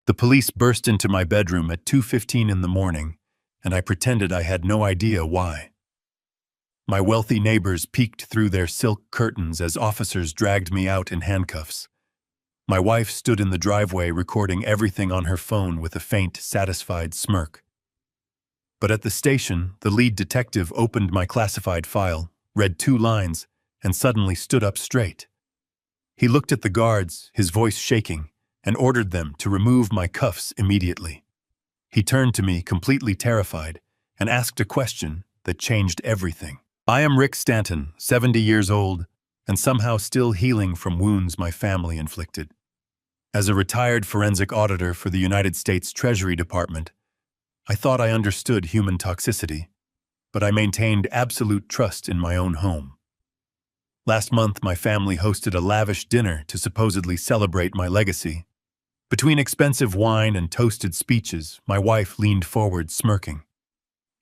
The police burst into my bedroom at 2:15 in the morning, and I pretended I had no idea why. My wealthy neighbors peeked through their silk curtains as officers dragged me out in handcuffs. My wife stood in the driveway recording everything on her phone with a faint, satisfied smirk. But at the station, the lead detective opened my classified file, read 2 lines, and suddenly stood up straight. He looked at the guards, his voice shaking, and ordered them to remove my cuffs immediately. He turned to me completely terrified and asked a question that changed everything. I am Rick Stanton, 70 years old, and somehow still healing from wounds my family inflicted. As a retired forensic auditor for the United States Treasury Department, I thought I understood human toxicity, but I maintained absolute trust in my own home. Last month, my family hosted a lavish dinner to supposedly celebrate my legacy. Between expensive wine and toasted speeches, my wife leaned forward, smirking.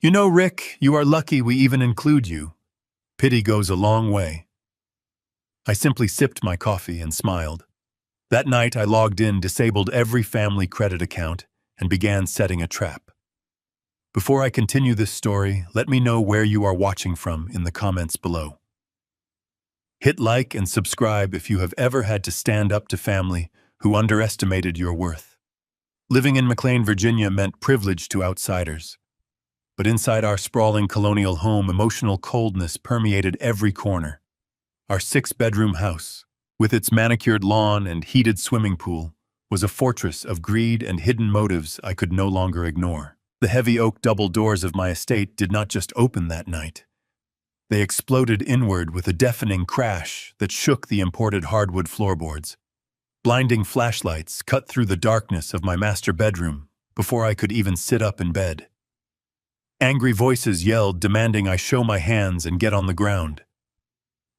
"You know, Rick, you are lucky we even include you. Pity goes a long way." I simply sipped my coffee and smiled. That night, I logged in, disabled every family credit account, and began setting a trap. Before I continue this story, let me know where you are watching from in the comments below. Hit like and subscribe if you have ever had to stand up to family who underestimated your worth. Living in McLean, Virginia meant privilege to outsiders. But inside our sprawling colonial home, emotional coldness permeated every corner. Our 6-bedroom house, with its manicured lawn and heated swimming pool, was a fortress of greed and hidden motives I could no longer ignore. The heavy oak double doors of my estate did not just open that night. They exploded inward with a deafening crash that shook the imported hardwood floorboards. Blinding flashlights cut through the darkness of my master bedroom before I could even sit up in bed. Angry voices yelled, demanding I show my hands and get on the ground.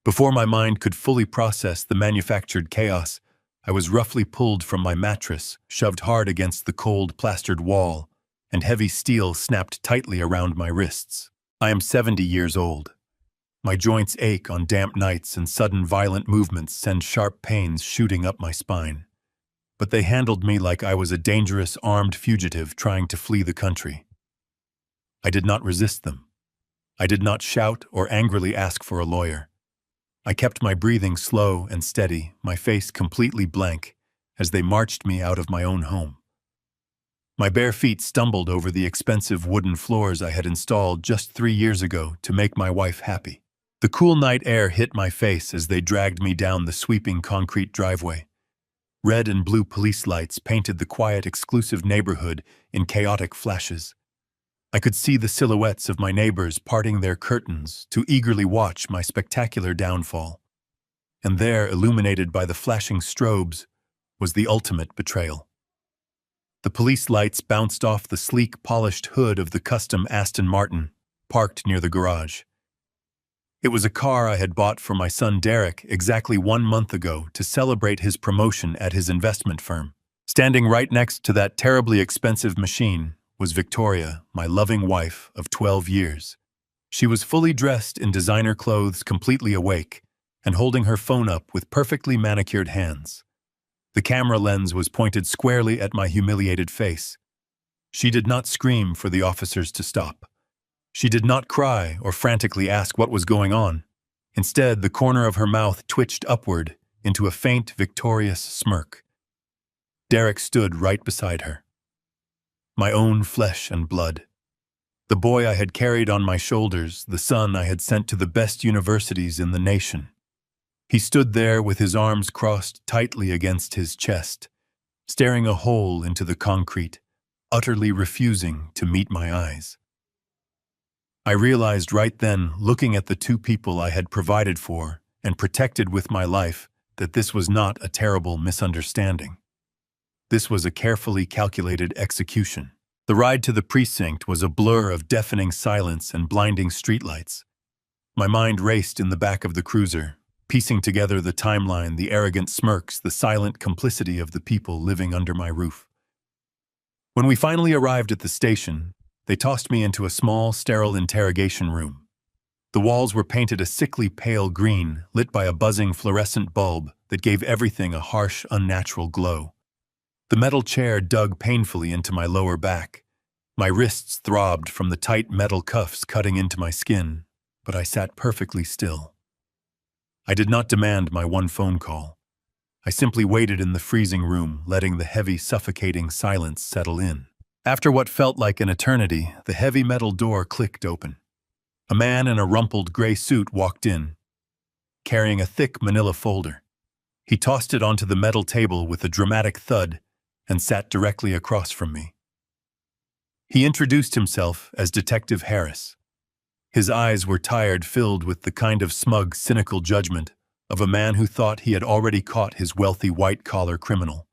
Before my mind could fully process the manufactured chaos, I was roughly pulled from my mattress, shoved hard against the cold, plastered wall, and heavy steel snapped tightly around my wrists. I am 70 years old. My joints ache on damp nights, and sudden violent movements send sharp pains shooting up my spine. But they handled me like I was a dangerous, armed fugitive trying to flee the country. I did not resist them. I did not shout or angrily ask for a lawyer. I kept my breathing slow and steady, my face completely blank, as they marched me out of my own home. My bare feet stumbled over the expensive wooden floors I had installed just 3 years ago to make my wife happy. The cool night air hit my face as they dragged me down the sweeping concrete driveway. Red and blue police lights painted the quiet, exclusive neighborhood in chaotic flashes. I could see the silhouettes of my neighbors parting their curtains to eagerly watch my spectacular downfall. And there, illuminated by the flashing strobes, was the ultimate betrayal. The police lights bounced off the sleek, polished hood of the custom Aston Martin, parked near the garage. It was a car I had bought for my son Derek exactly 1 month ago to celebrate his promotion at his investment firm. Standing right next to that terribly expensive machine was Victoria, my loving wife of 12 years. She was fully dressed in designer clothes, completely awake, and holding her phone up with perfectly manicured hands. The camera lens was pointed squarely at my humiliated face. She did not scream for the officers to stop. She did not cry or frantically ask what was going on. Instead, the corner of her mouth twitched upward into a faint, victorious smirk. Derek stood right beside her. My own flesh and blood. The boy I had carried on my shoulders, the son I had sent to the best universities in the nation. He stood there with his arms crossed tightly against his chest, staring a hole into the concrete, utterly refusing to meet my eyes. I realized right then, looking at the 2 people I had provided for and protected with my life, that this was not a terrible misunderstanding. This was a carefully calculated execution. The ride to the precinct was a blur of deafening silence and blinding streetlights. My mind raced in the back of the cruiser, piecing together the timeline, the arrogant smirks, the silent complicity of the people living under my roof. When we finally arrived at the station, they tossed me into a small, sterile interrogation room. The walls were painted a sickly pale green, lit by a buzzing fluorescent bulb that gave everything a harsh, unnatural glow. The metal chair dug painfully into my lower back. My wrists throbbed from the tight metal cuffs cutting into my skin, but I sat perfectly still. I did not demand my one phone call. I simply waited in the freezing room, letting the heavy, suffocating silence settle in. After what felt like an eternity, the heavy metal door clicked open. A man in a rumpled gray suit walked in, carrying a thick manila folder. He tossed it onto the metal table with a dramatic thud and sat directly across from me. He introduced himself as Detective Harris. His eyes were tired, filled with the kind of smug, cynical judgment of a man who thought he had already caught his wealthy white-collar criminal.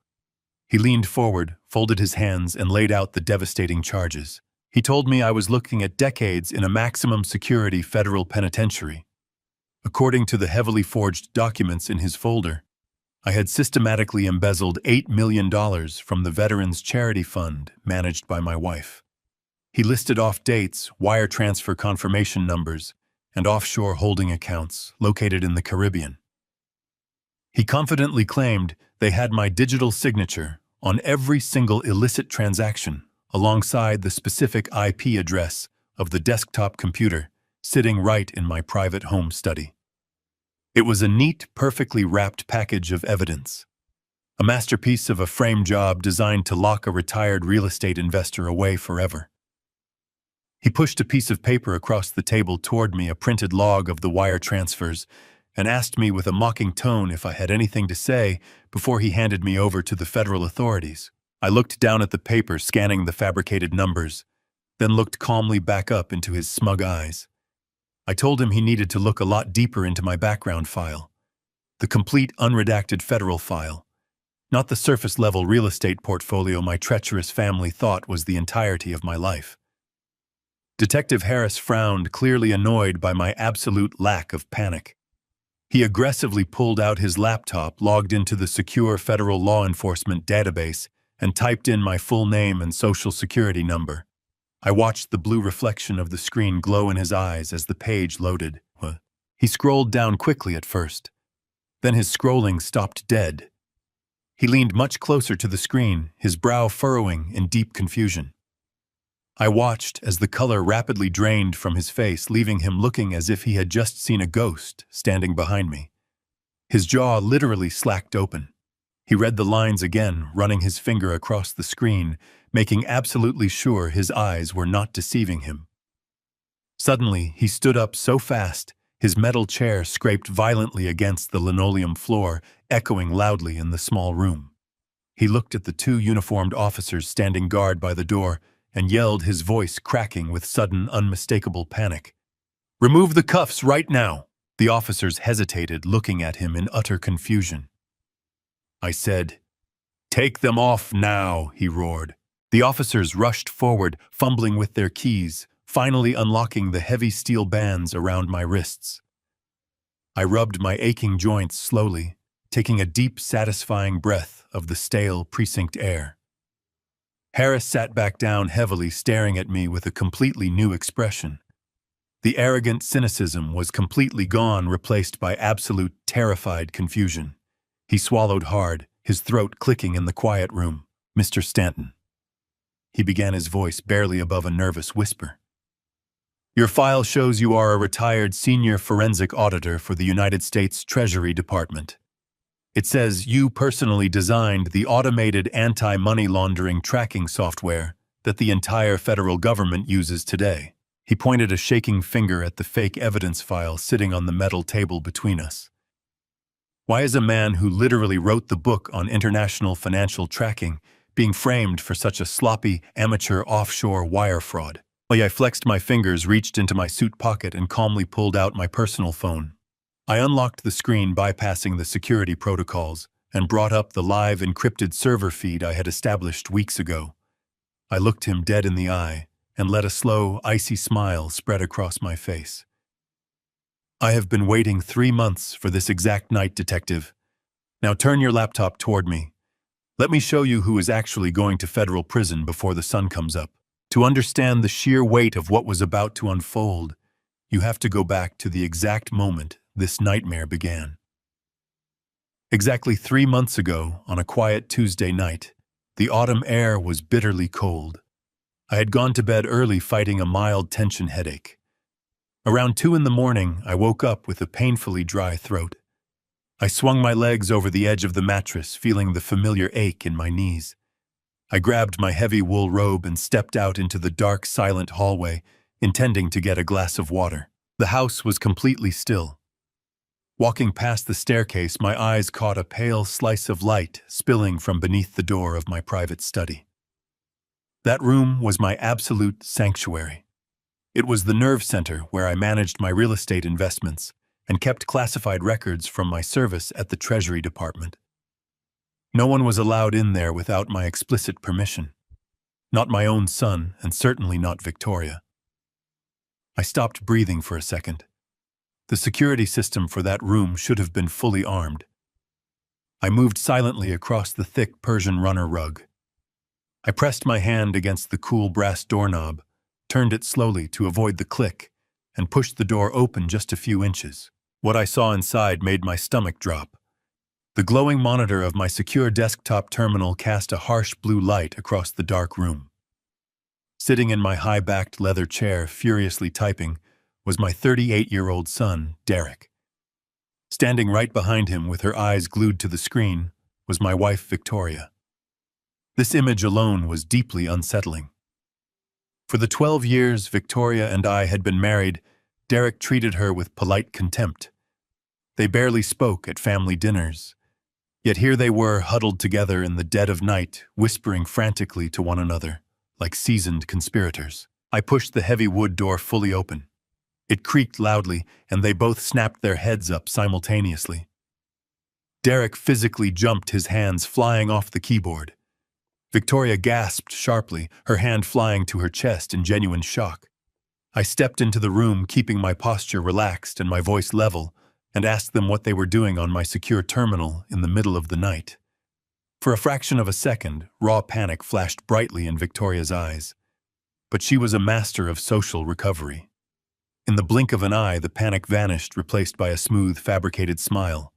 He leaned forward, folded his hands, and laid out the devastating charges. He told me I was looking at decades in a maximum security federal penitentiary. According to the heavily forged documents in his folder, I had systematically embezzled $8 million from the Veterans Charity Fund managed by my wife. He listed off dates, wire transfer confirmation numbers, and offshore holding accounts located in the Caribbean. He confidently claimed they had my digital signature on every single illicit transaction, alongside the specific IP address of the desktop computer sitting right in my private home study. It was a neat, perfectly wrapped package of evidence, a masterpiece of a frame job designed to lock a retired real estate investor away forever. He pushed a piece of paper across the table toward me, a printed log of the wire transfers, and asked me with a mocking tone if I had anything to say before he handed me over to the federal authorities. I looked down at the paper, scanning the fabricated numbers, then looked calmly back up into his smug eyes. I told him he needed to look a lot deeper into my background file, the complete unredacted federal file, not the surface-level real estate portfolio my treacherous family thought was the entirety of my life. Detective Harris frowned, clearly annoyed by my absolute lack of panic. He aggressively pulled out his laptop, logged into the secure federal law enforcement database, and typed in my full name and social security number. I watched the blue reflection of the screen glow in his eyes as the page loaded. He scrolled down quickly at first. Then his scrolling stopped dead. He leaned much closer to the screen, his brow furrowing in deep confusion. I watched as the color rapidly drained from his face, leaving him looking as if he had just seen a ghost standing behind me. His jaw literally slacked open. He read the lines again, running his finger across the screen, making absolutely sure his eyes were not deceiving him. Suddenly, he stood up so fast, his metal chair scraped violently against the linoleum floor, echoing loudly in the small room. He looked at the two uniformed officers standing guard by the door and yelled, his voice cracking with sudden, unmistakable panic. "Remove the cuffs right now!" The officers hesitated, looking at him in utter confusion. I said, "Take them off now," he roared. The officers rushed forward, fumbling with their keys, finally unlocking the heavy steel bands around my wrists. I rubbed my aching joints slowly, taking a deep, satisfying breath of the stale precinct air. Harris sat back down heavily, staring at me with a completely new expression. The arrogant cynicism was completely gone, replaced by absolute, terrified confusion. He swallowed hard, his throat clicking in the quiet room. "Mr. Stanton," he began, his voice barely above a nervous whisper. "Your file shows you are a retired senior forensic auditor for the United States Treasury Department. It says you personally designed the automated anti-money laundering tracking software that the entire federal government uses today." He pointed a shaking finger at the fake evidence file sitting on the metal table between us. Why is a man who literally wrote the book on international financial tracking being framed for such a sloppy, amateur offshore wire fraud? I flexed my fingers, reached into my suit pocket, and calmly pulled out my personal phone. I unlocked the screen, bypassing the security protocols, and brought up the live encrypted server feed I had established weeks ago. I looked him dead in the eye and let a slow, icy smile spread across my face. "I have been waiting 3 months for this exact night, Detective. Now turn your laptop toward me. Let me show you who is actually going to federal prison before the sun comes up." To understand the sheer weight of what was about to unfold, you have to go back to the exact moment this nightmare began. Exactly 3 months ago, on a quiet Tuesday night, The autumn air was bitterly cold. I had gone to bed early fighting a mild tension headache. Around 2 in the morning, I woke up with a painfully dry throat. I swung my legs over the edge of the mattress, feeling the familiar ache in my knees. I grabbed my heavy wool robe and stepped out into the dark, silent hallway, intending to get a glass of water. The house was completely still. Walking past the staircase, my eyes caught a pale slice of light spilling from beneath the door of my private study. That room was my absolute sanctuary. It was the nerve center where I managed my real estate investments and kept classified records from my service at the Treasury Department. No one was allowed in there without my explicit permission. Not my own son, and certainly not Victoria. I stopped breathing for a second. The security system for that room should have been fully armed. I moved silently across the thick Persian runner rug. I pressed my hand against the cool brass doorknob, turned it slowly to avoid the click, and pushed the door open just a few inches. What I saw inside made my stomach drop. The glowing monitor of my secure desktop terminal cast a harsh blue light across the dark room. Sitting in my high-backed leather chair, furiously typing, was my 38-year-old son, Derek. Standing right behind him with her eyes glued to the screen was my wife, Victoria. This image alone was deeply unsettling. For the 12 years Victoria and I had been married, Derek treated her with polite contempt. They barely spoke at family dinners. Yet here they were, huddled together in the dead of night, whispering frantically to one another, like seasoned conspirators. I pushed the heavy wood door fully open. It creaked loudly, and they both snapped their heads up simultaneously. Derek physically jumped, his hands flying off the keyboard. Victoria gasped sharply, her hand flying to her chest in genuine shock. I stepped into the room, keeping my posture relaxed and my voice level, and asked them what they were doing on my secure terminal in the middle of the night. For a fraction of a second, raw panic flashed brightly in Victoria's eyes. But she was a master of social recovery. In the blink of an eye, the panic vanished, replaced by a smooth, fabricated smile.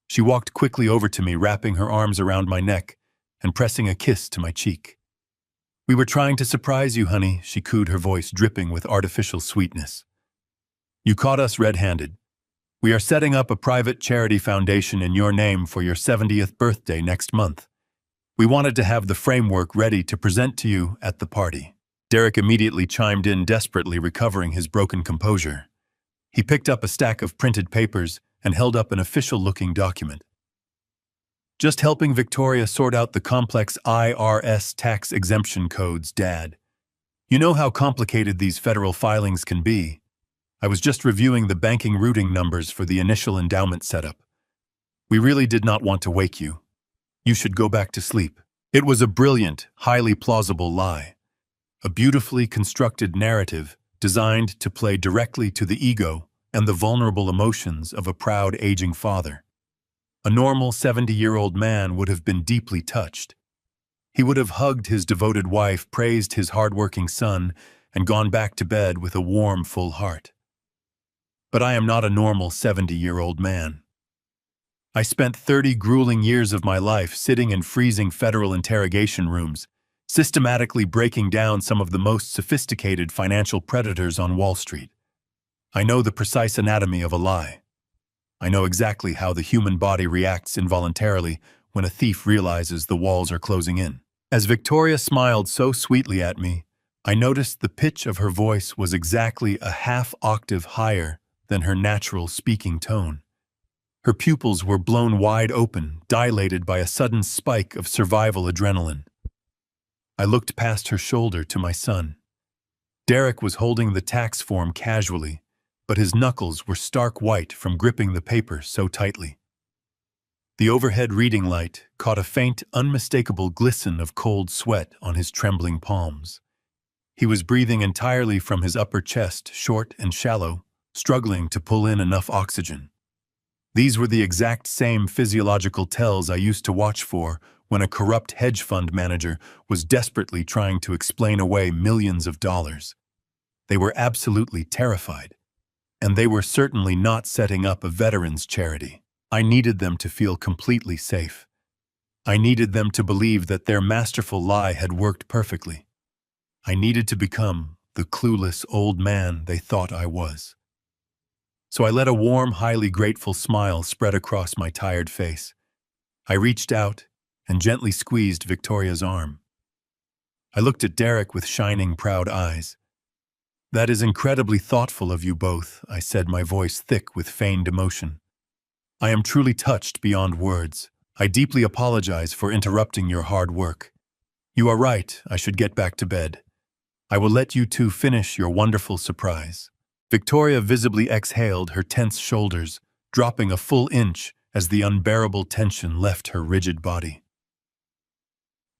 She walked quickly over to me, wrapping her arms around my neck and pressing a kiss to my cheek. "We were trying to surprise you, honey," she cooed, her voice dripping with artificial sweetness. "You caught us red-handed. We are setting up a private charity foundation in your name for your 70th birthday next month. We wanted to have the framework ready to present to you at the party." Derek immediately chimed in, desperately recovering his broken composure. He picked up a stack of printed papers and held up an official-looking document. "Just helping Victoria sort out the complex IRS tax exemption codes, Dad. You know how complicated these federal filings can be. I was just reviewing the banking routing numbers for the initial endowment setup. We really did not want to wake you. You should go back to sleep." It was a brilliant, highly plausible lie. A beautifully constructed narrative designed to play directly to the ego and the vulnerable emotions of a proud, aging father. A normal 70-year-old man would have been deeply touched. He would have hugged his devoted wife, praised his hard-working son, and gone back to bed with a warm, full heart. But I am not a normal 70-year-old man. I spent 30 grueling years of my life sitting in freezing federal interrogation rooms, systematically breaking down some of the most sophisticated financial predators on Wall Street. I know the precise anatomy of a lie. I know exactly how the human body reacts involuntarily when a thief realizes the walls are closing in. As Victoria smiled so sweetly at me, I noticed the pitch of her voice was exactly a half octave higher than her natural speaking tone. Her pupils were blown wide open, dilated by a sudden spike of survival adrenaline. I looked past her shoulder to my son. Derek was holding the tax form casually, but his knuckles were stark white from gripping the paper so tightly. The overhead reading light caught a faint, unmistakable glisten of cold sweat on his trembling palms. He was breathing entirely from his upper chest, short and shallow, struggling to pull in enough oxygen. These were the exact same physiological tells I used to watch for when a corrupt hedge fund manager was desperately trying to explain away millions of dollars. They were absolutely terrified, and they were certainly not setting up a veterans charity. I needed them to feel completely safe. I needed them to believe that their masterful lie had worked perfectly. I needed to become the clueless old man they thought I was. So I let a warm, highly grateful smile spread across my tired face. I reached out and gently squeezed Victoria's arm. I looked at Derek with shining, proud eyes. "That is incredibly thoughtful of you both," I said, my voice thick with feigned emotion. "I am truly touched beyond words. I deeply apologize for interrupting your hard work. You are right, I should get back to bed. I will let you two finish your wonderful surprise." Victoria visibly exhaled, her tense shoulders dropping a full inch as the unbearable tension left her rigid body.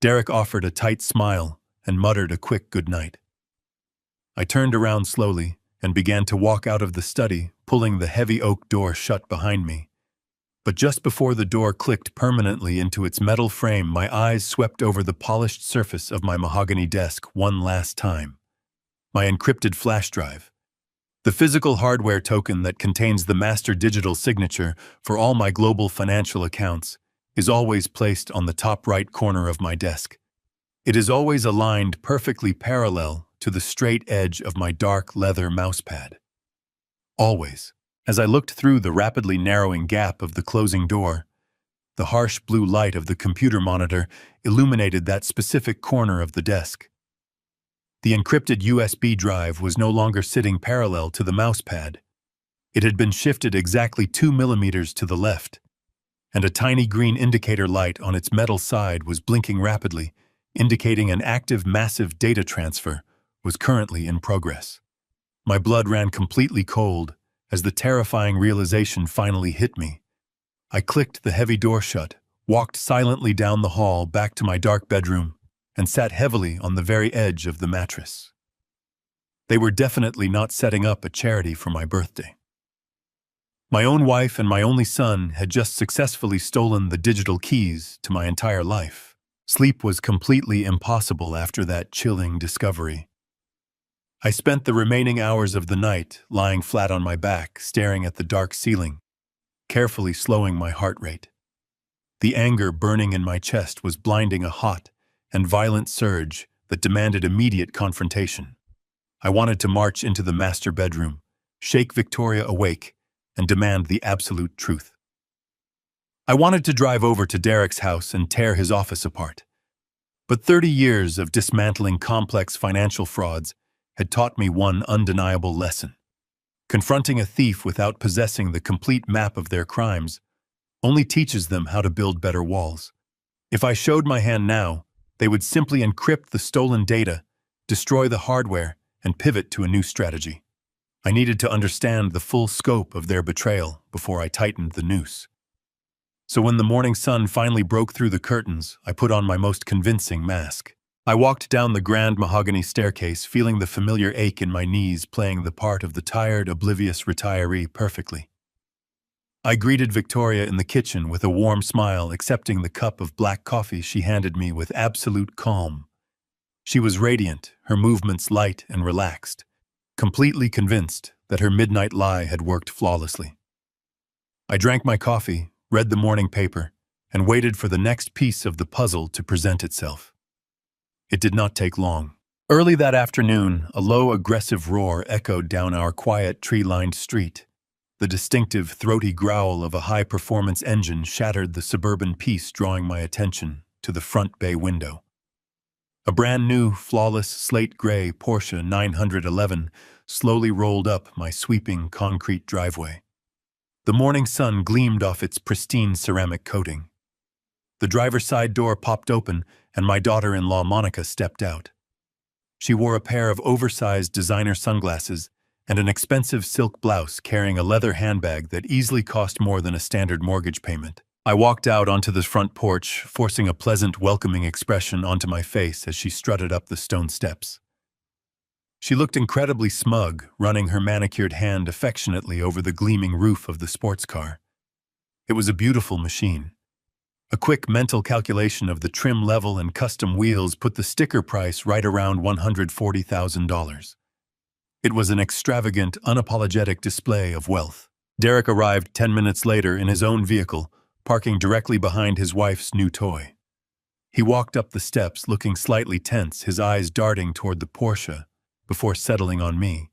Derek offered a tight smile and muttered a quick goodnight. I turned around slowly and began to walk out of the study, pulling the heavy oak door shut behind me. But just before the door clicked permanently into its metal frame, my eyes swept over the polished surface of my mahogany desk one last time. My encrypted flash drive. The physical hardware token that contains the master digital signature for all my global financial accounts is always placed on the top right corner of my desk. It is always aligned perfectly parallel to the straight edge of my dark leather mousepad. Always. As I looked through the rapidly narrowing gap of the closing door, the harsh blue light of the computer monitor illuminated that specific corner of the desk. The encrypted USB drive was no longer sitting parallel to the mousepad. It had been shifted exactly 2 millimeters to the left, and a tiny green indicator light on its metal side was blinking rapidly, indicating an active massive data transfer was currently in progress. My blood ran completely cold as the terrifying realization finally hit me. I clicked the heavy door shut, walked silently down the hall back to my dark bedroom, and sat heavily on the very edge of the mattress. They were definitely not setting up a charity for my birthday. My own wife and my only son had just successfully stolen the digital keys to my entire life. Sleep was completely impossible after that chilling discovery. I spent the remaining hours of the night lying flat on my back, staring at the dark ceiling, carefully slowing my heart rate. The anger burning in my chest was blinding, a hot and violent surge that demanded immediate confrontation. I wanted to march into the master bedroom, shake Victoria awake, and demand the absolute truth. I wanted to drive over to Derek's house and tear his office apart. But 30 years of dismantling complex financial frauds had taught me one undeniable lesson. Confronting a thief without possessing the complete map of their crimes only teaches them how to build better walls. If I showed my hand now, they would simply encrypt the stolen data, destroy the hardware, and pivot to a new strategy. I needed to understand the full scope of their betrayal before I tightened the noose. So when the morning sun finally broke through the curtains, I put on my most convincing mask. I walked down the grand mahogany staircase, feeling the familiar ache in my knees playing the part of the tired, oblivious retiree perfectly. I greeted Victoria in the kitchen with a warm smile, accepting the cup of black coffee she handed me with absolute calm. She was radiant, her movements light and relaxed, completely convinced that her midnight lie had worked flawlessly. I drank my coffee, read the morning paper, and waited for the next piece of the puzzle to present itself. It did not take long. Early that afternoon, a low, aggressive roar echoed down our quiet, tree-lined street. The distinctive, throaty growl of a high-performance engine shattered the suburban peace, drawing my attention to the front bay window. A brand-new, flawless, slate-gray Porsche 911 slowly rolled up my sweeping concrete driveway. The morning sun gleamed off its pristine ceramic coating. The driver's side door popped open, and my daughter-in-law Monica stepped out. She wore a pair of oversized designer sunglasses and an expensive silk blouse, carrying a leather handbag that easily cost more than a standard mortgage payment. I walked out onto the front porch, forcing a pleasant, welcoming expression onto my face as she strutted up the stone steps. She looked incredibly smug, running her manicured hand affectionately over the gleaming roof of the sports car. It was a beautiful machine. A quick mental calculation of the trim level and custom wheels put the sticker price right around $140,000. It was an extravagant, unapologetic display of wealth. Derek arrived 10 minutes later in his own vehicle, parking directly behind his wife's new toy. He walked up the steps looking slightly tense, his eyes darting toward the Porsche, before settling on me.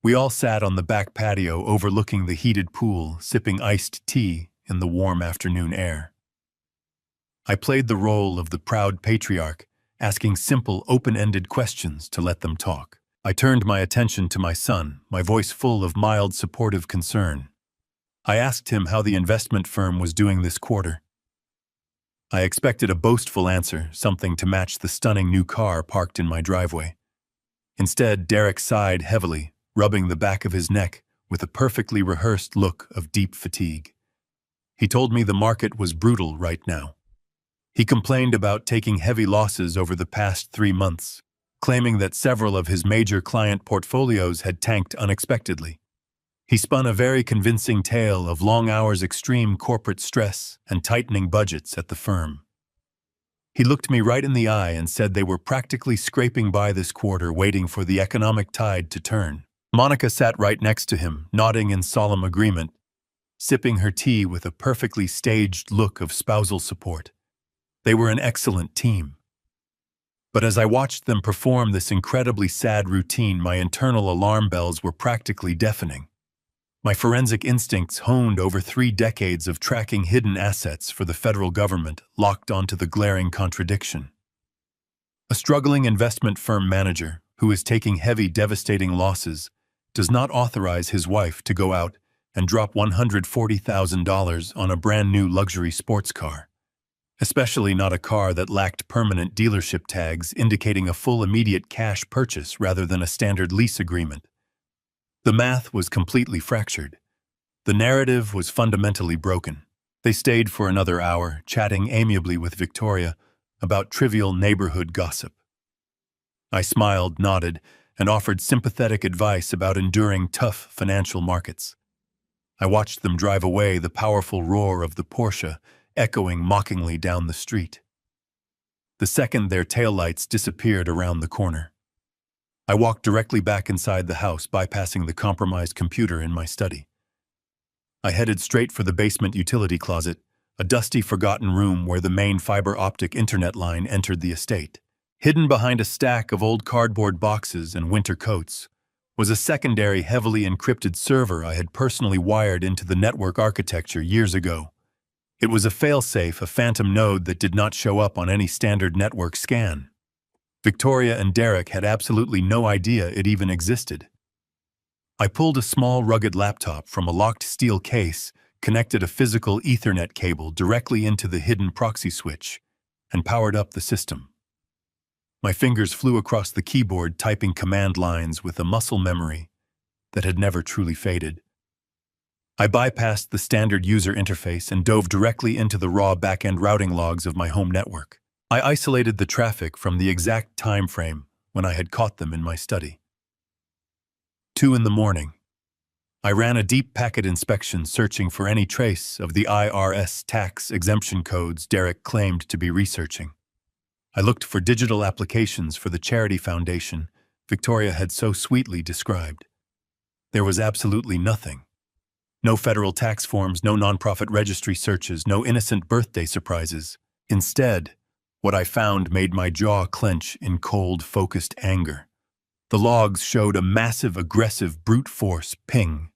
We all sat on the back patio overlooking the heated pool, sipping iced tea in the warm afternoon air. I played the role of the proud patriarch, asking simple, open-ended questions to let them talk. I turned my attention to my son, my voice full of mild, supportive concern. I asked him how the investment firm was doing this quarter. I expected a boastful answer, something to match the stunning new car parked in my driveway. Instead, Derek sighed heavily, rubbing the back of his neck with a perfectly rehearsed look of deep fatigue. He told me the market was brutal right now. He complained about taking heavy losses over the past 3 months, claiming that several of his major client portfolios had tanked unexpectedly. He spun a very convincing tale of long hours, extreme corporate stress, and tightening budgets at the firm. He looked me right in the eye and said they were practically scraping by this quarter, waiting for the economic tide to turn. Monica sat right next to him, nodding in solemn agreement, sipping her tea with a perfectly staged look of spousal support. They were an excellent team. But as I watched them perform this incredibly sad routine, my internal alarm bells were practically deafening. My forensic instincts, honed over 3 decades of tracking hidden assets for the federal government, locked onto the glaring contradiction. A struggling investment firm manager, who is taking heavy, devastating losses, does not authorize his wife to go out and drop $140,000 on a brand new luxury sports car. Especially not a car that lacked permanent dealership tags indicating a full immediate cash purchase rather than a standard lease agreement. The math was completely fractured. The narrative was fundamentally broken. They stayed for another hour, chatting amiably with Victoria about trivial neighborhood gossip. I smiled, nodded, and offered sympathetic advice about enduring tough financial markets. I watched them drive away, the powerful roar of the Porsche echoing mockingly down the street. The second their taillights disappeared around the corner, I walked directly back inside the house, bypassing the compromised computer in my study. I headed straight for the basement utility closet, a dusty, forgotten room where the main fiber optic internet line entered the estate. Hidden behind a stack of old cardboard boxes and winter coats was a secondary, heavily encrypted server I had personally wired into the network architecture years ago. It was a failsafe, a phantom node that did not show up on any standard network scan. Victoria and Derek had absolutely no idea it even existed. I pulled a small, rugged laptop from a locked steel case, connected a physical Ethernet cable directly into the hidden proxy switch, and powered up the system. My fingers flew across the keyboard, typing command lines with a muscle memory that had never truly faded. I bypassed the standard user interface and dove directly into the raw back-end routing logs of my home network. I isolated the traffic from the exact time frame when I had caught them in my study. 2 a.m. I ran a deep packet inspection, searching for any trace of the IRS tax exemption codes Derek claimed to be researching. I looked for digital applications for the charity foundation Victoria had so sweetly described. There was absolutely nothing. No federal tax forms, no nonprofit registry searches, no innocent birthday surprises. Instead, what I found made my jaw clench in cold, focused anger. The logs showed a massive, aggressive, brute force ping.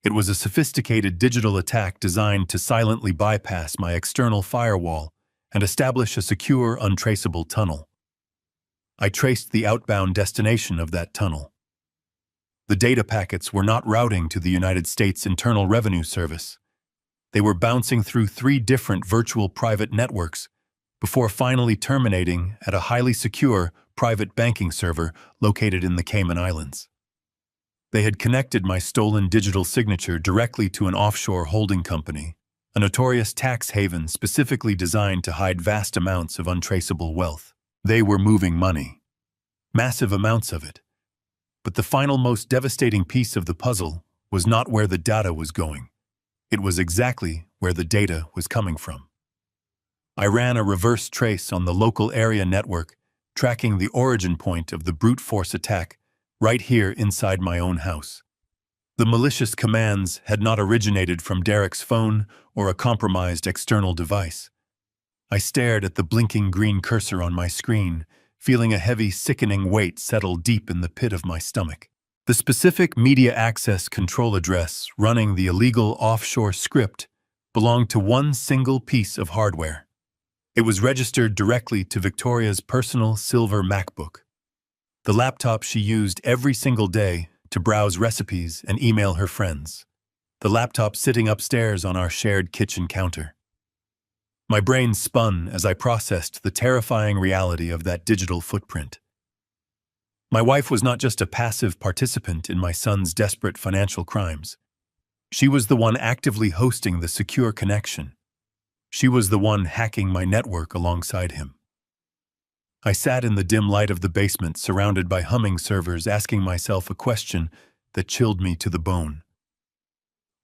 It was a sophisticated digital attack designed to silently bypass my external firewall and establish a secure, untraceable tunnel. I traced the outbound destination of that tunnel. The data packets were not routing to the United States Internal Revenue Service. They were bouncing through 3 different virtual private networks before finally terminating at a highly secure private banking server located in the Cayman Islands. They had connected my stolen digital signature directly to an offshore holding company, a notorious tax haven specifically designed to hide vast amounts of untraceable wealth. They were moving money, massive amounts of it. But the final, most devastating piece of the puzzle was not where the data was going. It was exactly where the data was coming from. I ran a reverse trace on the local area network, tracking the origin point of the brute force attack right here inside my own house. The malicious commands had not originated from Derek's phone or a compromised external device. I stared at the blinking green cursor on my screen, feeling a heavy, sickening weight settle deep in the pit of my stomach. The specific media access control address running the illegal offshore script belonged to one single piece of hardware. It was registered directly to Victoria's personal silver MacBook, the laptop she used every single day to browse recipes and email her friends, the laptop sitting upstairs on our shared kitchen counter. My brain spun as I processed the terrifying reality of that digital footprint. My wife was not just a passive participant in my son's desperate financial crimes. She was the one actively hosting the secure connection. She was the one hacking my network alongside him. I sat in the dim light of the basement, surrounded by humming servers, asking myself a question that chilled me to the bone.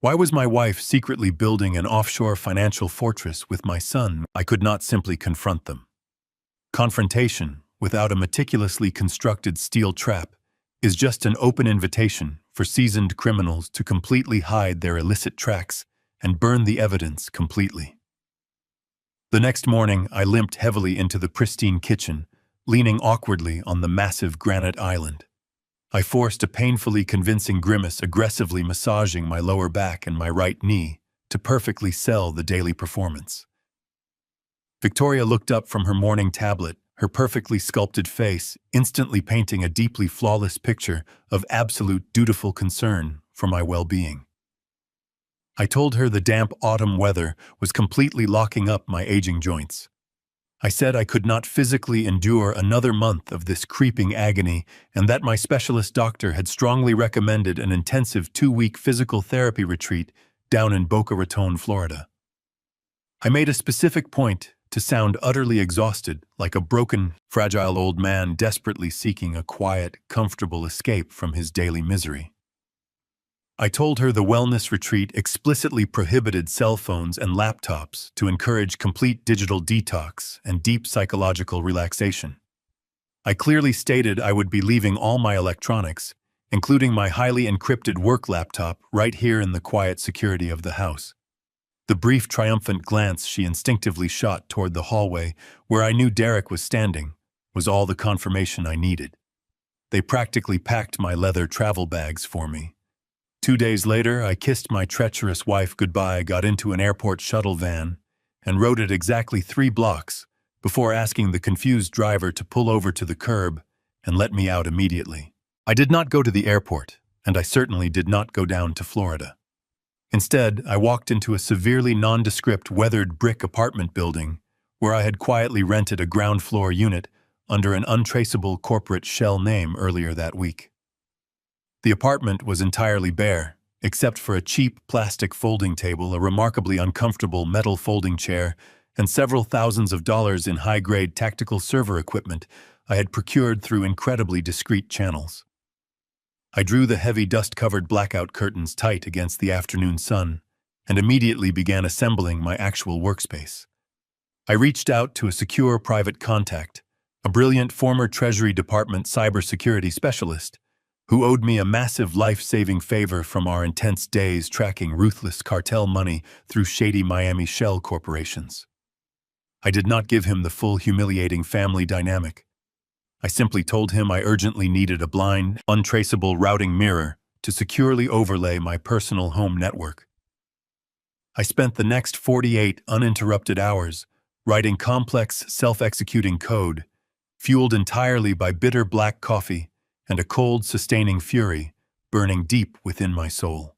Why was my wife secretly building an offshore financial fortress with my son? I could not simply confront them. Confrontation, without a meticulously constructed steel trap, is just an open invitation for seasoned criminals to completely hide their illicit tracks and burn the evidence completely. The next morning, I limped heavily into the pristine kitchen, leaning awkwardly on the massive granite island. I forced a painfully convincing grimace, aggressively massaging my lower back and my right knee to perfectly sell the daily performance. Victoria looked up from her morning tablet, her perfectly sculpted face instantly painting a deeply flawless picture of absolute dutiful concern for my well-being. I told her the damp autumn weather was completely locking up my aging joints. I said I could not physically endure another month of this creeping agony and that my specialist doctor had strongly recommended an intensive 2-week physical therapy retreat down in Boca Raton, Florida. I made a specific point to sound utterly exhausted, like a broken, fragile old man desperately seeking a quiet, comfortable escape from his daily misery. I told her the wellness retreat explicitly prohibited cell phones and laptops to encourage complete digital detox and deep psychological relaxation. I clearly stated I would be leaving all my electronics, including my highly encrypted work laptop, right here in the quiet security of the house. The brief, triumphant glance she instinctively shot toward the hallway, where I knew Derek was standing, was all the confirmation I needed. They practically packed my leather travel bags for me. 2 days later, I kissed my treacherous wife goodbye, got into an airport shuttle van, and rode it exactly 3 blocks before asking the confused driver to pull over to the curb and let me out immediately. I did not go to the airport, and I certainly did not go down to Florida. Instead, I walked into a severely nondescript, weathered brick apartment building where I had quietly rented a ground-floor unit under an untraceable corporate shell name earlier that week. The apartment was entirely bare, except for a cheap plastic folding table, a remarkably uncomfortable metal folding chair, and several thousands of dollars in high-grade tactical server equipment I had procured through incredibly discreet channels. I drew the heavy dust-covered blackout curtains tight against the afternoon sun and immediately began assembling my actual workspace. I reached out to a secure private contact, a brilliant former Treasury Department cybersecurity specialist, who owed me a massive life-saving favor from our intense days tracking ruthless cartel money through shady Miami shell corporations. I did not give him the full humiliating family dynamic. I simply told him I urgently needed a blind, untraceable routing mirror to securely overlay my personal home network. I spent the next 48 uninterrupted hours writing complex, self-executing code, fueled entirely by bitter black coffee and a cold, sustaining fury burning deep within my soul.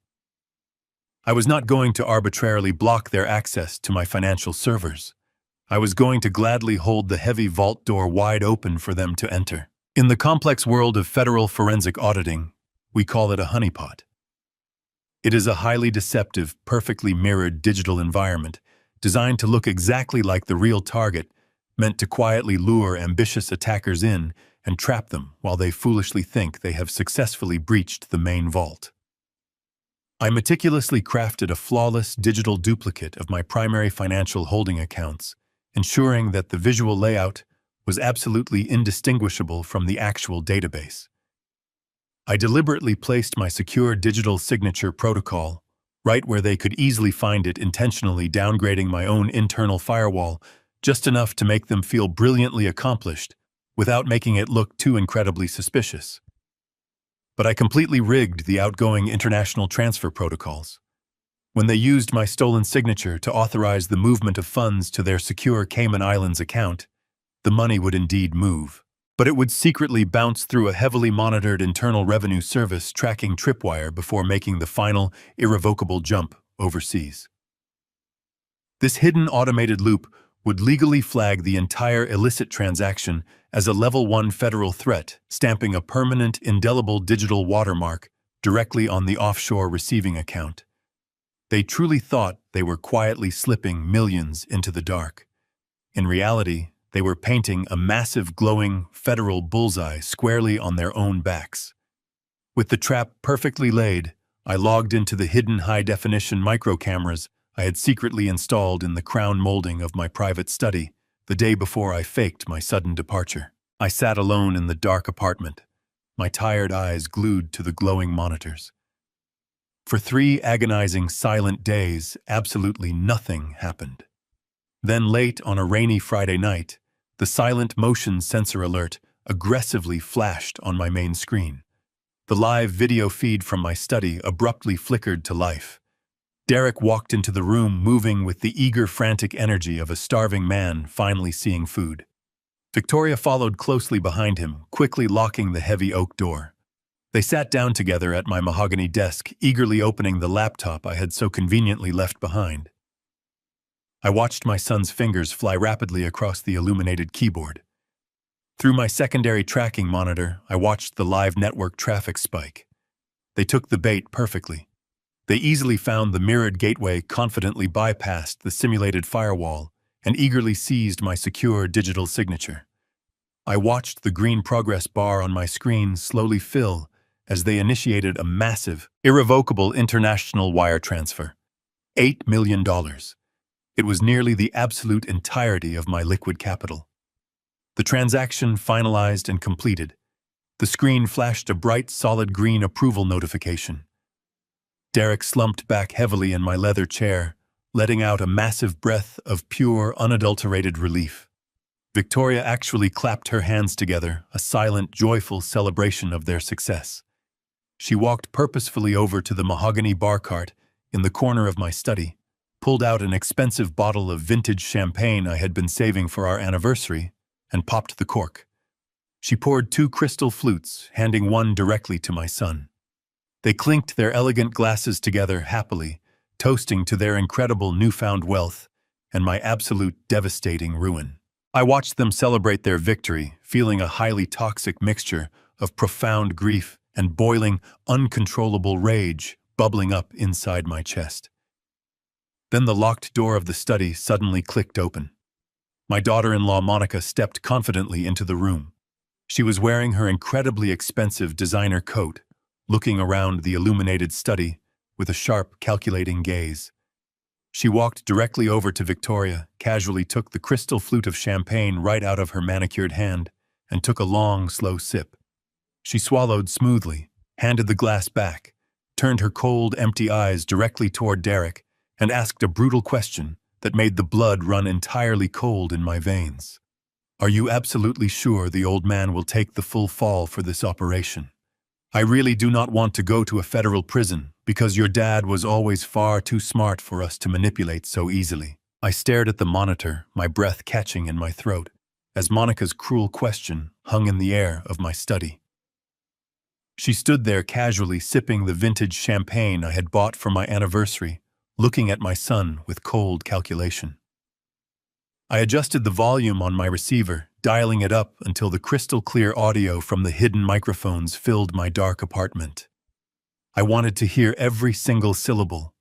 I was not going to arbitrarily block their access to my financial servers. I was going to gladly hold the heavy vault door wide open for them to enter. In the complex world of federal forensic auditing, we call it a honeypot. It is a highly deceptive, perfectly mirrored digital environment designed to look exactly like the real target, meant to quietly lure ambitious attackers in and trap them while they foolishly think they have successfully breached the main vault. I meticulously crafted a flawless digital duplicate of my primary financial holding accounts, ensuring that the visual layout was absolutely indistinguishable from the actual database. I deliberately placed my secure digital signature protocol right where they could easily find it, intentionally downgrading my own internal firewall just enough to make them feel brilliantly accomplished without making it look too incredibly suspicious. But I completely rigged the outgoing international transfer protocols. When they used my stolen signature to authorize the movement of funds to their secure Cayman Islands account, the money would indeed move. But it would secretly bounce through a heavily monitored Internal Revenue Service tracking tripwire before making the final, irrevocable jump overseas. This hidden automated loop would legally flag the entire illicit transaction as a Level 1 federal threat, stamping a permanent, indelible digital watermark directly on the offshore receiving account. They truly thought they were quietly slipping millions into the dark. In reality, they were painting a massive glowing federal bullseye squarely on their own backs. With the trap perfectly laid, I logged into the hidden high-definition microcameras I had secretly installed in the crown molding of my private study the day before I faked my sudden departure. I sat alone in the dark apartment, my tired eyes glued to the glowing monitors. For 3 agonizing silent days, absolutely nothing happened. Then late on a rainy Friday night, the silent motion sensor alert aggressively flashed on my main screen. The live video feed from my study abruptly flickered to life. Derek walked into the room, moving with the eager, frantic energy of a starving man finally seeing food. Victoria followed closely behind him, quickly locking the heavy oak door. They sat down together at my mahogany desk, eagerly opening the laptop I had so conveniently left behind. I watched my son's fingers fly rapidly across the illuminated keyboard. Through my secondary tracking monitor, I watched the live network traffic spike. They took the bait perfectly. They easily found the mirrored gateway, confidently bypassed the simulated firewall, and eagerly seized my secure digital signature. I watched the green progress bar on my screen slowly fill as they initiated a massive, irrevocable international wire transfer. $8 million. It was nearly the absolute entirety of my liquid capital. The transaction finalized and completed. The screen flashed a bright, solid green approval notification. Derek slumped back heavily in my leather chair, letting out a massive breath of pure, unadulterated relief. Victoria actually clapped her hands together, a silent, joyful celebration of their success. She walked purposefully over to the mahogany bar cart in the corner of my study, pulled out an expensive bottle of vintage champagne I had been saving for our anniversary, and popped the cork. She poured 2 crystal flutes, handing one directly to my son. They clinked their elegant glasses together happily, toasting to their incredible newfound wealth and my absolute devastating ruin. I watched them celebrate their victory, feeling a highly toxic mixture of profound grief and boiling, uncontrollable rage bubbling up inside my chest. Then the locked door of the study suddenly clicked open. My daughter-in-law Monica stepped confidently into the room. She was wearing her incredibly expensive designer coat, looking around the illuminated study with a sharp, calculating gaze. She walked directly over to Victoria, casually took the crystal flute of champagne right out of her manicured hand, and took a long, slow sip. She swallowed smoothly, handed the glass back, turned her cold, empty eyes directly toward Derek, and asked a brutal question that made the blood run entirely cold in my veins. "Are you absolutely sure the old man will take the full fall for this operation? I really do not want to go to a federal prison because your dad was always far too smart for us to manipulate so easily." I stared at the monitor, my breath catching in my throat, as Monica's cruel question hung in the air of my study. She stood there casually sipping the vintage champagne I had bought for my anniversary, looking at my son with cold calculation. I adjusted the volume on my receiver, dialing it up until the crystal-clear audio from the hidden microphones filled my dark apartment. I wanted to hear every single syllable.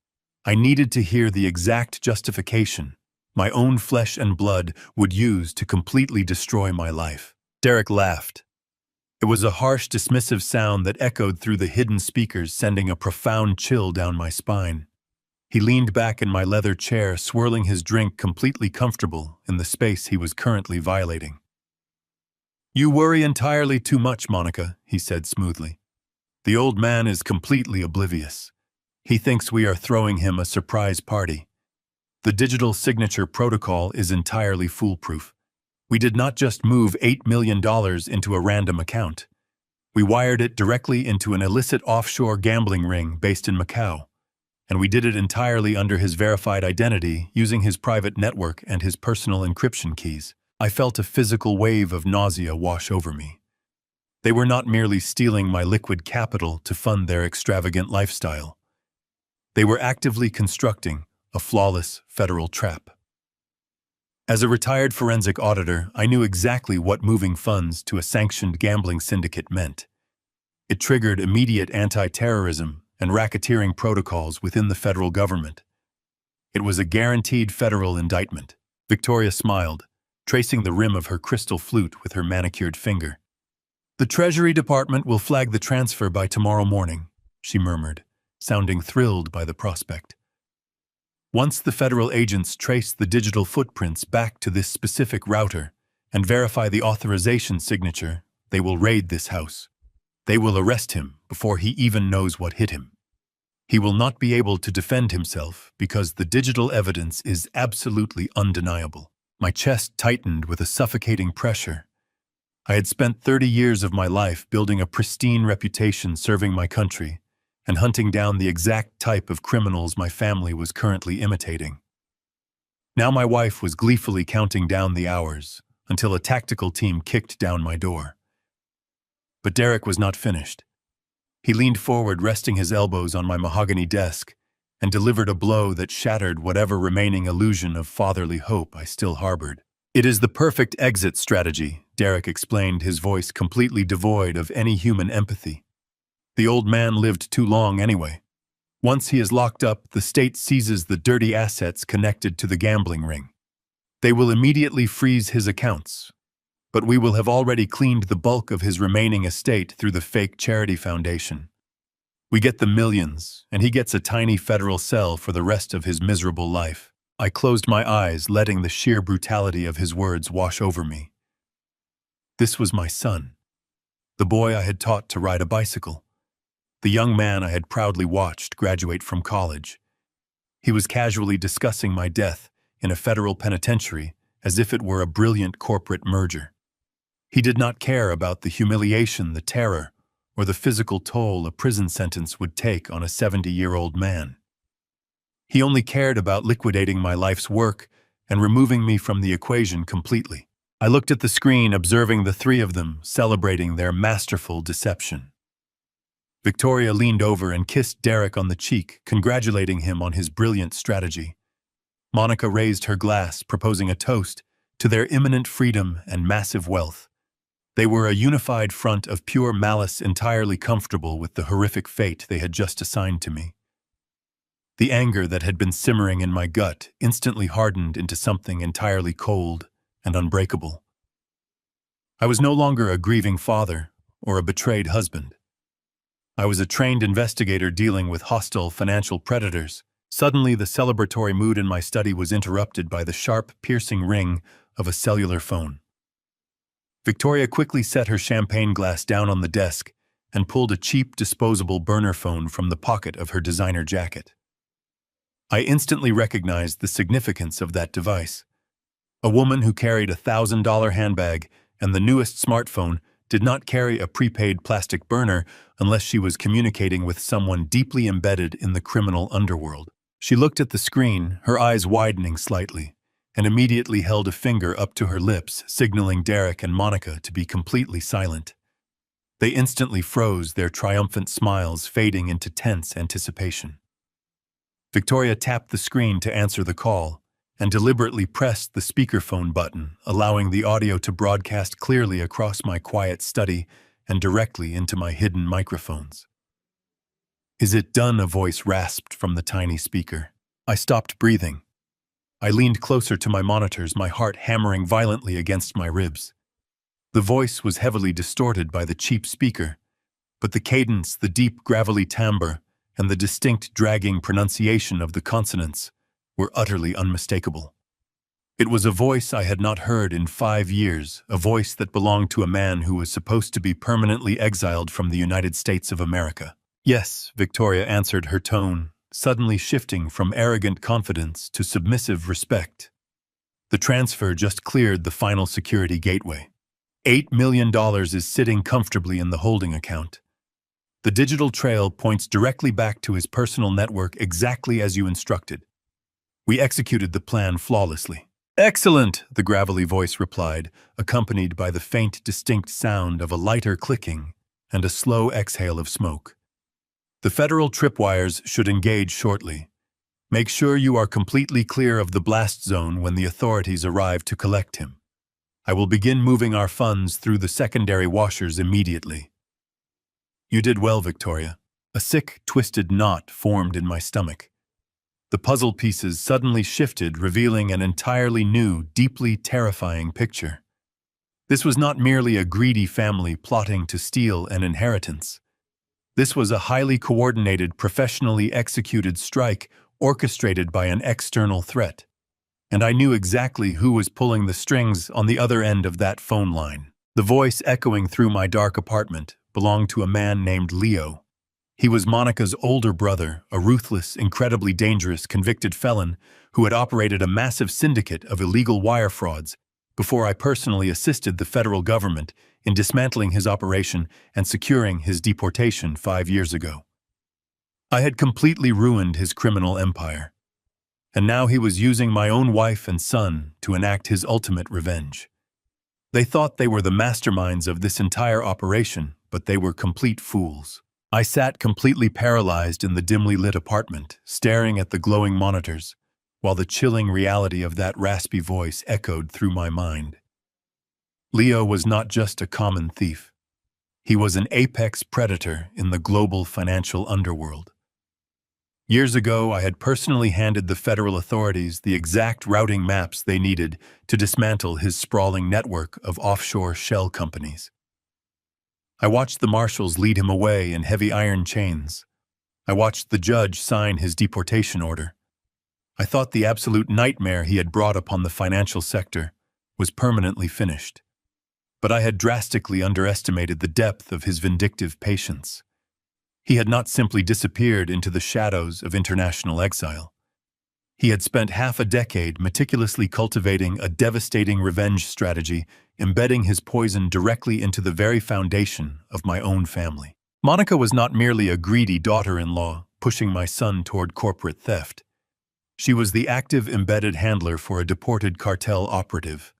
I needed to hear the exact justification my own flesh and blood would use to completely destroy my life. Derek laughed. It was a harsh, dismissive sound that echoed through the hidden speakers, sending a profound chill down my spine. He leaned back in my leather chair, swirling his drink, completely comfortable in the space he was currently violating. "You worry entirely too much, Monica," he said smoothly. The old man is completely oblivious. He thinks we are throwing him a surprise party. The digital signature protocol is entirely foolproof. We did not just move $8 million into a random account. We wired it directly into an illicit offshore gambling ring based in Macau. And we did it entirely under his verified identity, using his private network and his personal encryption keys. I felt a physical wave of nausea wash over me. They were not merely stealing my liquid capital to fund their extravagant lifestyle. They were actively constructing a flawless federal trap. As a retired forensic auditor, I knew exactly what moving funds to a sanctioned gambling syndicate meant. It triggered immediate anti-terrorism and racketeering protocols within the federal government. It was a guaranteed federal indictment. Victoria smiled, tracing the rim of her crystal flute with her manicured finger. "The Treasury Department will flag the transfer by tomorrow morning," she murmured, sounding thrilled by the prospect. "Once the federal agents trace the digital footprints back to this specific router and verify the authorization signature, they will raid this house. They will arrest him before he even knows what hit him. He will not be able to defend himself because the digital evidence is absolutely undeniable." My chest tightened with a suffocating pressure. I had spent 30 years of my life building a pristine reputation serving my country and hunting down the exact type of criminals my family was currently imitating. Now my wife was gleefully counting down the hours until a tactical team kicked down my door. But Derek was not finished. He leaned forward, resting his elbows on my mahogany desk, and delivered a blow that shattered whatever remaining illusion of fatherly hope I still harbored. "It is the perfect exit strategy," Derek explained, his voice completely devoid of any human empathy. "The old man lived too long anyway. Once he is locked up, the state seizes the dirty assets connected to the gambling ring. They will immediately freeze his accounts, but we will have already cleaned the bulk of his remaining estate through the fake charity foundation. We get the millions, and he gets a tiny federal cell for the rest of his miserable life." I closed my eyes, letting the sheer brutality of his words wash over me. This was my son, the boy I had taught to ride a bicycle, the young man I had proudly watched graduate from college. He was casually discussing my death in a federal penitentiary as if it were a brilliant corporate merger. He did not care about the humiliation, the terror, or the physical toll a prison sentence would take on a 70-year-old man. He only cared about liquidating my life's work and removing me from the equation completely. I looked at the screen, observing the three of them celebrating their masterful deception. Victoria leaned over and kissed Derek on the cheek, congratulating him on his brilliant strategy. Monica raised her glass, proposing a toast to their imminent freedom and massive wealth. They were a unified front of pure malice, entirely comfortable with the horrific fate they had just assigned to me. The anger that had been simmering in my gut instantly hardened into something entirely cold and unbreakable. I was no longer a grieving father or a betrayed husband. I was a trained investigator dealing with hostile financial predators. Suddenly, the celebratory mood in my study was interrupted by the sharp, piercing ring of a cellular phone. Victoria quickly set her champagne glass down on the desk and pulled a cheap, disposable burner phone from the pocket of her designer jacket. I instantly recognized the significance of that device. A woman who carried a $1,000 handbag and the newest smartphone did not carry a prepaid plastic burner unless she was communicating with someone deeply embedded in the criminal underworld. She looked at the screen, her eyes widening slightly, and immediately held a finger up to her lips, signaling Derek and Monica to be completely silent. They instantly froze, their triumphant smiles fading into tense anticipation. Victoria tapped the screen to answer the call and deliberately pressed the speakerphone button, allowing the audio to broadcast clearly across my quiet study and directly into my hidden microphones. "Is it done?" a voice rasped from the tiny speaker. I stopped breathing. I leaned closer to my monitors, my heart hammering violently against my ribs. The voice was heavily distorted by the cheap speaker, but the cadence, the deep, gravelly timbre, and the distinct, dragging pronunciation of the consonants were utterly unmistakable. It was a voice I had not heard in 5 years, a voice that belonged to a man who was supposed to be permanently exiled from the United States of America. Yes, Victoria answered, her tone suddenly shifting from arrogant confidence to submissive respect. The transfer just cleared the final security gateway. $8 million is sitting comfortably in the holding account. The digital trail points directly back to his personal network exactly as you instructed. We executed the plan flawlessly. Excellent, the gravelly voice replied, accompanied by the faint, distinct sound of a lighter clicking and a slow exhale of smoke. The federal tripwires should engage shortly. Make sure you are completely clear of the blast zone when the authorities arrive to collect him. I will begin moving our funds through the secondary washers immediately. You did well, Victoria. A sick, twisted knot formed in my stomach. The puzzle pieces suddenly shifted, revealing an entirely new, deeply terrifying picture. This was not merely a greedy family plotting to steal an inheritance. This was a highly coordinated, professionally executed strike orchestrated by an external threat. And I knew exactly who was pulling the strings on the other end of that phone line. The voice echoing through my dark apartment belonged to a man named Leo. He was Monica's older brother, a ruthless, incredibly dangerous convicted felon who had operated a massive syndicate of illegal wire frauds before I personally assisted the federal government in dismantling his operation and securing his deportation 5 years ago. I had completely ruined his criminal empire, and now he was using my own wife and son to enact his ultimate revenge. They thought they were the masterminds of this entire operation, but they were complete fools. I sat completely paralyzed in the dimly lit apartment, staring at the glowing monitors, while the chilling reality of that raspy voice echoed through my mind. Leo was not just a common thief. He was an apex predator in the global financial underworld. Years ago, I had personally handed the federal authorities the exact routing maps they needed to dismantle his sprawling network of offshore shell companies. I watched the marshals lead him away in heavy iron chains. I watched the judge sign his deportation order. I thought the absolute nightmare he had brought upon the financial sector was permanently finished. But I had drastically underestimated the depth of his vindictive patience. He had not simply disappeared into the shadows of international exile. He had spent half a decade meticulously cultivating a devastating revenge strategy, embedding his poison directly into the very foundation of my own family. Monica was not merely a greedy daughter-in-law pushing my son toward corporate theft. She was the active embedded handler for a deported cartel operative.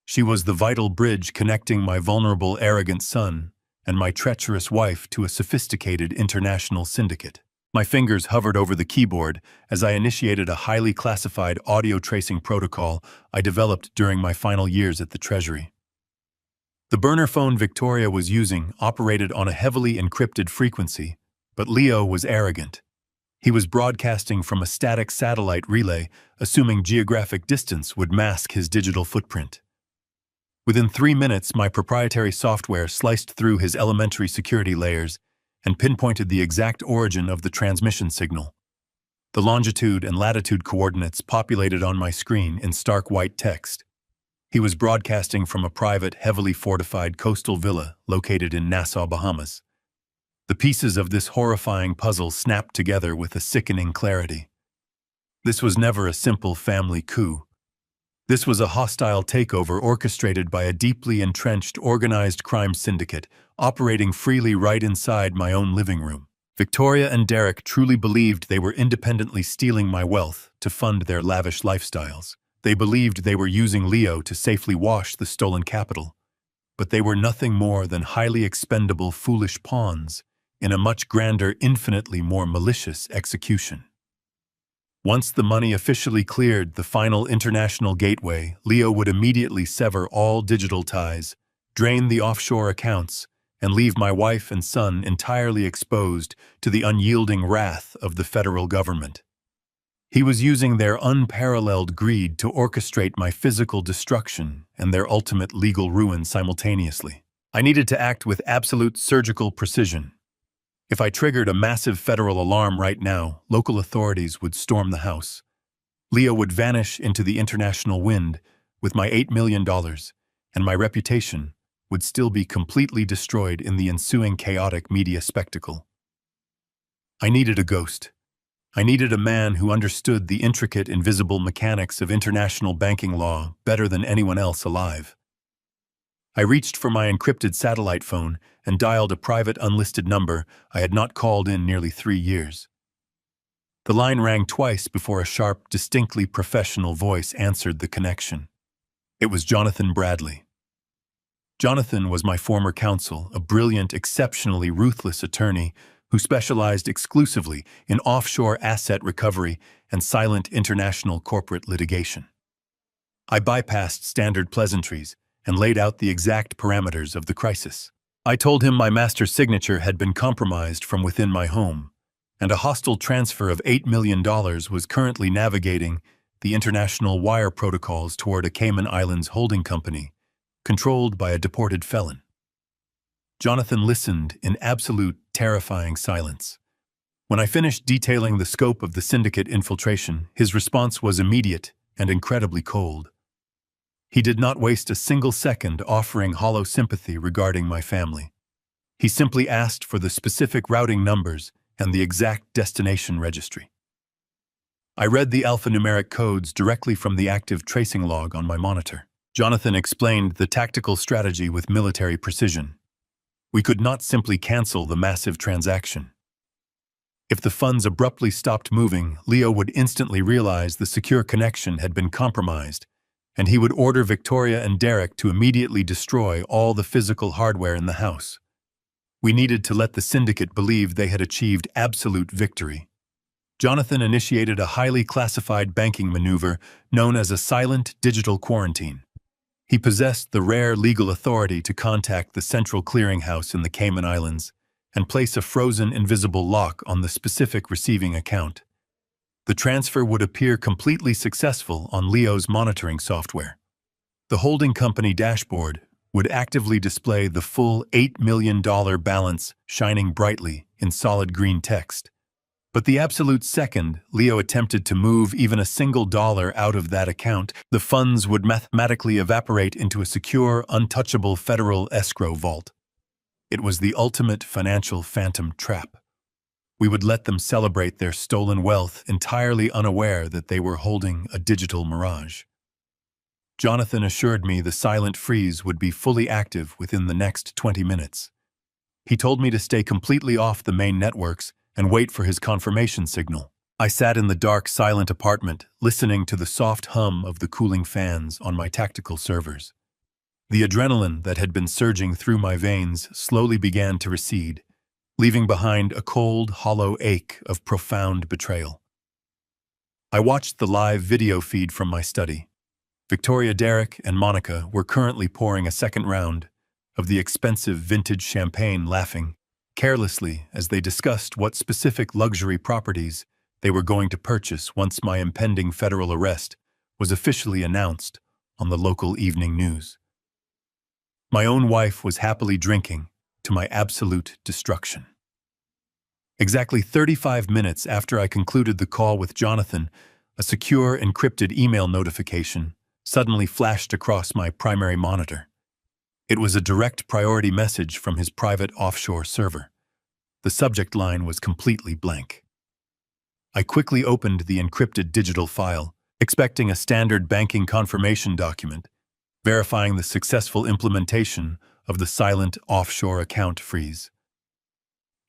She was the vital bridge connecting my vulnerable, arrogant son and my treacherous wife to a sophisticated international syndicate. My fingers hovered over the keyboard as I initiated a highly classified audio tracing protocol I developed during my final years at the Treasury. The burner phone Victoria was using operated on a heavily encrypted frequency, but Leo was arrogant. He was broadcasting from a static satellite relay, assuming geographic distance would mask his digital footprint. Within 3 minutes, my proprietary software sliced through his elementary security layers and pinpointed the exact origin of the transmission signal. The longitude and latitude coordinates populated on my screen in stark white text. He was broadcasting from a private, heavily fortified coastal villa located in Nassau, Bahamas. The pieces of this horrifying puzzle snapped together with a sickening clarity. This was never a simple family coup. This was a hostile takeover orchestrated by a deeply entrenched, organized crime syndicate operating freely right inside my own living room. Victoria and Derek truly believed they were independently stealing my wealth to fund their lavish lifestyles. They believed they were using Leo to safely wash the stolen capital. But they were nothing more than highly expendable, foolish pawns in a much grander, infinitely more malicious execution. Once the money officially cleared the final international gateway, Leo would immediately sever all digital ties, drain the offshore accounts, and leave my wife and son entirely exposed to the unyielding wrath of the federal government. He was using their unparalleled greed to orchestrate my physical destruction and their ultimate legal ruin simultaneously. I needed to act with absolute surgical precision. If I triggered a massive federal alarm right now, local authorities would storm the house. Leo would vanish into the international wind with my $8 million, and my reputation would still be completely destroyed in the ensuing chaotic media spectacle. I needed a ghost. I needed a man who understood the intricate, invisible mechanics of international banking law better than anyone else alive. I reached for my encrypted satellite phone and dialed a private unlisted number I had not called in nearly 3 years. The line rang twice before a sharp, distinctly professional voice answered the connection. It was Jonathan Bradley. Jonathan was my former counsel, a brilliant, exceptionally ruthless attorney who specialized exclusively in offshore asset recovery and silent international corporate litigation. I bypassed standard pleasantries and laid out the exact parameters of the crisis. I told him my master's signature had been compromised from within my home, and a hostile transfer of $8 million was currently navigating the international wire protocols toward a Cayman Islands holding company, controlled by a deported felon. Jonathan listened in absolute, terrifying silence. When I finished detailing the scope of the syndicate infiltration, his response was immediate and incredibly cold. He did not waste a single second offering hollow sympathy regarding my family. He simply asked for the specific routing numbers and the exact destination registry. I read the alphanumeric codes directly from the active tracing log on my monitor. Jonathan explained the tactical strategy with military precision. We could not simply cancel the massive transaction. If the funds abruptly stopped moving, Leo would instantly realize the secure connection had been compromised, and he would order Victoria and Derek to immediately destroy all the physical hardware in the house. We needed to let the syndicate believe they had achieved absolute victory. Jonathan initiated a highly classified banking maneuver known as a silent digital quarantine. He possessed the rare legal authority to contact the central clearinghouse in the Cayman Islands and place a frozen invisible lock on the specific receiving account. The transfer would appear completely successful on Leo's monitoring software. The holding company dashboard would actively display the full $8 million balance shining brightly in solid green text. But the absolute second Leo attempted to move even a single dollar out of that account, the funds would mathematically evaporate into a secure, untouchable federal escrow vault. It was the ultimate financial phantom trap. We would let them celebrate their stolen wealth entirely unaware that they were holding a digital mirage. Jonathan assured me the silent freeze would be fully active within the next 20 minutes. He told me to stay completely off the main networks and wait for his confirmation signal. I sat in the dark, silent apartment, listening to the soft hum of the cooling fans on my tactical servers. The adrenaline that had been surging through my veins slowly began to recede, leaving behind a cold, hollow ache of profound betrayal. I watched the live video feed from my study. Victoria, Derek, and Monica were currently pouring a second round of the expensive vintage champagne, laughing carelessly as they discussed what specific luxury properties they were going to purchase once my impending federal arrest was officially announced on the local evening news. My own wife was happily drinking to my absolute destruction. Exactly 35 minutes after I concluded the call with Jonathan, a secure, encrypted email notification suddenly flashed across my primary monitor. It was a direct priority message from his private offshore server. The subject line was completely blank. I quickly opened the encrypted digital file, expecting a standard banking confirmation document, verifying the successful implementation of the silent offshore account freeze.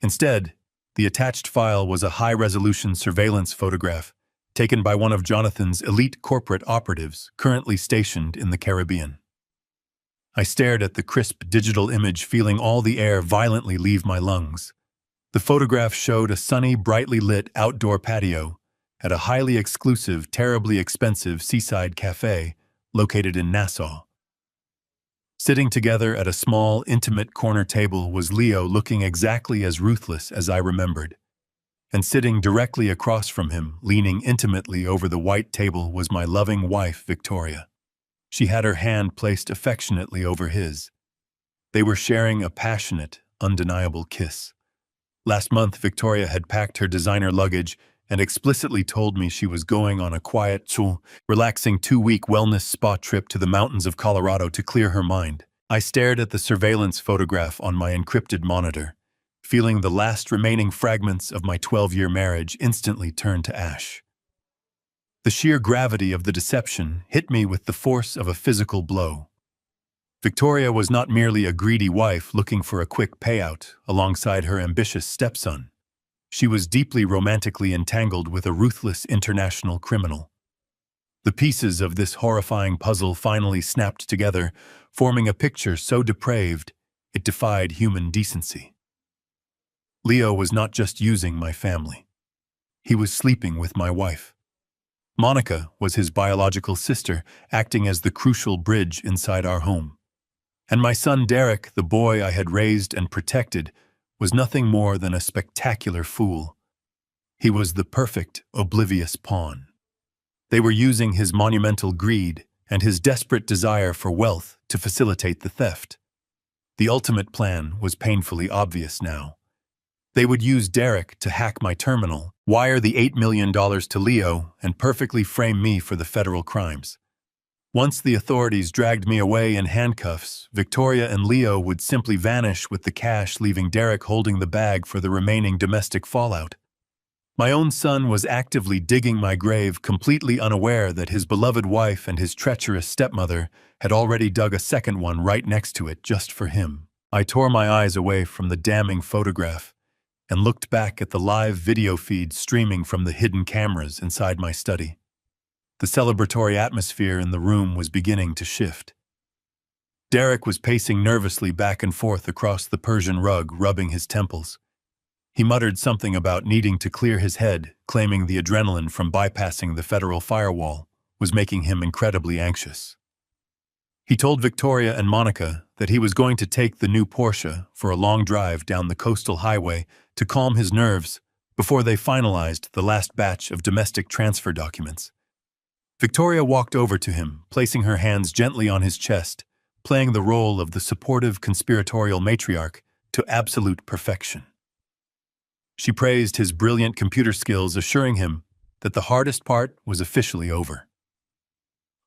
Instead, the attached file was a high-resolution surveillance photograph taken by one of Jonathan's elite corporate operatives currently stationed in the Caribbean. I stared at the crisp digital image, feeling all the air violently leave my lungs. The photograph showed a sunny, brightly lit outdoor patio at a highly exclusive, terribly expensive seaside cafe located in Nassau. Sitting together at a small, intimate corner table was Leo, looking exactly as ruthless as I remembered. And sitting directly across from him, leaning intimately over the white table, was my loving wife, Victoria. She had her hand placed affectionately over his. They were sharing a passionate, undeniable kiss. Last month, Victoria had packed her designer luggage and explicitly told me she was going on a quiet, relaxing 2-week wellness spa trip to the mountains of Colorado to clear her mind. I stared at the surveillance photograph on my encrypted monitor, feeling the last remaining fragments of my 12-year marriage instantly turn to ash. The sheer gravity of the deception hit me with the force of a physical blow. Victoria was not merely a greedy wife looking for a quick payout alongside her ambitious stepson. She was deeply romantically entangled with a ruthless international criminal. The pieces of this horrifying puzzle finally snapped together, forming a picture so depraved it defied human decency. Leo was not just using my family. He was sleeping with my wife. Monica was his biological sister, acting as the crucial bridge inside our home. And my son Derek, the boy I had raised and protected, was nothing more than a spectacular fool. He was the perfect, oblivious pawn. They were using his monumental greed and his desperate desire for wealth to facilitate the theft. The ultimate plan was painfully obvious now. They would use Derek to hack my terminal, wire the $8 million to Leo, and perfectly frame me for the federal crimes. Once the authorities dragged me away in handcuffs, Victoria and Leo would simply vanish with the cash, leaving Derek holding the bag for the remaining domestic fallout. My own son was actively digging my grave, completely unaware that his beloved wife and his treacherous stepmother had already dug a second one right next to it just for him. I tore my eyes away from the damning photograph and looked back at the live video feed streaming from the hidden cameras inside my study. The celebratory atmosphere in the room was beginning to shift. Derek was pacing nervously back and forth across the Persian rug, rubbing his temples. He muttered something about needing to clear his head, claiming the adrenaline from bypassing the federal firewall was making him incredibly anxious. He told Victoria and Monica that he was going to take the new Porsche for a long drive down the coastal highway to calm his nerves before they finalized the last batch of domestic transfer documents. Victoria walked over to him, placing her hands gently on his chest, playing the role of the supportive conspiratorial matriarch to absolute perfection. She praised his brilliant computer skills, assuring him that the hardest part was officially over.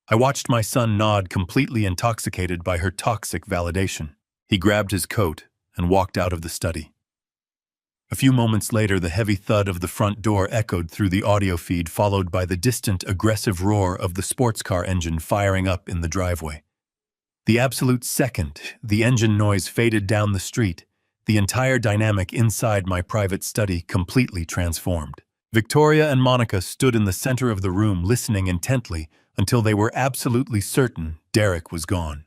I watched my son nod, completely intoxicated by her toxic validation. He grabbed his coat and walked out of the study. A few moments later, the heavy thud of the front door echoed through the audio feed, followed by the distant, aggressive roar of the sports car engine firing up in the driveway. The absolute second the engine noise faded down the street, the entire dynamic inside my private study completely transformed. Victoria and Monica stood in the center of the room, listening intently until they were absolutely certain Derek was gone.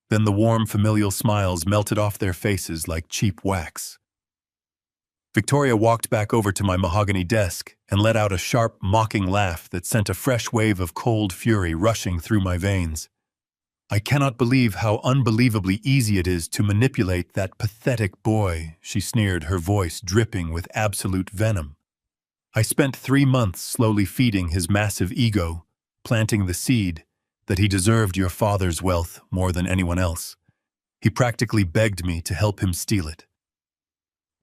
Then the warm, familial smiles melted off their faces like cheap wax. Victoria walked back over to my mahogany desk and let out a sharp, mocking laugh that sent a fresh wave of cold fury rushing through my veins. "I cannot believe how unbelievably easy it is to manipulate that pathetic boy," she sneered, her voice dripping with absolute venom. "I spent 3 months slowly feeding his massive ego, planting the seed that he deserved your father's wealth more than anyone else. He practically begged me to help him steal it."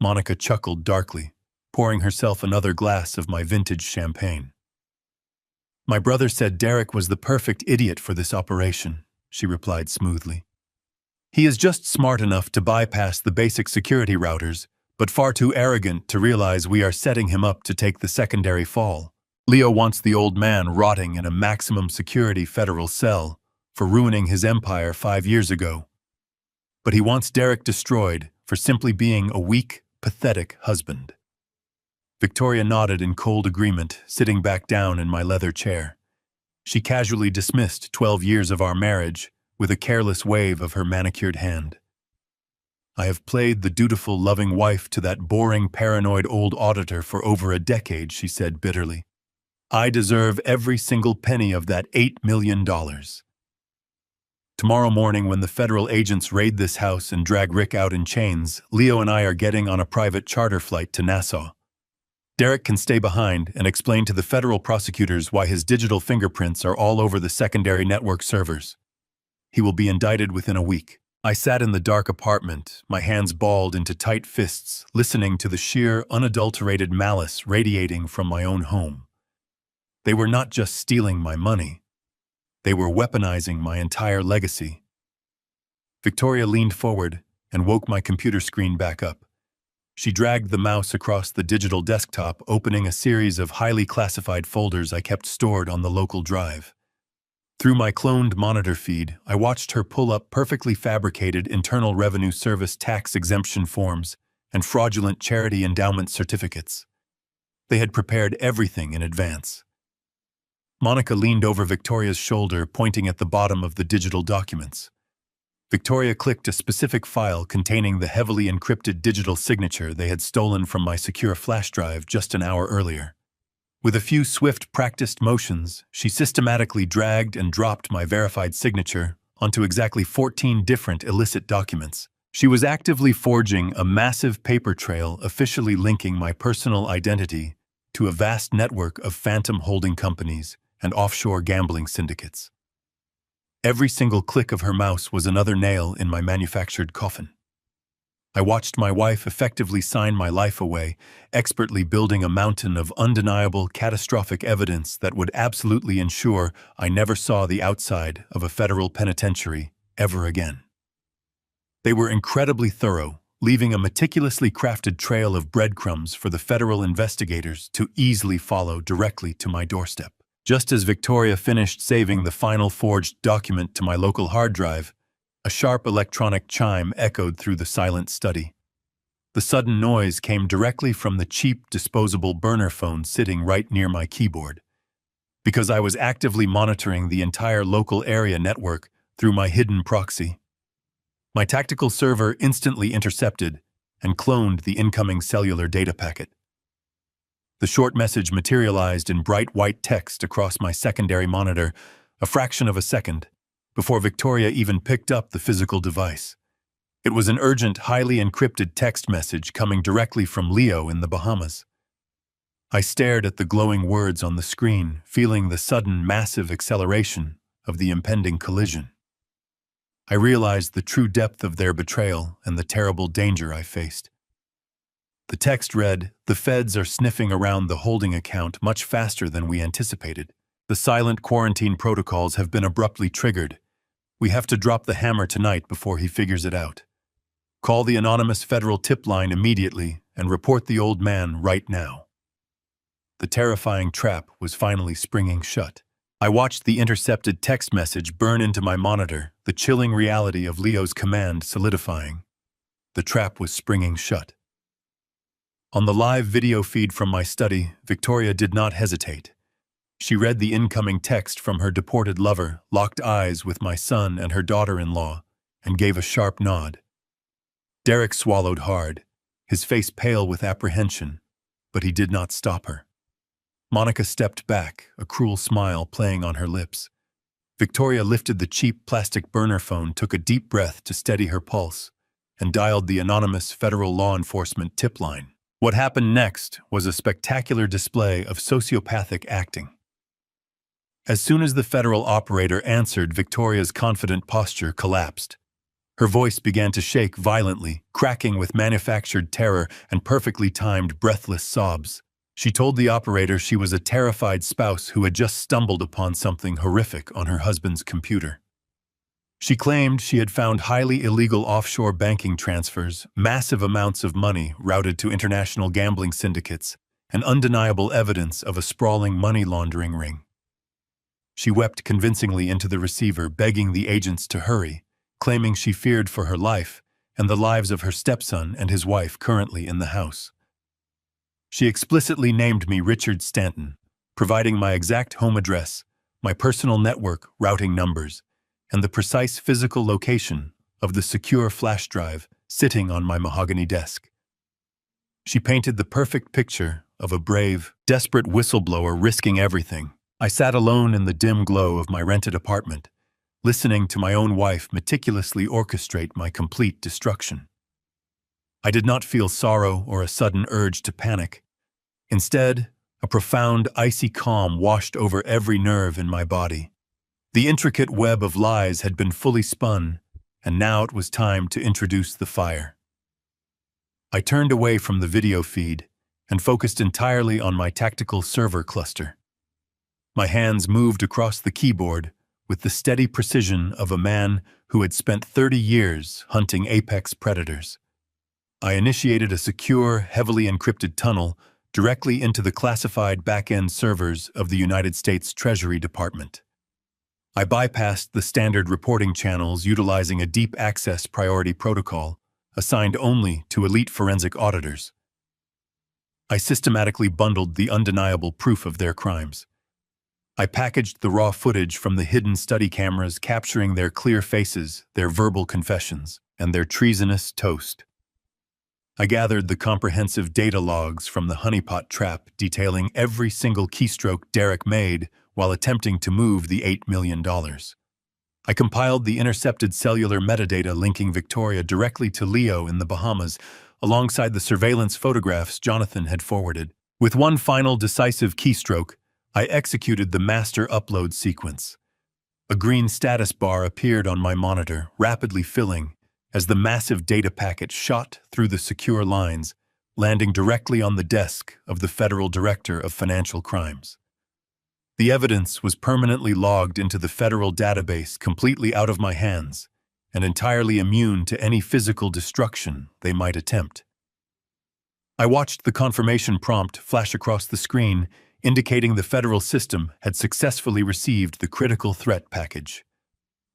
Monica chuckled darkly, pouring herself another glass of my vintage champagne. "My brother said Derek was the perfect idiot for this operation," she replied smoothly. "He is just smart enough to bypass the basic security routers, but far too arrogant to realize we are setting him up to take the secondary fall. Leo wants the old man rotting in a maximum security federal cell for ruining his empire 5 years ago. But he wants Derek destroyed for simply being a weak, pathetic husband." Victoria nodded in cold agreement, sitting back down in my leather chair. She casually dismissed 12 years of our marriage with a careless wave of her manicured hand. "I have played the dutiful, loving wife to that boring, paranoid old auditor for over a decade," she said bitterly. "I deserve every single penny of that $8 million. Tomorrow morning, when the federal agents raid this house and drag Rick out in chains, Leo and I are getting on a private charter flight to Nassau. Derek can stay behind and explain to the federal prosecutors why his digital fingerprints are all over the secondary network servers. He will be indicted within a week. I sat in the dark apartment, my hands balled into tight fists, listening to the sheer, unadulterated malice radiating from my own home. They were not just stealing my money. They were weaponizing my entire legacy. Victoria leaned forward and woke my computer screen back up. She dragged the mouse across the digital desktop, opening a series of highly classified folders I kept stored on the local drive. Through my cloned monitor feed, I watched her pull up perfectly fabricated Internal Revenue Service tax exemption forms and fraudulent charity endowment certificates. They had prepared everything in advance. Monica leaned over Victoria's shoulder, pointing at the bottom of the digital documents. Victoria clicked a specific file containing the heavily encrypted digital signature they had stolen from my secure flash drive just an hour earlier. With a few swift, practiced motions, she systematically dragged and dropped my verified signature onto exactly 14 different illicit documents. She was actively forging a massive paper trail officially linking my personal identity to a vast network of phantom holding companies and offshore gambling syndicates. Every single click of her mouse was another nail in my manufactured coffin. I watched my wife effectively sign my life away, expertly building a mountain of undeniable, catastrophic evidence that would absolutely ensure I never saw the outside of a federal penitentiary ever again. They were incredibly thorough, leaving a meticulously crafted trail of breadcrumbs for the federal investigators to easily follow directly to my doorstep. Just as Victoria finished saving the final forged document to my local hard drive, a sharp electronic chime echoed through the silent study. The sudden noise came directly from the cheap, disposable burner phone sitting right near my keyboard. Because I was actively monitoring the entire local area network through my hidden proxy. My tactical server instantly intercepted and cloned the incoming cellular data packet. The short message materialized in bright white text across my secondary monitor, a fraction of a second, before Victoria even picked up the physical device. It was an urgent, highly encrypted text message coming directly from Leo in the Bahamas. I stared at the glowing words on the screen, feeling the sudden, massive acceleration of the impending collision. I realized the true depth of their betrayal and the terrible danger I faced. The text read, "The feds are sniffing around the holding account much faster than we anticipated. The silent quarantine protocols have been abruptly triggered. We have to drop the hammer tonight before he figures it out. Call the anonymous federal tip line immediately and report the old man right now." The terrifying trap was finally springing shut. I watched the intercepted text message burn into my monitor, the chilling reality of Leo's command solidifying. The trap was springing shut. On the live video feed from my study, Victoria did not hesitate. She read the incoming text from her deported lover, locked eyes with my son and her daughter-in-law, and gave a sharp nod. Derek swallowed hard, his face pale with apprehension, but he did not stop her. Monica stepped back, a cruel smile playing on her lips. Victoria lifted the cheap plastic burner phone, took a deep breath to steady her pulse, and dialed the anonymous federal law enforcement tip line. What happened next was a spectacular display of sociopathic acting. As soon as the federal operator answered, Victoria's confident posture collapsed. Her voice began to shake violently, cracking with manufactured terror and perfectly timed, breathless sobs. She told the operator she was a terrified spouse who had just stumbled upon something horrific on her husband's computer. She claimed she had found highly illegal offshore banking transfers, massive amounts of money routed to international gambling syndicates, and undeniable evidence of a sprawling money laundering ring. She wept convincingly into the receiver, begging the agents to hurry, claiming she feared for her life and the lives of her stepson and his wife currently in the house. She explicitly named me Richard Stanton, providing my exact home address, my personal network routing numbers, and the precise physical location of the secure flash drive sitting on my mahogany desk. She painted the perfect picture of a brave, desperate whistleblower risking everything. I sat alone in the dim glow of my rented apartment, listening to my own wife meticulously orchestrate my complete destruction. I did not feel sorrow or a sudden urge to panic. Instead, a profound, icy calm washed over every nerve in my body. The intricate web of lies had been fully spun, and now it was time to introduce the fire. I turned away from the video feed and focused entirely on my tactical server cluster. My hands moved across the keyboard with the steady precision of a man who had spent 30 years hunting apex predators. I initiated a secure, heavily encrypted tunnel directly into the classified back-end servers of the United States Treasury Department. I bypassed the standard reporting channels utilizing a deep access priority protocol assigned only to elite forensic auditors. I systematically bundled the undeniable proof of their crimes. I packaged the raw footage from the hidden study cameras capturing their clear faces, their verbal confessions, and their treasonous toast. I gathered the comprehensive data logs from the honeypot trap detailing every single keystroke Derek made while attempting to move the $8 million. I compiled the intercepted cellular metadata linking Victoria directly to Leo in the Bahamas, alongside the surveillance photographs Jonathan had forwarded. With one final decisive keystroke, I executed the master upload sequence. A green status bar appeared on my monitor, rapidly filling, as the massive data packet shot through the secure lines, landing directly on the desk of the Federal Director of Financial Crimes. The evidence was permanently logged into the federal database, completely out of my hands, and entirely immune to any physical destruction they might attempt. I watched the confirmation prompt flash across the screen, indicating the federal system had successfully received the critical threat package.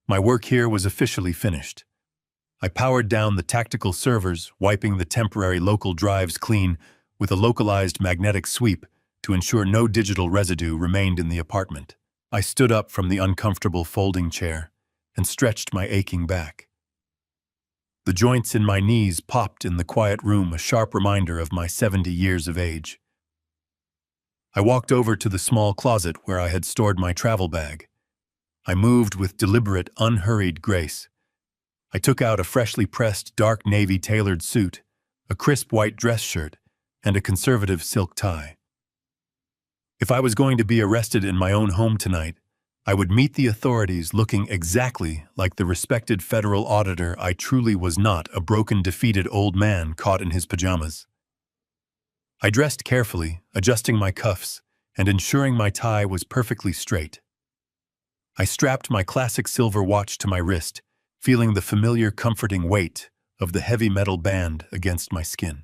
My work here was officially finished. I powered down the tactical servers, wiping the temporary local drives clean with a localized magnetic sweep to ensure no digital residue remained in the apartment. I stood up from the uncomfortable folding chair and stretched my aching back. The joints in my knees popped in the quiet room, a sharp reminder of my 70 years of age. I walked over to the small closet where I had stored my travel bag. I moved with deliberate, unhurried grace. I took out a freshly pressed dark navy tailored suit, a crisp white dress shirt, and a conservative silk tie. If I was going to be arrested in my own home tonight, I would meet the authorities looking exactly like the respected federal auditor I truly was, not a broken, defeated old man caught in his pajamas. I dressed carefully, adjusting my cuffs and ensuring my tie was perfectly straight. I strapped my classic silver watch to my wrist, feeling the familiar, comforting weight of the heavy metal band against my skin.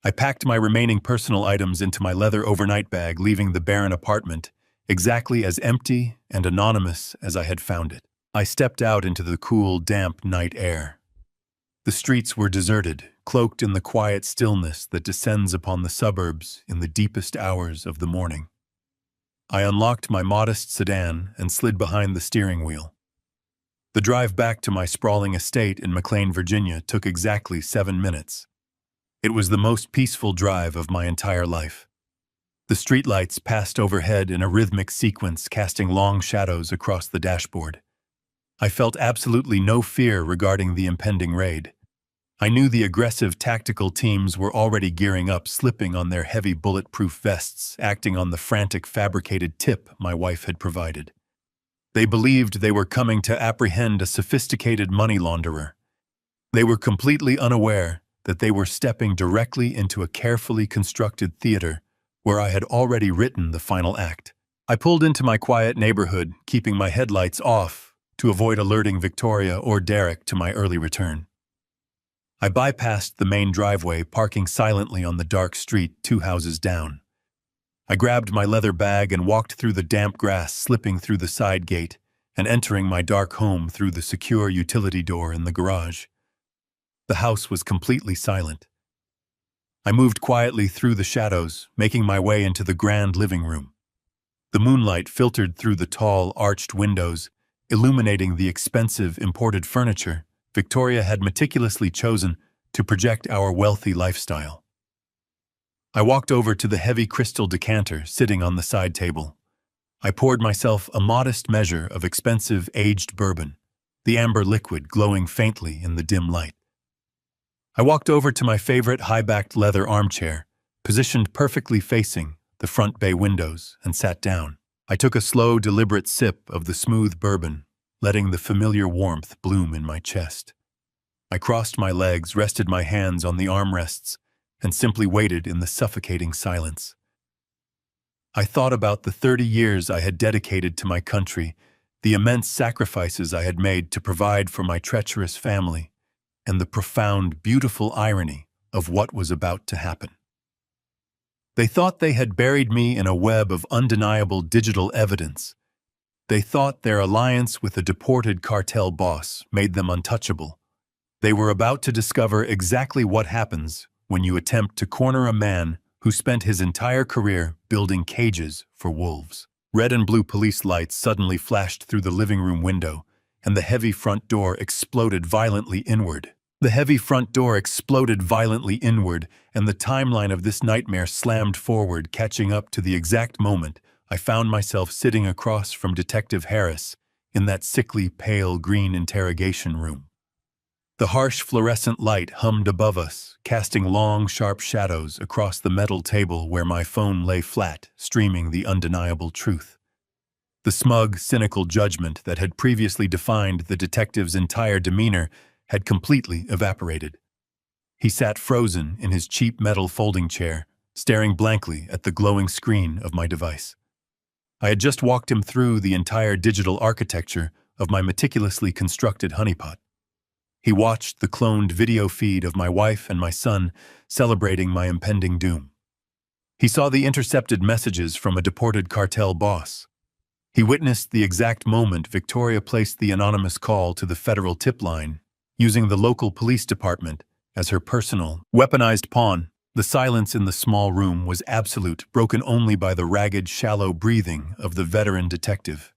I packed my remaining personal items into my leather overnight bag, leaving the barren apartment exactly as empty and anonymous as I had found it. I stepped out into the cool, damp night air. The streets were deserted, cloaked in the quiet stillness that descends upon the suburbs in the deepest hours of the morning. I unlocked my modest sedan and slid behind the steering wheel. The drive back to my sprawling estate in McLean, Virginia took exactly 7 minutes. It was the most peaceful drive of my entire life. The streetlights passed overhead in a rhythmic sequence, casting long shadows across the dashboard. I felt absolutely no fear regarding the impending raid. I knew the aggressive tactical teams were already gearing up, slipping on their heavy bulletproof vests, acting on the frantic fabricated tip my wife had provided. They believed they were coming to apprehend a sophisticated money launderer. They were completely unaware that they were stepping directly into a carefully constructed theater where I had already written the final act. I pulled into my quiet neighborhood, keeping my headlights off to avoid alerting Victoria or Derek to my early return. I bypassed the main driveway, parking silently on the dark street 2 houses down. I grabbed my leather bag and walked through the damp grass, slipping through the side gate and entering my dark home through the secure utility door in the garage. The house was completely silent. I moved quietly through the shadows, making my way into the grand living room. The moonlight filtered through the tall, arched windows, illuminating the expensive imported furniture Victoria had meticulously chosen to project our wealthy lifestyle. I walked over to the heavy crystal decanter sitting on the side table. I poured myself a modest measure of expensive aged bourbon, the amber liquid glowing faintly in the dim light. I walked over to my favorite high-backed leather armchair, positioned perfectly facing the front bay windows, and sat down. I took a slow, deliberate sip of the smooth bourbon, letting the familiar warmth bloom in my chest. I crossed my legs, rested my hands on the armrests, and simply waited in the suffocating silence. I thought about the 30 years I had dedicated to my country, the immense sacrifices I had made to provide for my treacherous family, and the profound, beautiful irony of what was about to happen. They thought they had buried me in a web of undeniable digital evidence. They thought their alliance with a deported cartel boss made them untouchable. They were about to discover exactly what happens when you attempt to corner a man who spent his entire career building cages for wolves. Red and blue police lights suddenly flashed through the living room window, and the heavy front door exploded violently inward. The heavy front door exploded violently inward, and the timeline of this nightmare slammed forward, catching up to the exact moment I found myself sitting across from Detective Harris in that sickly pale green interrogation room. The harsh fluorescent light hummed above us, casting long, sharp shadows across the metal table where my phone lay flat, streaming the undeniable truth. The smug, cynical judgment that had previously defined the detective's entire demeanor had completely evaporated. He sat frozen in his cheap metal folding chair, staring blankly at the glowing screen of my device. I had just walked him through the entire digital architecture of my meticulously constructed honeypot. He watched the cloned video feed of my wife and my son celebrating my impending doom. He saw the intercepted messages from a deported cartel boss. He witnessed the exact moment Victoria placed the anonymous call to the federal tip line, using the local police department as her personal, weaponized pawn. The silence in the small room was absolute, broken only by the ragged, shallow breathing of the veteran detective.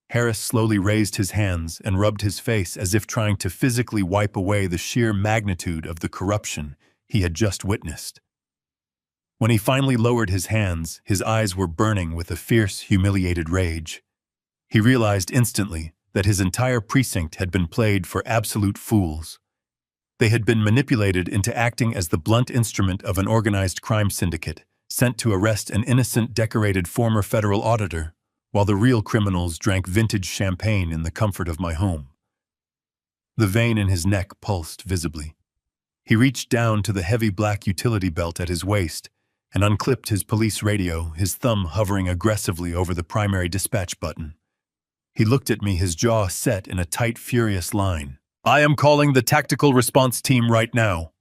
Harris slowly raised his hands and rubbed his face as if trying to physically wipe away the sheer magnitude of the corruption he had just witnessed. When he finally lowered his hands, his eyes were burning with a fierce, humiliated rage. He realized instantly that his entire precinct had been played for absolute fools. They had been manipulated into acting as the blunt instrument of an organized crime syndicate, sent to arrest an innocent, decorated former federal auditor, while the real criminals drank vintage champagne in the comfort of my home. The vein in his neck pulsed visibly. He reached down to the heavy black utility belt at his waist and unclipped his police radio, his thumb hovering aggressively over the primary dispatch button. He looked at me, his jaw set in a tight, furious line. "I am calling the tactical response team right now."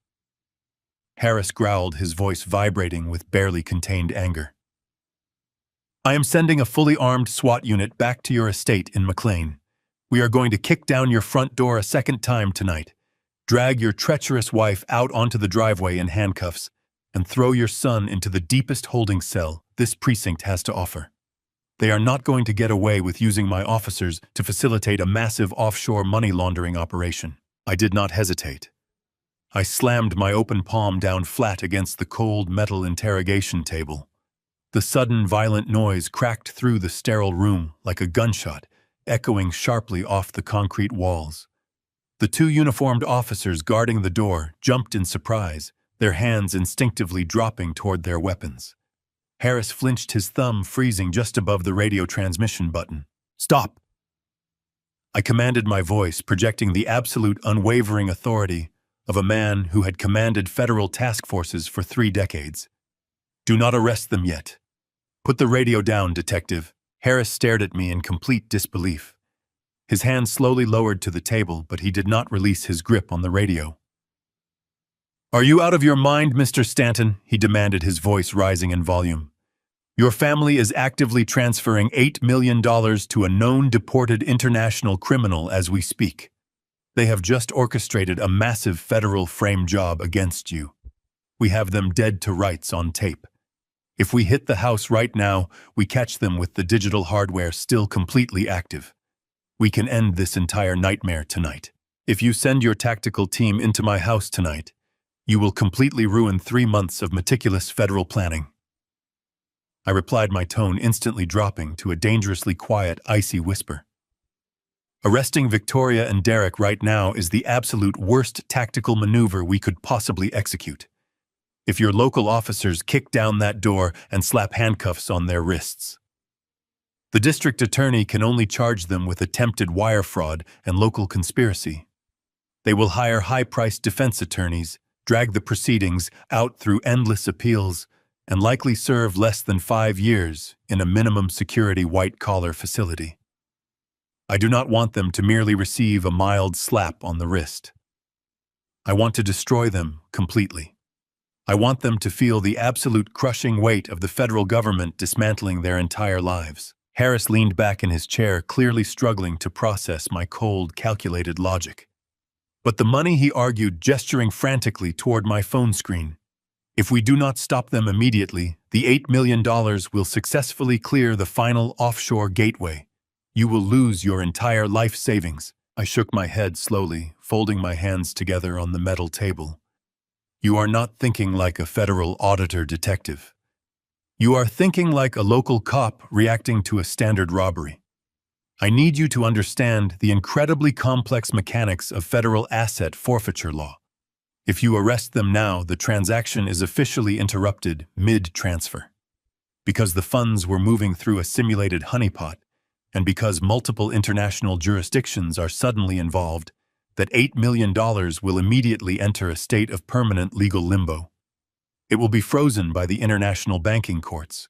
Harris growled, his voice vibrating with barely contained anger. "I am sending a fully armed SWAT unit back to your estate in McLean. We are going to kick down your front door a second time tonight, drag your treacherous wife out onto the driveway in handcuffs, and throw your son into the deepest holding cell this precinct has to offer. They are not going to get away with using my officers to facilitate a massive offshore money laundering operation." I did not hesitate. I slammed my open palm down flat against the cold metal interrogation table. The sudden violent noise cracked through the sterile room like a gunshot, echoing sharply off the concrete walls. The two uniformed officers guarding the door jumped in surprise, their hands instinctively dropping toward their weapons. Harris flinched, his thumb freezing just above the radio transmission button. "Stop!" I commanded, my voice projecting the absolute unwavering authority of a man who had commanded federal task forces for 3 decades. "Do not arrest them yet. Put the radio down, detective." Harris stared at me in complete disbelief. His hand slowly lowered to the table, but he did not release his grip on the radio. "Are you out of your mind, Mr. Stanton?" he demanded, his voice rising in volume. "Your family is actively transferring $8 million to a known deported international criminal as we speak. They have just orchestrated a massive federal frame job against you. We have them dead to rights on tape. If we hit the house right now, we catch them with the digital hardware still completely active. We can end this entire nightmare tonight. If you send your tactical team into my house tonight, you will completely ruin 3 months of meticulous federal planning." I replied, my tone instantly dropping to a dangerously quiet, icy whisper. "Arresting Victoria and Derek right now is the absolute worst tactical maneuver we could possibly execute. If your local officers kick down that door and slap handcuffs on their wrists." The district attorney can only charge them with attempted wire fraud and local conspiracy. They will hire high-priced defense attorneys, drag the proceedings out through endless appeals, and likely serve less than 5 years in a minimum security white-collar facility. I do not want them to merely receive a mild slap on the wrist. I want to destroy them completely. I want them to feel the absolute crushing weight of the federal government dismantling their entire lives. Harris leaned back in his chair, clearly struggling to process my cold, calculated logic. But the money, he argued, gesturing frantically toward my phone screen. If we do not stop them immediately, the $8 million will successfully clear the final offshore gateway. You will lose your entire life savings. I shook my head slowly, folding my hands together on the metal table. You are not thinking like a federal auditor detective. You are thinking like a local cop reacting to a standard robbery. I need you to understand the incredibly complex mechanics of federal asset forfeiture law. If you arrest them now, the transaction is officially interrupted mid-transfer. Because the funds were moving through a simulated honeypot, and because multiple international jurisdictions are suddenly involved, that $8 million will immediately enter a state of permanent legal limbo. It will be frozen by the international banking courts.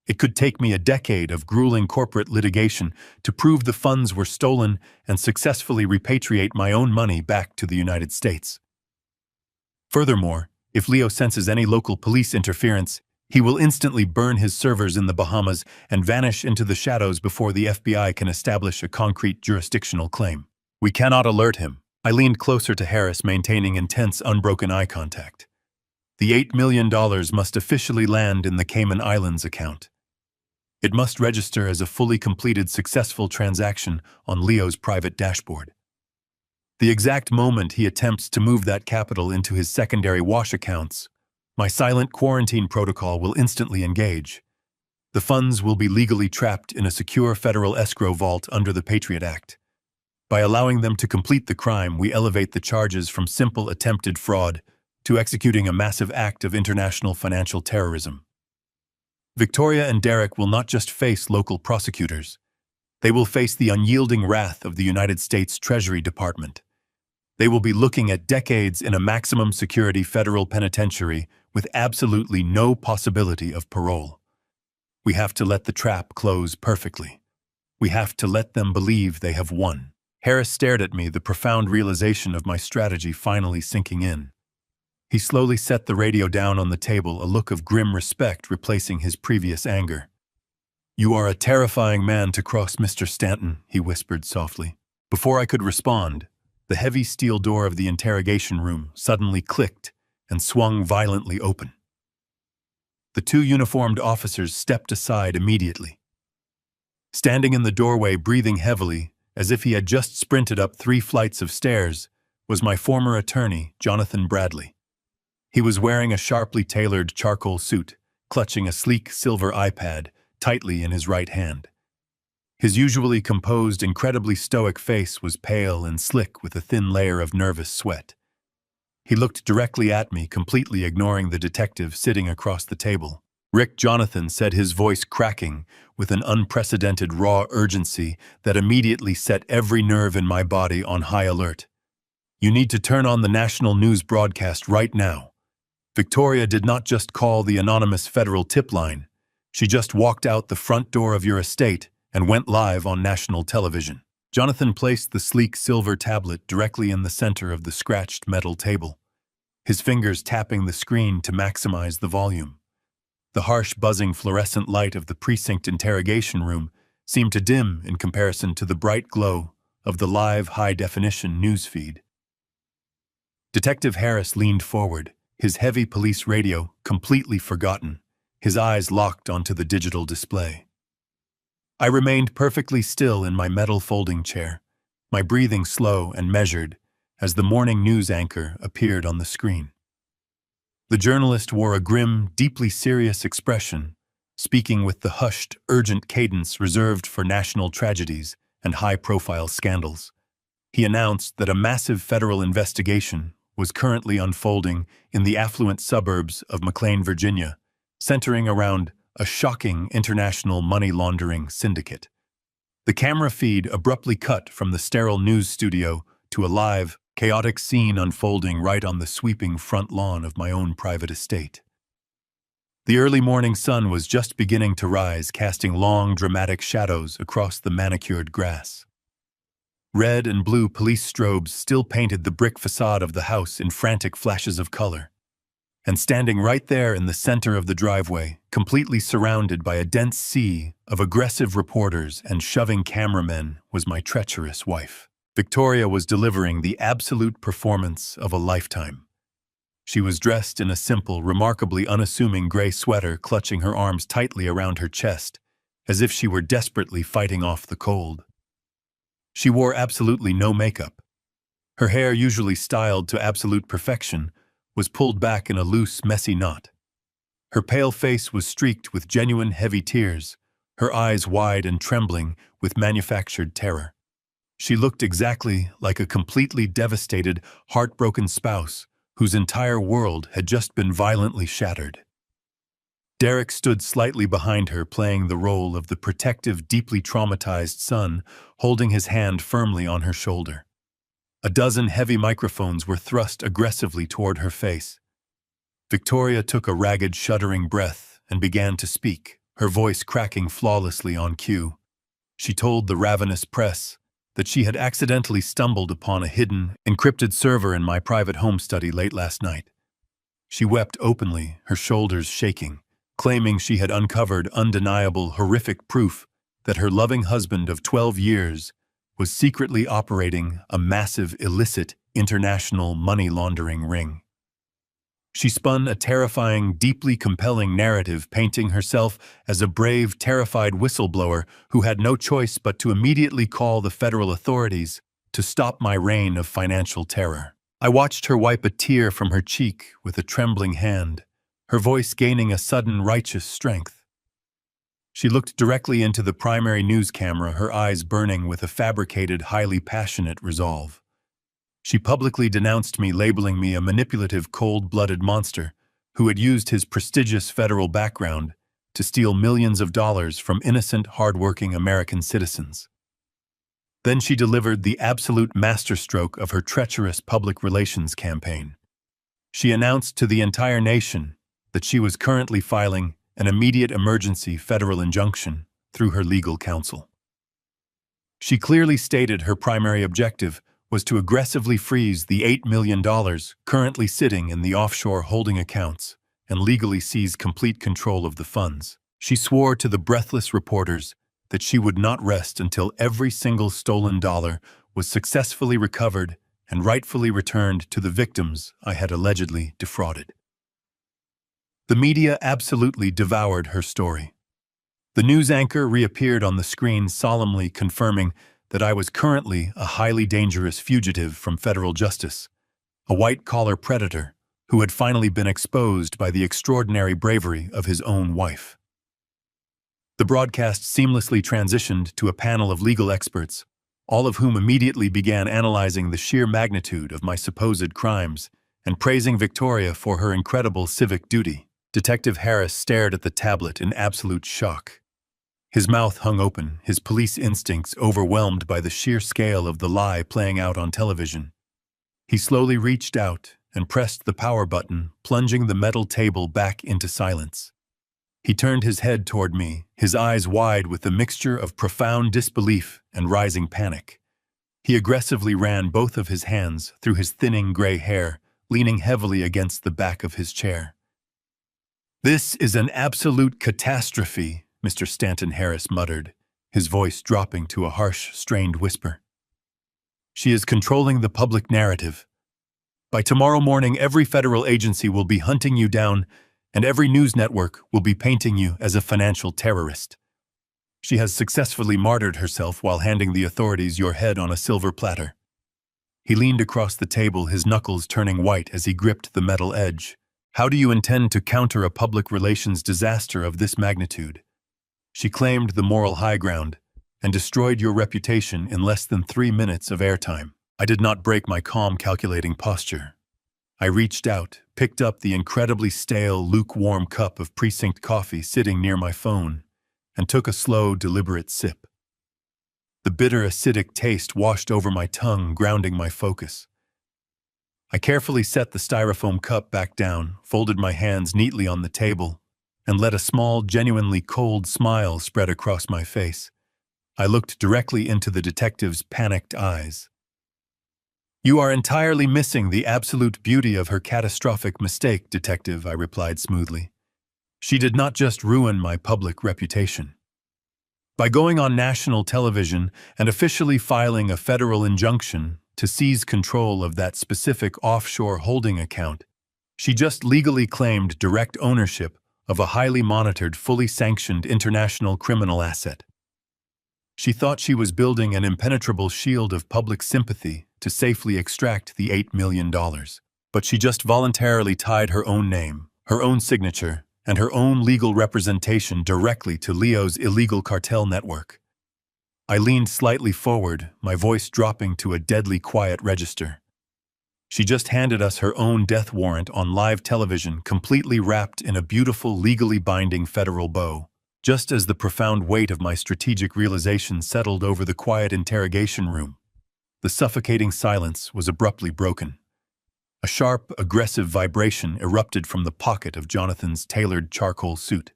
It could take me a decade of grueling corporate litigation to prove the funds were stolen and successfully repatriate my own money back to the United States. Furthermore, if Leo senses any local police interference, he will instantly burn his servers in the Bahamas and vanish into the shadows before the FBI can establish a concrete jurisdictional claim. We cannot alert him. I leaned closer to Harris, maintaining intense, unbroken eye contact. The $8 million must officially land in the Cayman Islands account. It must register as a fully completed, successful transaction on Leo's private dashboard. The exact moment he attempts to move that capital into his secondary wash accounts, my silent quarantine protocol will instantly engage. The funds will be legally trapped in a secure federal escrow vault under the Patriot Act. By allowing them to complete the crime, we elevate the charges from simple attempted fraud to executing a massive act of international financial terrorism. Victoria and Derek will not just face local prosecutors. They will face the unyielding wrath of the United States Treasury Department. They will be looking at decades in a maximum security federal penitentiary with absolutely no possibility of parole. We have to let the trap close perfectly. We have to let them believe they have won. Harris stared at me, the profound realization of my strategy finally sinking in. He slowly set the radio down on the table, a look of grim respect replacing his previous anger. "You are a terrifying man to cross, Mr. Stanton," he whispered softly. Before I could respond, the heavy steel door of the interrogation room suddenly clicked and swung violently open. The 2 uniformed officers stepped aside immediately. Standing in the doorway, breathing heavily, as if he had just sprinted up 3 flights of stairs, was my former attorney, Jonathan Bradley. He was wearing a sharply tailored charcoal suit, clutching a sleek silver iPad tightly in his right hand. His usually composed, incredibly stoic face was pale and slick with a thin layer of nervous sweat. He looked directly at me, completely ignoring the detective sitting across the table. "Rick," Jonathan said, his voice cracking with an unprecedented raw urgency that immediately set every nerve in my body on high alert. "You need to turn on the national news broadcast right now. Victoria did not just call the anonymous federal tip line. She just walked out the front door of your estate and went live on national television." Jonathan placed the sleek silver tablet directly in the center of the scratched metal table, his fingers tapping the screen to maximize the volume. The harsh, buzzing fluorescent light of the precinct interrogation room seemed to dim in comparison to the bright glow of the live, high-definition news feed. Detective Harris leaned forward, his heavy police radio completely forgotten, his eyes locked onto the digital display. I remained perfectly still in my metal folding chair, my breathing slow and measured as the morning news anchor appeared on the screen. The journalist wore a grim, deeply serious expression, speaking with the hushed, urgent cadence reserved for national tragedies and high-profile scandals. He announced that a massive federal investigation was currently unfolding in the affluent suburbs of McLean, Virginia, centering around a shocking international money laundering syndicate. The camera feed abruptly cut from the sterile news studio to a live, chaotic scene unfolding right on the sweeping front lawn of my own private estate. The early morning sun was just beginning to rise, casting long, dramatic shadows across the manicured grass. Red and blue police strobes still painted the brick facade of the house in frantic flashes of color. And standing right there in the center of the driveway, completely surrounded by a dense sea of aggressive reporters and shoving cameramen, was my treacherous wife. Victoria was delivering the absolute performance of a lifetime. She was dressed in a simple, remarkably unassuming gray sweater, clutching her arms tightly around her chest, as if she were desperately fighting off the cold. She wore absolutely no makeup. Her hair, usually styled to absolute perfection, was pulled back in a loose, messy knot. Her pale face was streaked with genuine heavy tears, her eyes wide and trembling with manufactured terror. She looked exactly like a completely devastated, heartbroken spouse whose entire world had just been violently shattered. Derek stood slightly behind her, playing the role of the protective, deeply traumatized son, holding his hand firmly on her shoulder. A dozen heavy microphones were thrust aggressively toward her face. Victoria took a ragged, shuddering breath and began to speak, her voice cracking flawlessly on cue. She told the ravenous press that she had accidentally stumbled upon a hidden, encrypted server in my private home study late last night. She wept openly, her shoulders shaking, claiming she had uncovered undeniable, horrific proof that her loving husband of 12 years was secretly operating a massive, illicit, international money laundering ring. She spun a terrifying, deeply compelling narrative, painting herself as a brave, terrified whistleblower who had no choice but to immediately call the federal authorities to stop my reign of financial terror. I watched her wipe a tear from her cheek with a trembling hand, her voice gaining a sudden righteous strength. She looked directly into the primary news camera, her eyes burning with a fabricated, highly passionate resolve. She publicly denounced me, labeling me a manipulative, cold-blooded monster who had used his prestigious federal background to steal millions of dollars from innocent, hard-working American citizens. Then she delivered the absolute masterstroke of her treacherous public relations campaign. She announced to the entire nation that she was currently filing an immediate emergency federal injunction through her legal counsel. She clearly stated her primary objective was to aggressively freeze the $8 million currently sitting in the offshore holding accounts and legally seize complete control of the funds. She swore to the breathless reporters that she would not rest until every single stolen dollar was successfully recovered and rightfully returned to the victims I had allegedly defrauded. The media absolutely devoured her story. The news anchor reappeared on the screen, solemnly confirming that I was currently a highly dangerous fugitive from federal justice, a white-collar predator who had finally been exposed by the extraordinary bravery of his own wife. The broadcast seamlessly transitioned to a panel of legal experts, all of whom immediately began analyzing the sheer magnitude of my supposed crimes and praising Victoria for her incredible civic duty. Detective Harris stared at the tablet in absolute shock. His mouth hung open, his police instincts overwhelmed by the sheer scale of the lie playing out on television. He slowly reached out and pressed the power button, plunging the metal table back into silence. He turned his head toward me, his eyes wide with a mixture of profound disbelief and rising panic. He aggressively ran both of his hands through his thinning gray hair, leaning heavily against the back of his chair. "This is an absolute catastrophe," Mr. Stanton Harris muttered, his voice dropping to a harsh, strained whisper. "She is controlling the public narrative. By tomorrow morning, every federal agency will be hunting you down, and every news network will be painting you as a financial terrorist. She has successfully martyred herself while handing the authorities your head on a silver platter." He leaned across the table, his knuckles turning white as he gripped the metal edge. "How do you intend to counter a public relations disaster of this magnitude? She claimed the moral high ground and destroyed your reputation in less than 3 minutes of airtime." I did not break my calm, calculating posture. I reached out, picked up the incredibly stale, lukewarm cup of precinct coffee sitting near my phone, and took a slow, deliberate sip. The bitter, acidic taste washed over my tongue, grounding my focus. I carefully set the styrofoam cup back down, folded my hands neatly on the table, and let a small, genuinely cold smile spread across my face. I looked directly into the detective's panicked eyes. "You are entirely missing the absolute beauty of her catastrophic mistake, Detective," I replied smoothly. "She did not just ruin my public reputation. By going on national television and officially filing a federal injunction to seize control of that specific offshore holding account, she just legally claimed direct ownership of a highly monitored, fully sanctioned international criminal asset. She thought she was building an impenetrable shield of public sympathy to safely extract the $8 million. But she just voluntarily tied her own name, her own signature, and her own legal representation directly to Leo's illegal cartel network." I leaned slightly forward, my voice dropping to a deadly quiet register. "She just handed us her own death warrant on live television, completely wrapped in a beautiful, legally binding federal bow." Just as the profound weight of my strategic realization settled over the quiet interrogation room, the suffocating silence was abruptly broken. A sharp, aggressive vibration erupted from the pocket of Jonathan's tailored charcoal suit.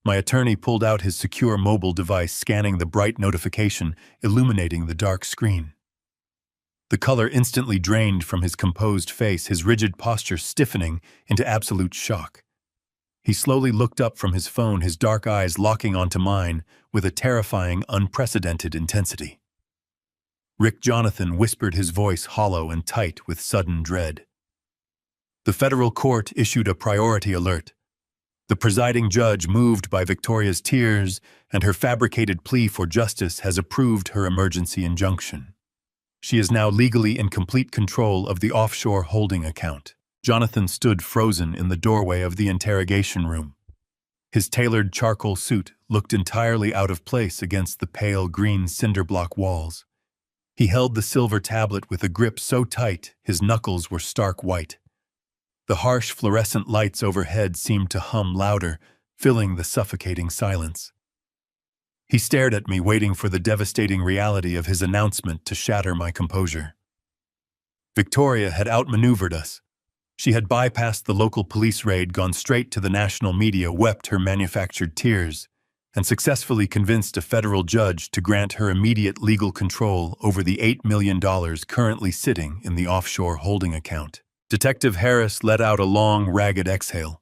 My attorney pulled out his secure mobile device, scanning the bright notification illuminating the dark screen. The color instantly drained from his composed face, his rigid posture stiffening into absolute shock. He slowly looked up from his phone, his dark eyes locking onto mine with a terrifying, unprecedented intensity. Rick Jonathan whispered, his voice hollow and tight with sudden dread. "The federal court issued a priority alert. The presiding judge, moved by Victoria's tears and her fabricated plea for justice, has approved her emergency injunction. She is now legally in complete control of the offshore holding account." Jonathan stood frozen in the doorway of the interrogation room. His tailored charcoal suit looked entirely out of place against the pale green cinderblock walls. He held the silver tablet with a grip so tight his knuckles were stark white. The harsh fluorescent lights overhead seemed to hum louder, filling the suffocating silence. He stared at me, waiting for the devastating reality of his announcement to shatter my composure. Victoria had outmaneuvered us. She had bypassed the local police raid, gone straight to the national media, wept her manufactured tears, and successfully convinced a federal judge to grant her immediate legal control over the $8 million currently sitting in the offshore holding account. Detective Harris let out a long, ragged exhale.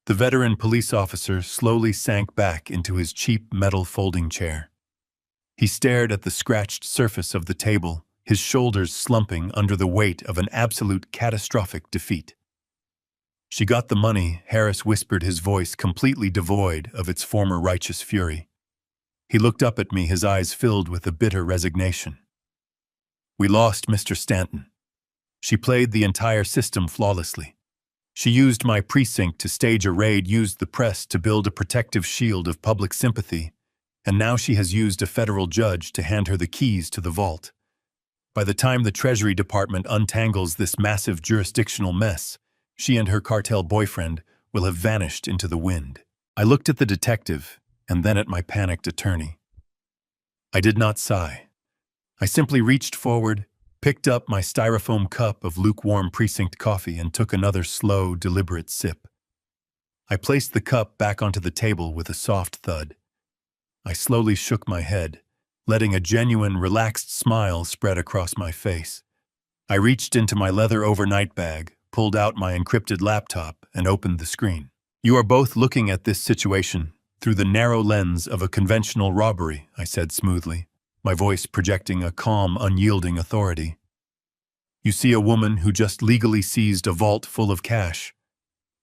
The veteran police officer slowly sank back into his cheap metal folding chair. He stared at the scratched surface of the table, his shoulders slumping under the weight of an absolute catastrophic defeat. "She got the money," Harris whispered, his voice completely devoid of its former righteous fury. He looked up at me, his eyes filled with a bitter resignation. "We lost Mr. Stanton. She played the entire system flawlessly. She used my precinct to stage a raid, used the press to build a protective shield of public sympathy, and now she has used a federal judge to hand her the keys to the vault. By the time the Treasury Department untangles this massive jurisdictional mess, she and her cartel boyfriend will have vanished into the wind." I looked at the detective and then at my panicked attorney. I did not sigh. I simply reached forward, picked up my styrofoam cup of lukewarm precinct coffee, and took another slow, deliberate sip. I placed the cup back onto the table with a soft thud. I slowly shook my head, letting a genuine, relaxed smile spread across my face. I reached into my leather overnight bag, pulled out my encrypted laptop, and opened the screen. "You are both looking at this situation through the narrow lens of a conventional robbery," I said smoothly, my voice projecting a calm, unyielding authority. "You see a woman who just legally seized a vault full of cash.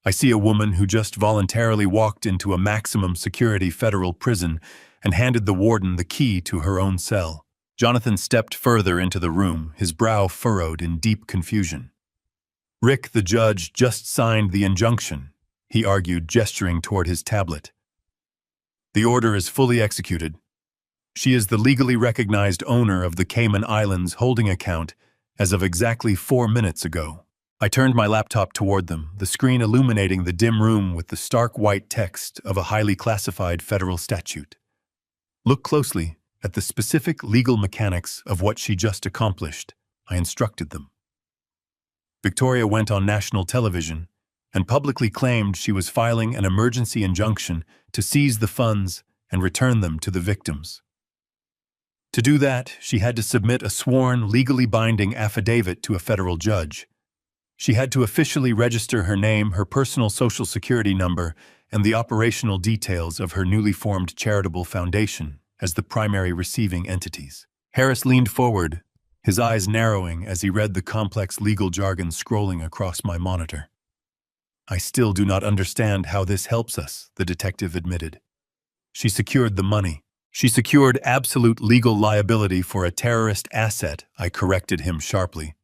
I see a woman who just voluntarily walked into a maximum security federal prison and handed the warden the key to her own cell." Jonathan stepped further into the room, his brow furrowed in deep confusion. "Rick, the judge, just signed the injunction," he argued, gesturing toward his tablet. "The order is fully executed. She is the legally recognized owner of the Cayman Islands holding account as of exactly 4 minutes ago." I turned my laptop toward them, the screen illuminating the dim room with the stark white text of a highly classified federal statute. Look closely at the specific legal mechanics of what she just accomplished, I instructed them. Victoria went on national television and publicly claimed she was filing an emergency injunction to seize the funds and return them to the victims. To do that, she had to submit a sworn, legally binding affidavit to a federal judge. She had to officially register her name, her personal social security number, and the operational details of her newly formed charitable foundation as the primary receiving entities. Harris leaned forward, his eyes narrowing as he read the complex legal jargon scrolling across my monitor. "I still do not understand how this helps us," the detective admitted. "She secured the money. She secured absolute legal liability for a terrorist asset," I corrected him sharply.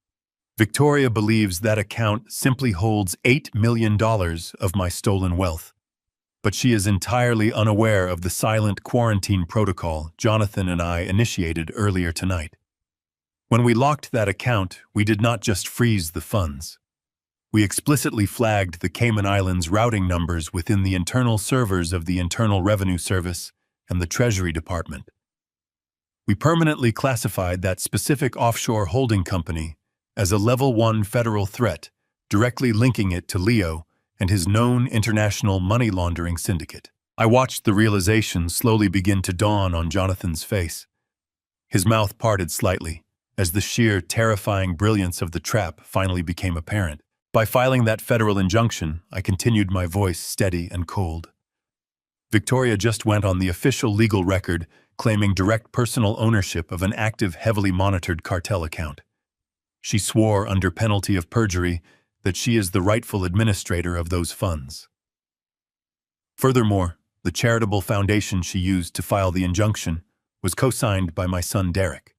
"Victoria believes that account simply holds $8 million of my stolen wealth. But she is entirely unaware of the silent quarantine protocol Jonathan and I initiated earlier tonight. When we locked that account, we did not just freeze the funds. We explicitly flagged the Cayman Islands routing numbers within the internal servers of the Internal Revenue Service and the Treasury Department. We permanently classified that specific offshore holding company as a Level 1 federal threat, directly linking it to Leo and his known international money laundering syndicate." I watched the realization slowly begin to dawn on Jonathan's face. His mouth parted slightly, as the sheer, terrifying brilliance of the trap finally became apparent. By filing that federal injunction, I continued, my voice steady and cold. Victoria just went on the official legal record claiming direct personal ownership of an active, heavily monitored cartel account. She swore under penalty of perjury that she is the rightful administrator of those funds. Furthermore, the charitable foundation she used to file the injunction was co-signed by my son Derek.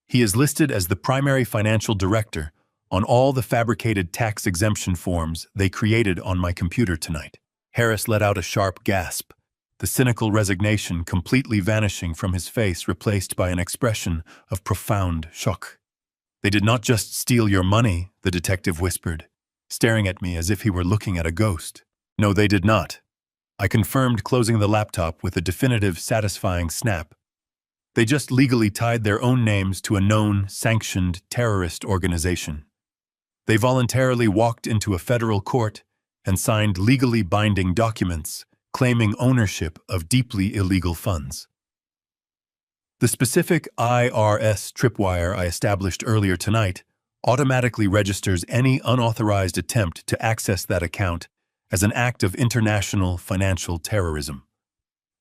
He is listed as the primary financial director on all the fabricated tax exemption forms they created on my computer tonight. Harris let out a sharp gasp, the cynical resignation completely vanishing from his face, replaced by an expression of profound shock. "They did not just steal your money," the detective whispered, staring at me as if he were looking at a ghost. "No, they did not," I confirmed, closing the laptop with a definitive, satisfying snap. "They just legally tied their own names to a known, sanctioned terrorist organization. They voluntarily walked into a federal court and signed legally binding documents claiming ownership of deeply illegal funds. The specific IRS tripwire I established earlier tonight automatically registers any unauthorized attempt to access that account as an act of international financial terrorism.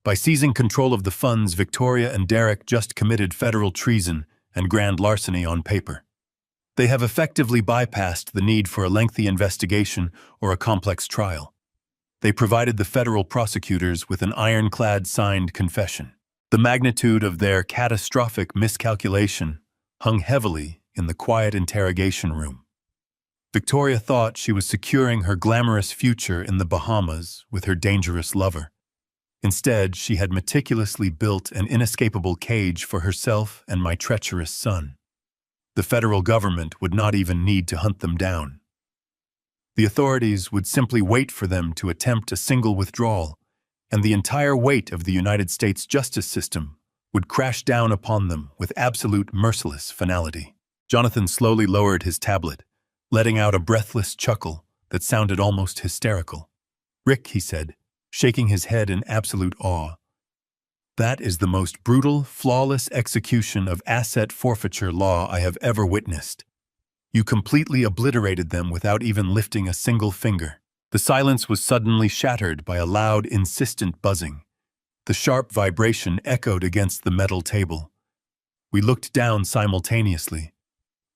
By seizing control of the funds, Victoria and Derek just committed federal treason and grand larceny on paper. They have effectively bypassed the need for a lengthy investigation or a complex trial. They provided the federal prosecutors with an ironclad signed confession. The magnitude of their catastrophic miscalculation hung heavily in the quiet interrogation room. Victoria thought she was securing her glamorous future in the Bahamas with her dangerous lover. Instead, she had meticulously built an inescapable cage for herself and my treacherous son. The federal government would not even need to hunt them down. The authorities would simply wait for them to attempt a single withdrawal, and the entire weight of the United States justice system would crash down upon them with absolute merciless finality. Jonathan slowly lowered his tablet, letting out a breathless chuckle that sounded almost hysterical. "Rick," he said, shaking his head in absolute awe, "that is the most brutal, flawless execution of asset forfeiture law I have ever witnessed. You completely obliterated them without even lifting a single finger." The silence was suddenly shattered by a loud, insistent buzzing. The sharp vibration echoed against the metal table. We looked down simultaneously.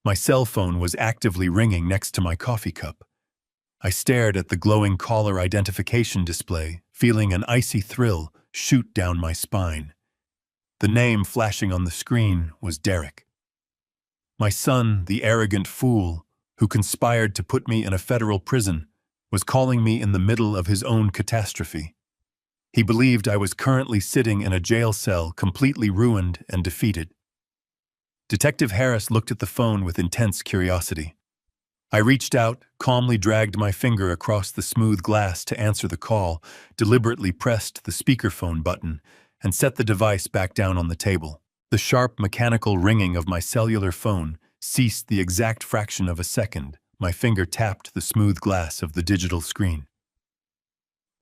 My cell phone was actively ringing next to my coffee cup. I stared at the glowing caller identification display, feeling an icy thrill shoot down my spine. The name flashing on the screen was Derek. My son, the arrogant fool who conspired to put me in a federal prison, was calling me in the middle of his own catastrophe. He believed I was currently sitting in a jail cell, completely ruined and defeated. Detective Harris looked at the phone with intense curiosity. I reached out, calmly dragged my finger across the smooth glass to answer the call, deliberately pressed the speakerphone button, and set the device back down on the table. The sharp mechanical ringing of my cellular phone ceased the exact fraction of a second. My finger tapped the smooth glass of the digital screen.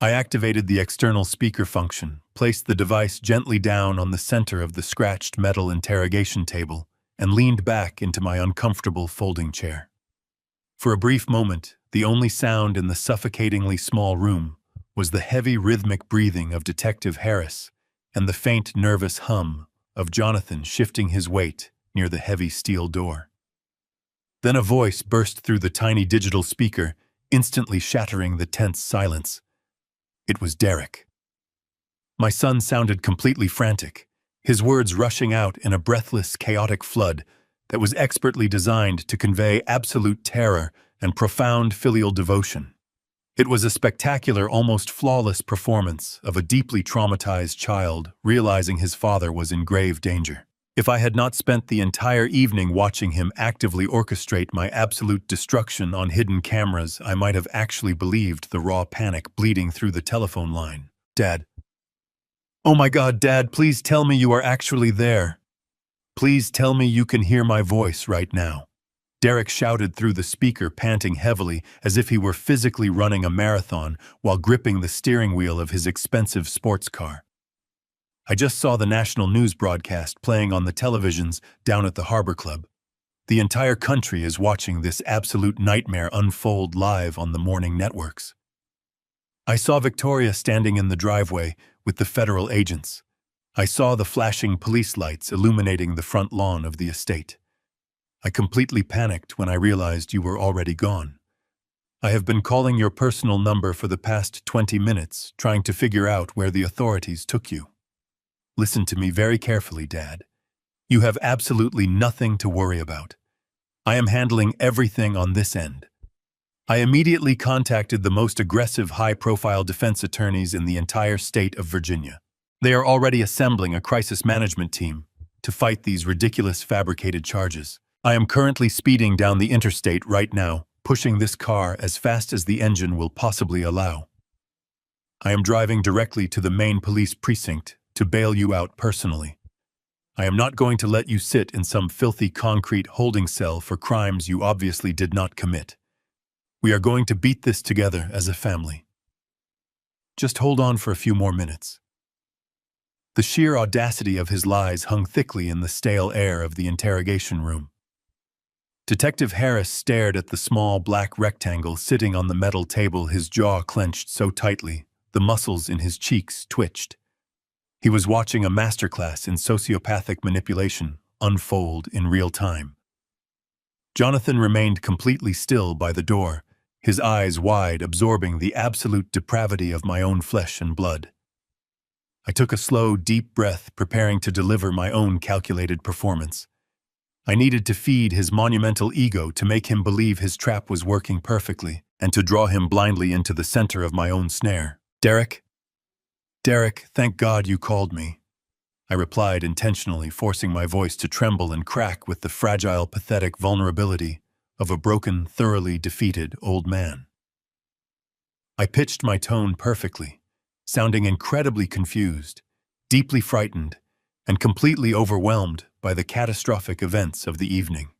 I activated the external speaker function, placed the device gently down on the center of the scratched metal interrogation table, and leaned back into my uncomfortable folding chair. For a brief moment, the only sound in the suffocatingly small room was the heavy rhythmic breathing of Detective Harris and the faint nervous hum of Jonathan shifting his weight near the heavy steel door. Then a voice burst through the tiny digital speaker, instantly shattering the tense silence. It was Derek. My son sounded completely frantic, his words rushing out in a breathless, chaotic flood that was expertly designed to convey absolute terror and profound filial devotion. It was a spectacular, almost flawless performance of a deeply traumatized child realizing his father was in grave danger. If I had not spent the entire evening watching him actively orchestrate my absolute destruction on hidden cameras, I might have actually believed the raw panic bleeding through the telephone line. Dad. Oh my God, Dad, please tell me you are actually there. Please tell me you can hear my voice right now. Derek shouted through the speaker, panting heavily as if he were physically running a marathon while gripping the steering wheel of his expensive sports car. I just saw the national news broadcast playing on the televisions down at the Harbor Club. The entire country is watching this absolute nightmare unfold live on the morning networks. I saw Victoria standing in the driveway with the federal agents. I saw the flashing police lights illuminating the front lawn of the estate. I completely panicked when I realized you were already gone. I have been calling your personal number for the past 20 minutes, trying to figure out where the authorities took you. Listen to me very carefully, Dad. You have absolutely nothing to worry about. I am handling everything on this end. I immediately contacted the most aggressive, high-profile defense attorneys in the entire state of Virginia. They are already assembling a crisis management team to fight these ridiculous fabricated charges. I am currently speeding down the interstate right now, pushing this car as fast as the engine will possibly allow. I am driving directly to the main police precinct to bail you out personally. I am not going to let you sit in some filthy concrete holding cell for crimes you obviously did not commit. We are going to beat this together as a family. Just hold on for a few more minutes. The sheer audacity of his lies hung thickly in the stale air of the interrogation room. Detective Harris stared at the small black rectangle sitting on the metal table, his jaw clenched so tightly, the muscles in his cheeks twitched. He was watching a masterclass in sociopathic manipulation unfold in real time. Jonathan remained completely still by the door, his eyes wide, absorbing the absolute depravity of my own flesh and blood. I took a slow, deep breath, preparing to deliver my own calculated performance. I needed to feed his monumental ego to make him believe his trap was working perfectly, and to draw him blindly into the center of my own snare. Derek, thank God you called me. I replied intentionally, forcing my voice to tremble and crack with the fragile, pathetic vulnerability of a broken, thoroughly defeated old man. I pitched my tone perfectly, sounding incredibly confused, deeply frightened, and completely overwhelmed by the catastrophic events of the evening.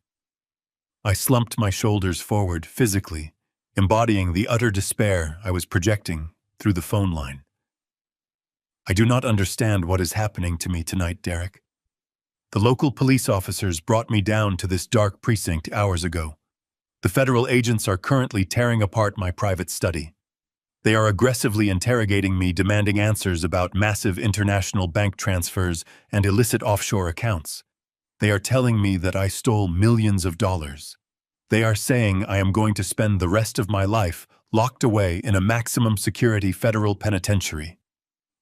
I slumped my shoulders forward physically, embodying the utter despair I was projecting through the phone line. I do not understand what is happening to me tonight, Derek. The local police officers brought me down to this dark precinct hours ago. The federal agents are currently tearing apart my private study. They are aggressively interrogating me, demanding answers about massive international bank transfers and illicit offshore accounts. They are telling me that I stole millions of dollars. They are saying I am going to spend the rest of my life locked away in a maximum security federal penitentiary.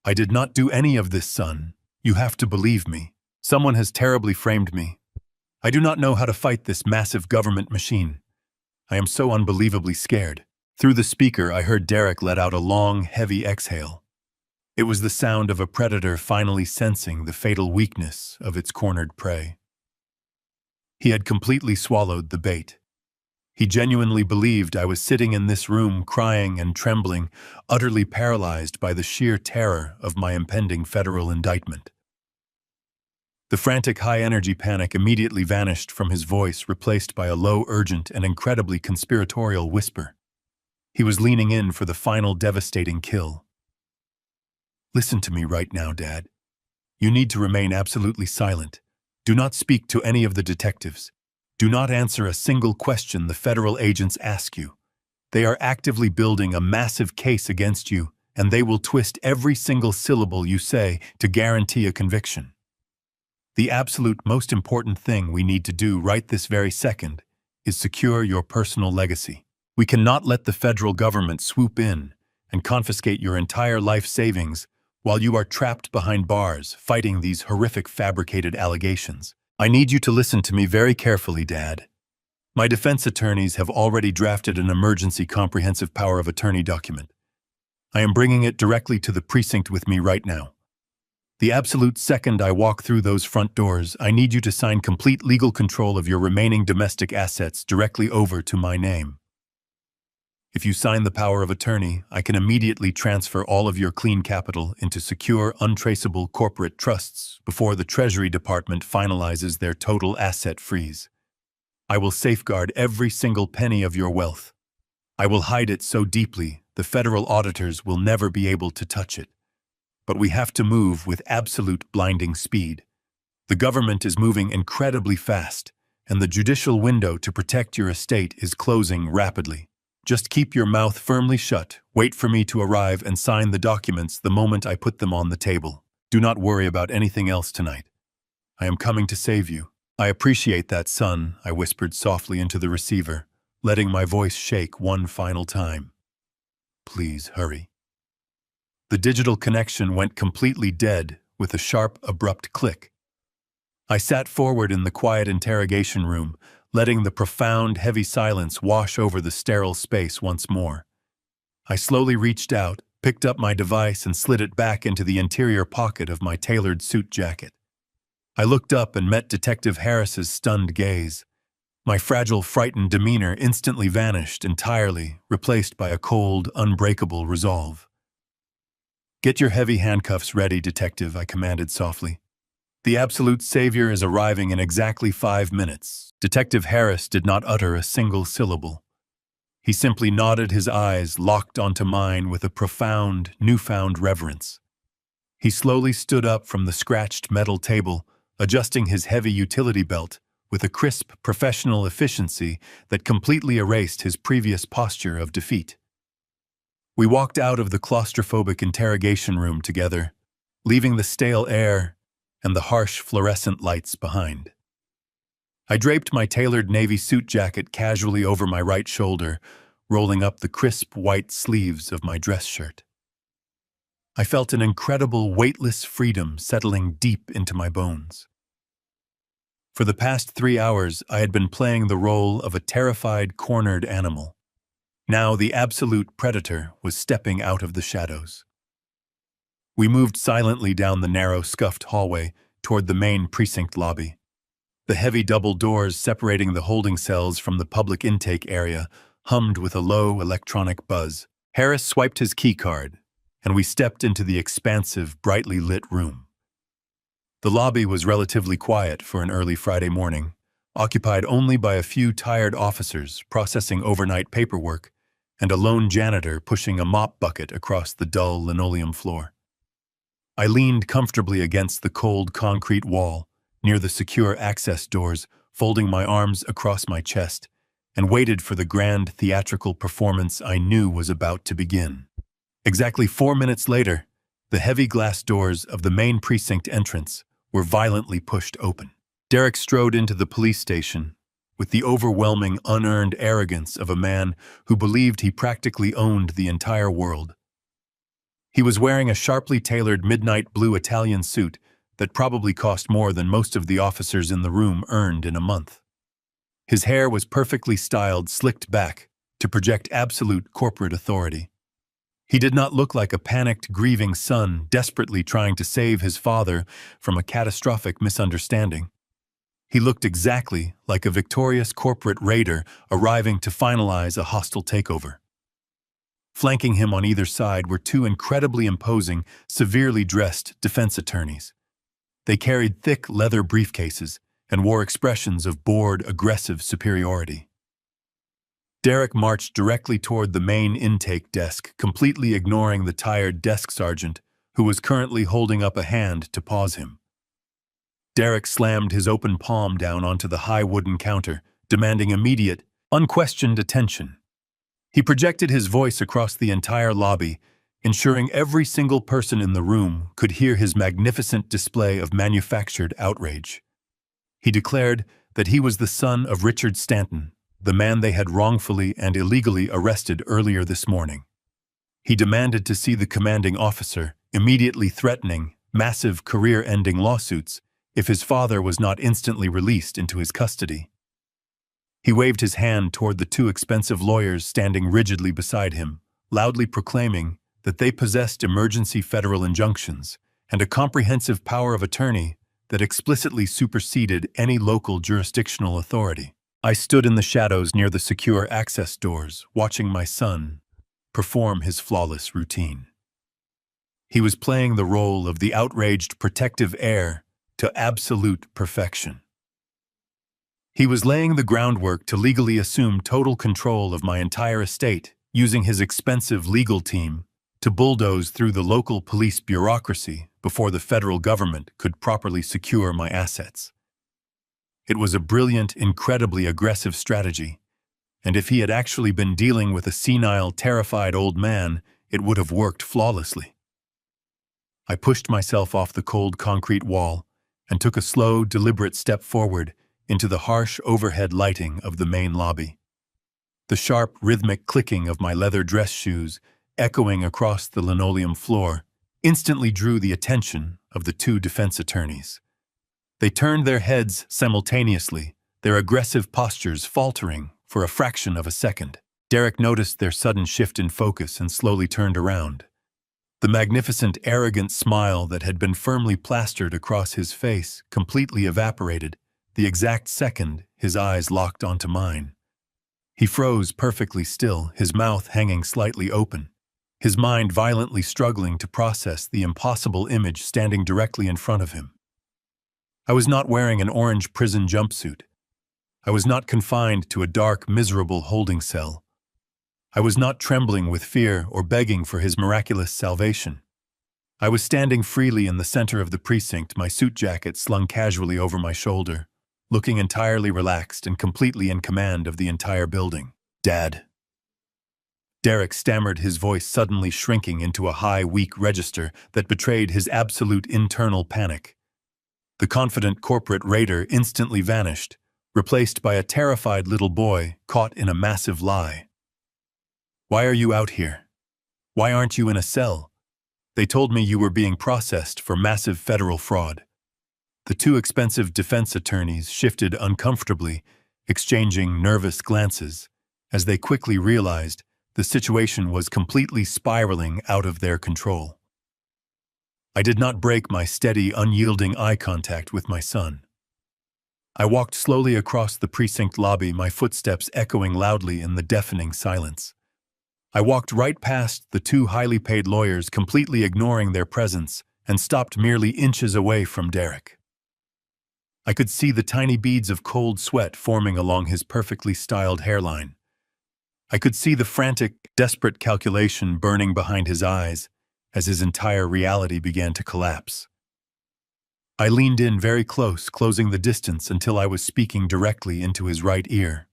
I did not do any of this, son. You have to believe me. Someone has terribly framed me. I do not know how to fight this massive government machine. I am so unbelievably scared. Through the speaker, I heard Derek let out a long, heavy exhale. It was the sound of a predator finally sensing the fatal weakness of its cornered prey. He had completely swallowed the bait. He genuinely believed I was sitting in this room crying and trembling, utterly paralyzed by the sheer terror of my impending federal indictment. The frantic high-energy panic immediately vanished from his voice, replaced by a low, urgent, and incredibly conspiratorial whisper. He was leaning in for the final devastating kill. "Listen to me right now, Dad. You need to remain absolutely silent. Do not speak to any of the detectives. Do not answer a single question the federal agents ask you. They are actively building a massive case against you, and they will twist every single syllable you say to guarantee a conviction. The absolute most important thing we need to do right this very second is secure your personal legacy. We cannot let the federal government swoop in and confiscate your entire life savings while you are trapped behind bars fighting these horrific fabricated allegations. I need you to listen to me very carefully, Dad. My defense attorneys have already drafted an emergency comprehensive power of attorney document. I am bringing it directly to the precinct with me right now. The absolute second I walk through those front doors, I need you to sign complete legal control of your remaining domestic assets directly over to my name. If you sign the power of attorney, I can immediately transfer all of your clean capital into secure, untraceable corporate trusts before the Treasury Department finalizes their total asset freeze. I will safeguard every single penny of your wealth. I will hide it so deeply the federal auditors will never be able to touch it. But we have to move with absolute blinding speed. The government is moving incredibly fast, and the judicial window to protect your estate is closing rapidly. Just keep your mouth firmly shut, wait for me to arrive and sign the documents the moment I put them on the table. Do not worry about anything else tonight. I am coming to save you. I appreciate that, son, I whispered softly into the receiver, letting my voice shake one final time. Please hurry. The digital connection went completely dead with a sharp, abrupt click. I sat forward in the quiet interrogation room, letting the profound, heavy silence wash over the sterile space once more. I slowly reached out, picked up my device, and slid it back into the interior pocket of my tailored suit jacket. I looked up and met Detective Harris's stunned gaze. My fragile, frightened demeanor instantly vanished entirely, replaced by a cold, unbreakable resolve. "Get your heavy handcuffs ready, Detective," I commanded softly. "The absolute savior is arriving in exactly 5 minutes." Detective Harris did not utter a single syllable. He simply nodded, his eyes locked onto mine with a profound, newfound reverence. He slowly stood up from the scratched metal table, adjusting his heavy utility belt with a crisp, professional efficiency that completely erased his previous posture of defeat. We walked out of the claustrophobic interrogation room together, leaving the stale air and the harsh fluorescent lights behind. I draped my tailored navy suit jacket casually over my right shoulder, rolling up the crisp white sleeves of my dress shirt. I felt an incredible, weightless freedom settling deep into my bones. For the past 3 hours, I had been playing the role of a terrified, cornered animal. Now the absolute predator was stepping out of the shadows. We moved silently down the narrow, scuffed hallway toward the main precinct lobby. The heavy double doors separating the holding cells from the public intake area hummed with a low electronic buzz. Harris swiped his keycard, and we stepped into the expansive, brightly lit room. The lobby was relatively quiet for an early Friday morning, occupied only by a few tired officers processing overnight paperwork and a lone janitor pushing a mop bucket across the dull linoleum floor. I leaned comfortably against the cold concrete wall near the secure access doors, folding my arms across my chest, and waited for the grand theatrical performance I knew was about to begin. Exactly 4 minutes later, the heavy glass doors of the main precinct entrance were violently pushed open. Derek strode into the police station with the overwhelming, unearned arrogance of a man who believed he practically owned the entire world. He was wearing a sharply tailored midnight blue Italian suit that probably cost more than most of the officers in the room earned in a month. His hair was perfectly styled, slicked back to project absolute corporate authority. He did not look like a panicked, grieving son desperately trying to save his father from a catastrophic misunderstanding. He looked exactly like a victorious corporate raider arriving to finalize a hostile takeover. Flanking him on either side were two incredibly imposing, severely dressed defense attorneys. They carried thick leather briefcases and wore expressions of bored, aggressive superiority. Derek marched directly toward the main intake desk, completely ignoring the tired desk sergeant who was currently holding up a hand to pause him. Derek slammed his open palm down onto the high wooden counter, demanding immediate, unquestioned attention. He projected his voice across the entire lobby, ensuring every single person in the room could hear his magnificent display of manufactured outrage. He declared that he was the son of Richard Stanton, the man they had wrongfully and illegally arrested earlier this morning. He demanded to see the commanding officer, immediately threatening massive career-ending lawsuits if his father was not instantly released into his custody. He waved his hand toward the two expensive lawyers standing rigidly beside him, loudly proclaiming that they possessed emergency federal injunctions and a comprehensive power of attorney that explicitly superseded any local jurisdictional authority. I stood in the shadows near the secure access doors, watching my son perform his flawless routine. He was playing the role of the outraged protective heir to absolute perfection. He was laying the groundwork to legally assume total control of my entire estate, using his expensive legal team to bulldoze through the local police bureaucracy before the federal government could properly secure my assets. It was a brilliant, incredibly aggressive strategy, and if he had actually been dealing with a senile, terrified old man, it would have worked flawlessly. I pushed myself off the cold concrete wall and took a slow, deliberate step forward into the harsh overhead lighting of the main lobby. The sharp, rhythmic clicking of my leather dress shoes, echoing across the linoleum floor, instantly drew the attention of the two defense attorneys. They turned their heads simultaneously, their aggressive postures faltering for a fraction of a second. Derek noticed their sudden shift in focus and slowly turned around. The magnificent, arrogant smile that had been firmly plastered across his face completely evaporated the exact second his eyes locked onto mine. He froze perfectly still, his mouth hanging slightly open, his mind violently struggling to process the impossible image standing directly in front of him. I was not wearing an orange prison jumpsuit. I was not confined to a dark, miserable holding cell. I was not trembling with fear or begging for his miraculous salvation. I was standing freely in the center of the precinct, my suit jacket slung casually over my shoulder, looking entirely relaxed and completely in command of the entire building. "Dad." Derek stammered, his voice suddenly shrinking into a high, weak register that betrayed his absolute internal panic. The confident corporate raider instantly vanished, replaced by a terrified little boy caught in a massive lie. "Why are you out here? Why aren't you in a cell? They told me you were being processed for massive federal fraud." The two expensive defense attorneys shifted uncomfortably, exchanging nervous glances, as they quickly realized the situation was completely spiraling out of their control. I did not break my steady, unyielding eye contact with my son. I walked slowly across the precinct lobby, my footsteps echoing loudly in the deafening silence. I walked right past the two highly paid lawyers, completely ignoring their presence, and stopped merely inches away from Derek. I could see the tiny beads of cold sweat forming along his perfectly styled hairline. I could see the frantic, desperate calculation burning behind his eyes as his entire reality began to collapse. I leaned in very close, closing the distance until I was speaking directly into his right ear.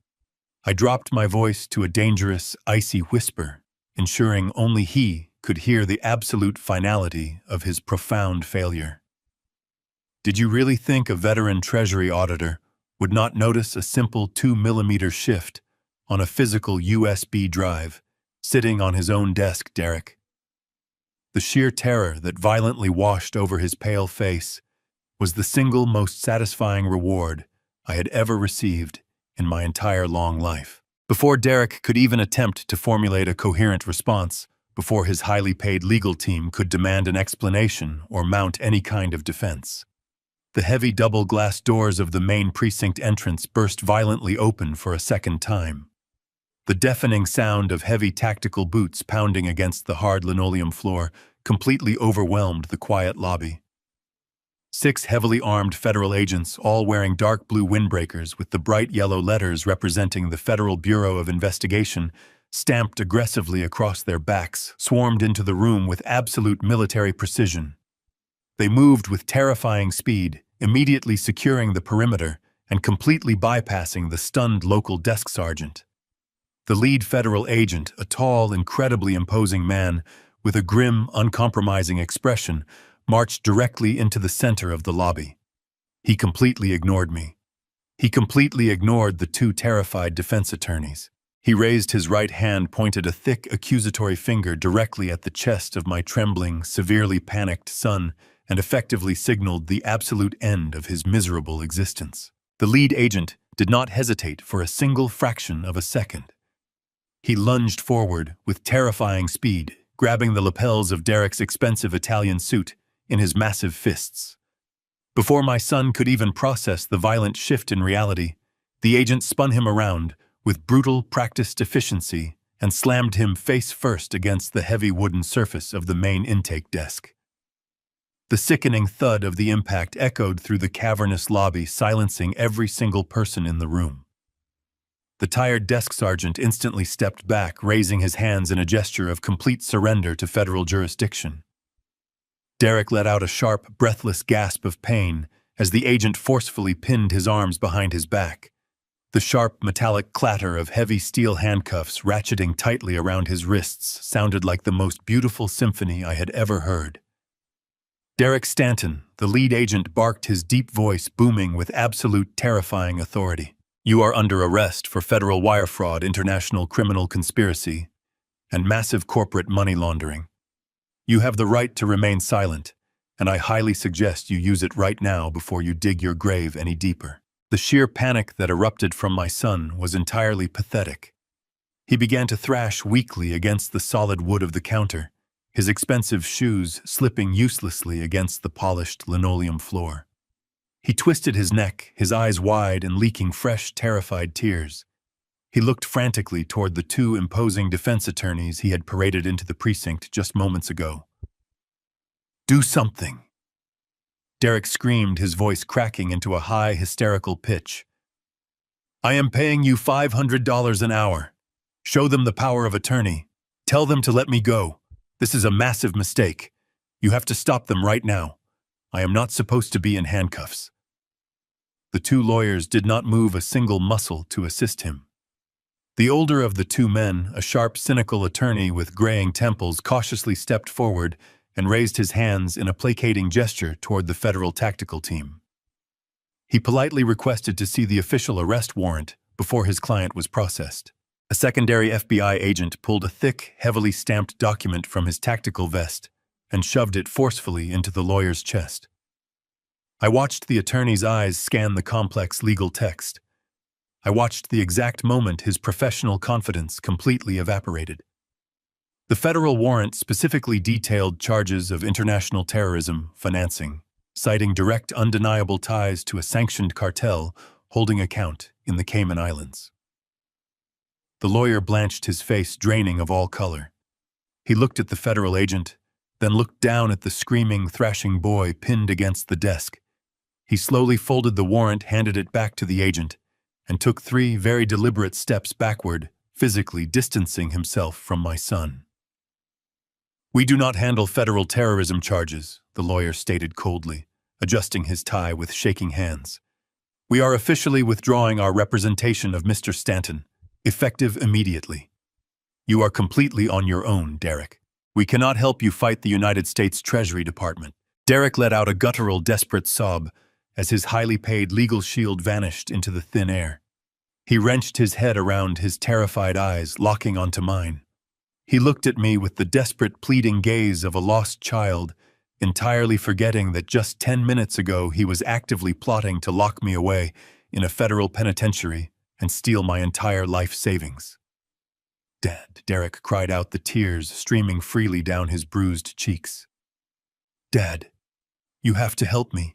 I dropped my voice to a dangerous, icy whisper, ensuring only he could hear the absolute finality of his profound failure. Did you really think a veteran Treasury auditor would not notice a simple 2mm shift on a physical USB drive sitting on his own desk, Derek? The sheer terror that violently washed over his pale face was the single most satisfying reward I had ever received in my entire long life. Before Derek could even attempt to formulate a coherent response, before his highly paid legal team could demand an explanation or mount any kind of defense, The heavy double-glass doors of the main precinct entrance burst violently open for a second time. The deafening sound of heavy tactical boots pounding against the hard linoleum floor completely overwhelmed the quiet lobby. 6 heavily armed federal agents, all wearing dark blue windbreakers with the bright yellow letters representing the Federal Bureau of Investigation, stamped aggressively across their backs, swarmed into the room with absolute military precision. They moved with terrifying speed, immediately securing the perimeter and completely bypassing the stunned local desk sergeant. The lead federal agent, a tall, incredibly imposing man with a grim, uncompromising expression, marched directly into the center of the lobby. He completely ignored me. He completely ignored the 2 terrified defense attorneys. He raised his right hand, pointed a thick, accusatory finger directly at the chest of my trembling, severely panicked son, and effectively signaled the absolute end of his miserable existence. The lead agent did not hesitate for a single fraction of a second. He lunged forward with terrifying speed, grabbing the lapels of Derek's expensive Italian suit in his massive fists. Before my son could even process the violent shift in reality, the agent spun him around with brutal, practiced efficiency and slammed him face first against the heavy wooden surface of the main intake desk. The sickening thud of the impact echoed through the cavernous lobby, silencing every single person in the room. The tired desk sergeant instantly stepped back, raising his hands in a gesture of complete surrender to federal jurisdiction. Derek let out a sharp, breathless gasp of pain as the agent forcefully pinned his arms behind his back. The sharp, metallic clatter of heavy steel handcuffs ratcheting tightly around his wrists sounded like the most beautiful symphony I had ever heard. Derek Stanton, the lead agent, barked, his deep voice booming with absolute terrifying authority. You are under arrest for federal wire fraud, international criminal conspiracy, and massive corporate money laundering. You have the right to remain silent, and I highly suggest you use it right now before you dig your grave any deeper. The sheer panic that erupted from my son was entirely pathetic. He began to thrash weakly against the solid wood of the counter, his expensive shoes slipping uselessly against the polished linoleum floor. He twisted his neck, his eyes wide and leaking fresh, terrified tears. He looked frantically toward the 2 imposing defense attorneys he had paraded into the precinct just moments ago. Do something! Derek screamed, his voice cracking into a high, hysterical pitch. I am paying you $500 an hour. Show them the power of attorney. Tell them to let me go. This is a massive mistake. You have to stop them right now. I am not supposed to be in handcuffs. The 2 lawyers did not move a single muscle to assist him. The older of the 2 men, a sharp, cynical attorney with graying temples, cautiously stepped forward and raised his hands in a placating gesture toward the federal tactical team. He politely requested to see the official arrest warrant before his client was processed. A secondary FBI agent pulled a thick, heavily stamped document from his tactical vest and shoved it forcefully into the lawyer's chest. I watched the attorney's eyes scan the complex legal text. I watched the exact moment his professional confidence completely evaporated. The federal warrant specifically detailed charges of international terrorism financing, citing direct, undeniable ties to a sanctioned cartel holding account in the Cayman Islands. The lawyer blanched his face, draining of all color. He looked at the federal agent, then looked down at the screaming, thrashing boy pinned against the desk. He slowly folded the warrant, handed it back to the agent, and took 3 very deliberate steps backward, physically distancing himself from my son. We do not handle federal terrorism charges, the lawyer stated coldly, adjusting his tie with shaking hands. We are officially withdrawing our representation of Mr. Stanton, effective immediately. You are completely on your own, Derek. We cannot help you fight the United States Treasury Department. Derek let out a guttural, desperate sob as his highly paid legal shield vanished into the thin air. He wrenched his head around, his terrified eyes locking onto mine. He looked at me with the desperate, pleading gaze of a lost child, entirely forgetting that just 10 minutes ago he was actively plotting to lock me away in a federal penitentiary and steal my entire life savings. Dad, Derek cried out, the tears streaming freely down his bruised cheeks. Dad, you have to help me.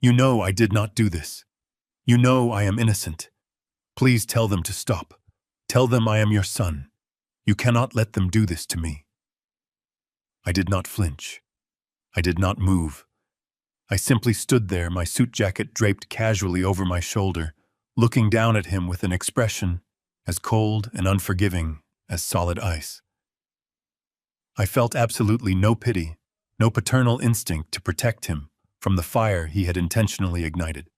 You know I did not do this. You know I am innocent. Please tell them to stop. Tell them I am your son. You cannot let them do this to me." I did not flinch. I did not move. I simply stood there, my suit jacket draped casually over my shoulder, looking down at him with an expression as cold and unforgiving as solid ice. I felt absolutely no pity, no paternal instinct to protect him from the fire he had intentionally ignited.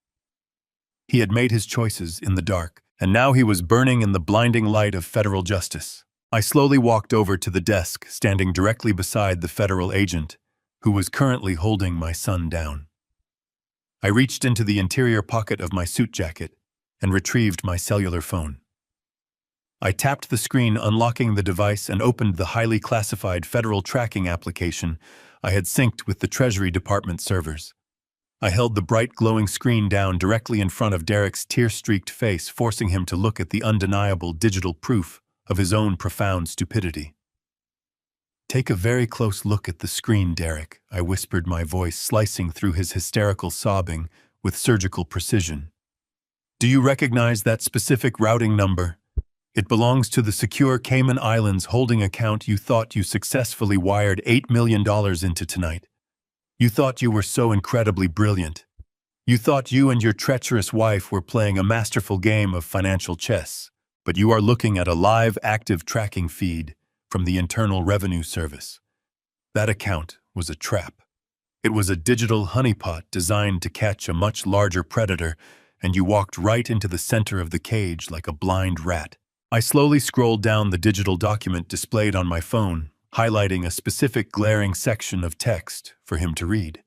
He had made his choices in the dark, and now he was burning in the blinding light of federal justice. I slowly walked over to the desk, standing directly beside the federal agent, who was currently holding my son down. I reached into the interior pocket of my suit jacket and retrieved my cellular phone. I tapped the screen, unlocking the device, and opened the highly classified federal tracking application I had synced with the Treasury Department servers. I held the bright glowing screen down directly in front of Derek's tear-streaked face, forcing him to look at the undeniable digital proof of his own profound stupidity. "Take a very close look at the screen, Derek," I whispered, my voice slicing through his hysterical sobbing with surgical precision. "Do you recognize that specific routing number? It belongs to the secure Cayman Islands holding account you thought you successfully wired $8 million into tonight. You thought you were so incredibly brilliant. You thought you and your treacherous wife were playing a masterful game of financial chess, but you are looking at a live, active tracking feed from the Internal Revenue Service. That account was a trap. It was a digital honeypot designed to catch a much larger predator, and you walked right into the center of the cage like a blind rat." I slowly scrolled down the digital document displayed on my phone, highlighting a specific glaring section of text for him to read.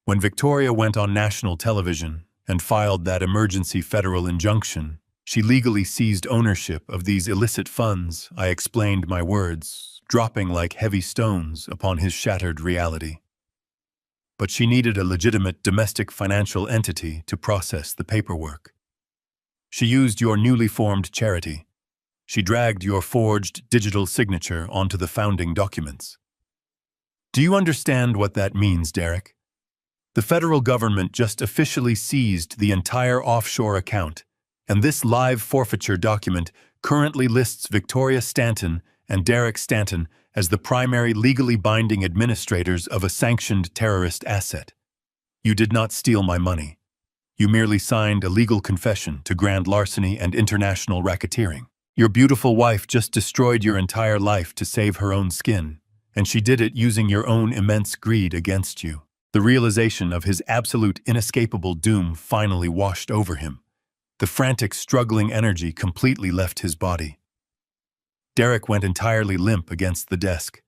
When Victoria went on national television and filed that emergency federal injunction, she legally seized ownership of these illicit funds. I explained, my words dropping like heavy stones upon his shattered reality. But she needed a legitimate domestic financial entity to process the paperwork. She used your newly formed charity. She dragged your forged digital signature onto the founding documents. Do you understand what that means, Derek? The federal government just officially seized the entire offshore account, and this live forfeiture document currently lists Victoria Stanton and Derek Stanton as the primary legally binding administrators of a sanctioned terrorist asset. You did not steal my money. You merely signed a legal confession to grand larceny and international racketeering. Your beautiful wife just destroyed your entire life to save her own skin, and she did it using your own immense greed against you. The realization of his absolute inescapable doom finally washed over him. The frantic, struggling energy completely left his body. Derek went entirely limp against the desk.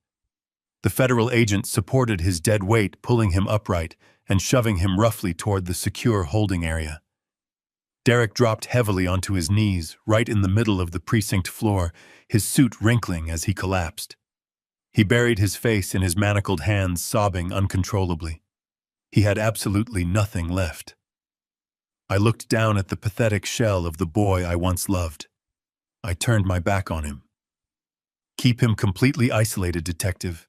The federal agent supported his dead weight, pulling him upright and shoving him roughly toward the secure holding area. Derek dropped heavily onto his knees, right in the middle of the precinct floor, his suit wrinkling as he collapsed. He buried his face in his manacled hands, sobbing uncontrollably. He had absolutely nothing left. I looked down at the pathetic shell of the boy I once loved. I turned my back on him. Keep him completely isolated, detective.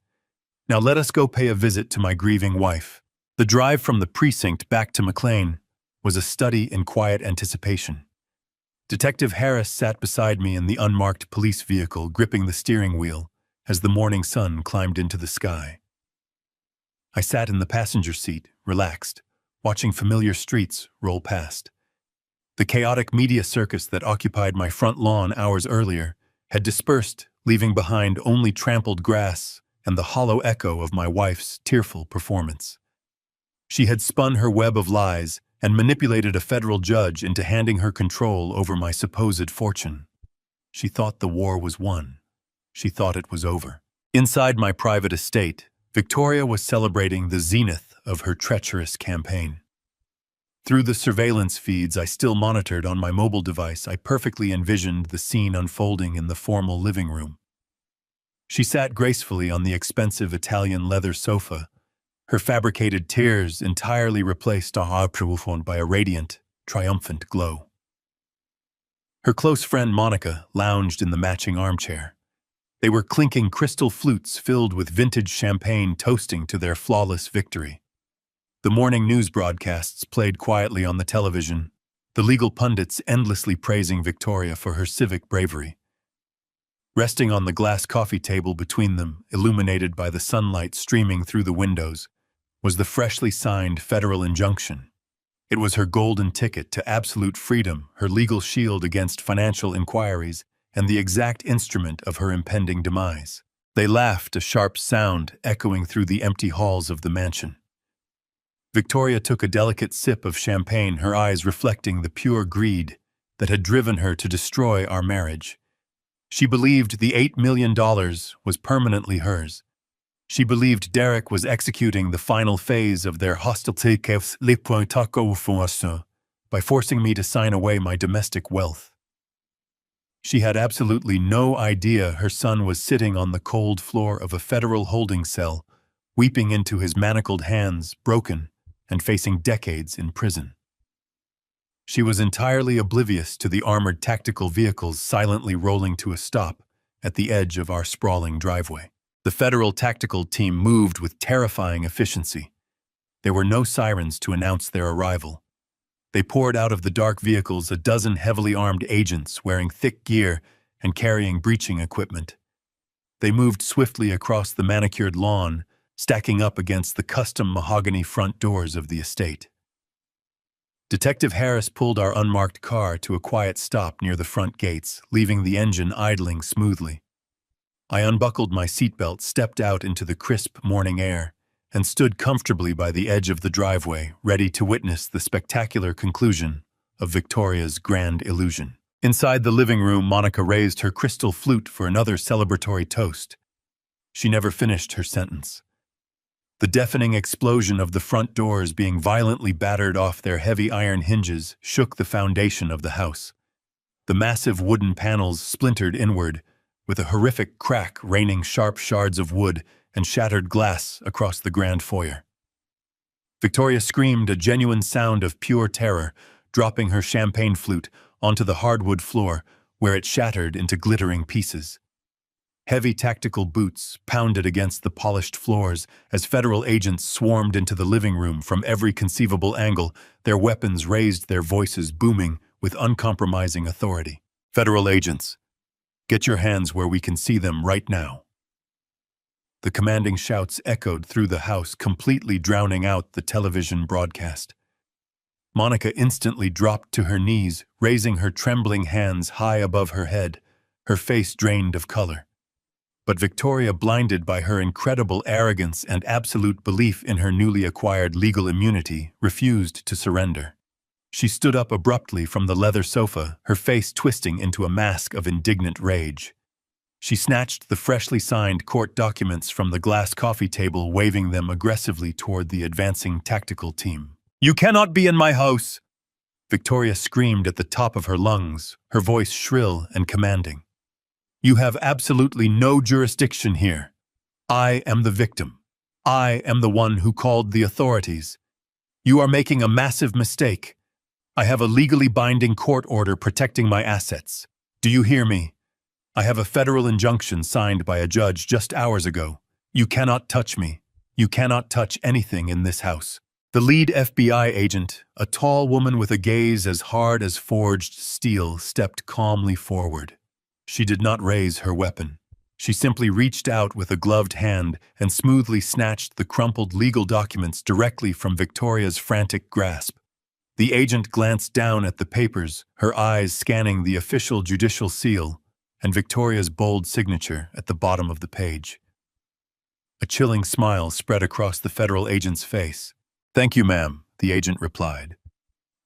Now let us go pay a visit to my grieving wife. The drive from the precinct back to McLean was a study in quiet anticipation. Detective Harris sat beside me in the unmarked police vehicle, gripping the steering wheel as the morning sun climbed into the sky. I sat in the passenger seat, relaxed, watching familiar streets roll past. The chaotic media circus that occupied my front lawn hours earlier had dispersed, leaving behind only trampled grass and the hollow echo of my wife's tearful performance. She had spun her web of lies and manipulated a federal judge into handing her control over my supposed fortune. She thought the war was won. She thought it was over. Inside my private estate, Victoria was celebrating the zenith of her treacherous campaign. Through the surveillance feeds I still monitored on my mobile device, I perfectly envisioned the scene unfolding in the formal living room. She sat gracefully on the expensive Italian leather sofa, her fabricated tears entirely replaced by a radiant, triumphant glow. Her close friend Monica lounged in the matching armchair. They were clinking crystal flutes filled with vintage champagne, toasting to their flawless victory. The morning news broadcasts played quietly on the television, the legal pundits endlessly praising Victoria for her civic bravery. Resting on the glass coffee table between them, illuminated by the sunlight streaming through the windows, was the freshly signed federal injunction. It was her golden ticket to absolute freedom, her legal shield against financial inquiries, and the exact instrument of her impending demise. They laughed, a sharp sound echoing through the empty halls of the mansion. Victoria took a delicate sip of champagne, her eyes reflecting the pure greed that had driven her to destroy our marriage. She believed the $8 million was permanently hers. She believed Derek was executing the final phase of their hostility by forcing me to sign away my domestic wealth. She had absolutely no idea her son was sitting on the cold floor of a federal holding cell, weeping into his manacled hands, broken, and facing decades in prison. She was entirely oblivious to the armored tactical vehicles silently rolling to a stop at the edge of our sprawling driveway. The federal tactical team moved with terrifying efficiency. There were no sirens to announce their arrival. They poured out of the dark vehicles a dozen heavily armed agents wearing thick gear and carrying breaching equipment. They moved swiftly across the manicured lawn, stacking up against the custom mahogany front doors of the estate. Detective Harris pulled our unmarked car to a quiet stop near the front gates, leaving the engine idling smoothly. I unbuckled my seatbelt, stepped out into the crisp morning air, and stood comfortably by the edge of the driveway, ready to witness the spectacular conclusion of Victoria's grand illusion. Inside the living room, Monica raised her crystal flute for another celebratory toast. She never finished her sentence. The deafening explosion of the front doors being violently battered off their heavy iron hinges shook the foundation of the house. The massive wooden panels splintered inward, with a horrific crack raining sharp shards of wood and shattered glass across the grand foyer. Victoria screamed a genuine sound of pure terror, dropping her champagne flute onto the hardwood floor, where it shattered into glittering pieces. Heavy tactical boots pounded against the polished floors as federal agents swarmed into the living room from every conceivable angle, their weapons raised, their voices booming with uncompromising authority. "Federal agents, get your hands where we can see them right now." The commanding shouts echoed through the house, completely drowning out the television broadcast. Monica instantly dropped to her knees, raising her trembling hands high above her head, her face drained of color. But Victoria, blinded by her incredible arrogance and absolute belief in her newly acquired legal immunity, refused to surrender. She stood up abruptly from the leather sofa, her face twisting into a mask of indignant rage. She snatched the freshly signed court documents from the glass coffee table, waving them aggressively toward the advancing tactical team. "You cannot be in my house!" Victoria screamed at the top of her lungs, her voice shrill and commanding. "You have absolutely no jurisdiction here. I am the victim. I am the one who called the authorities. You are making a massive mistake. I have a legally binding court order protecting my assets. Do you hear me? I have a federal injunction signed by a judge just hours ago. You cannot touch me. You cannot touch anything in this house." The lead FBI agent, a tall woman with a gaze as hard as forged steel, stepped calmly forward. She did not raise her weapon. She simply reached out with a gloved hand and smoothly snatched the crumpled legal documents directly from Victoria's frantic grasp. The agent glanced down at the papers, her eyes scanning the official judicial seal and Victoria's bold signature at the bottom of the page. A chilling smile spread across the federal agent's face. "Thank you, ma'am," the agent replied,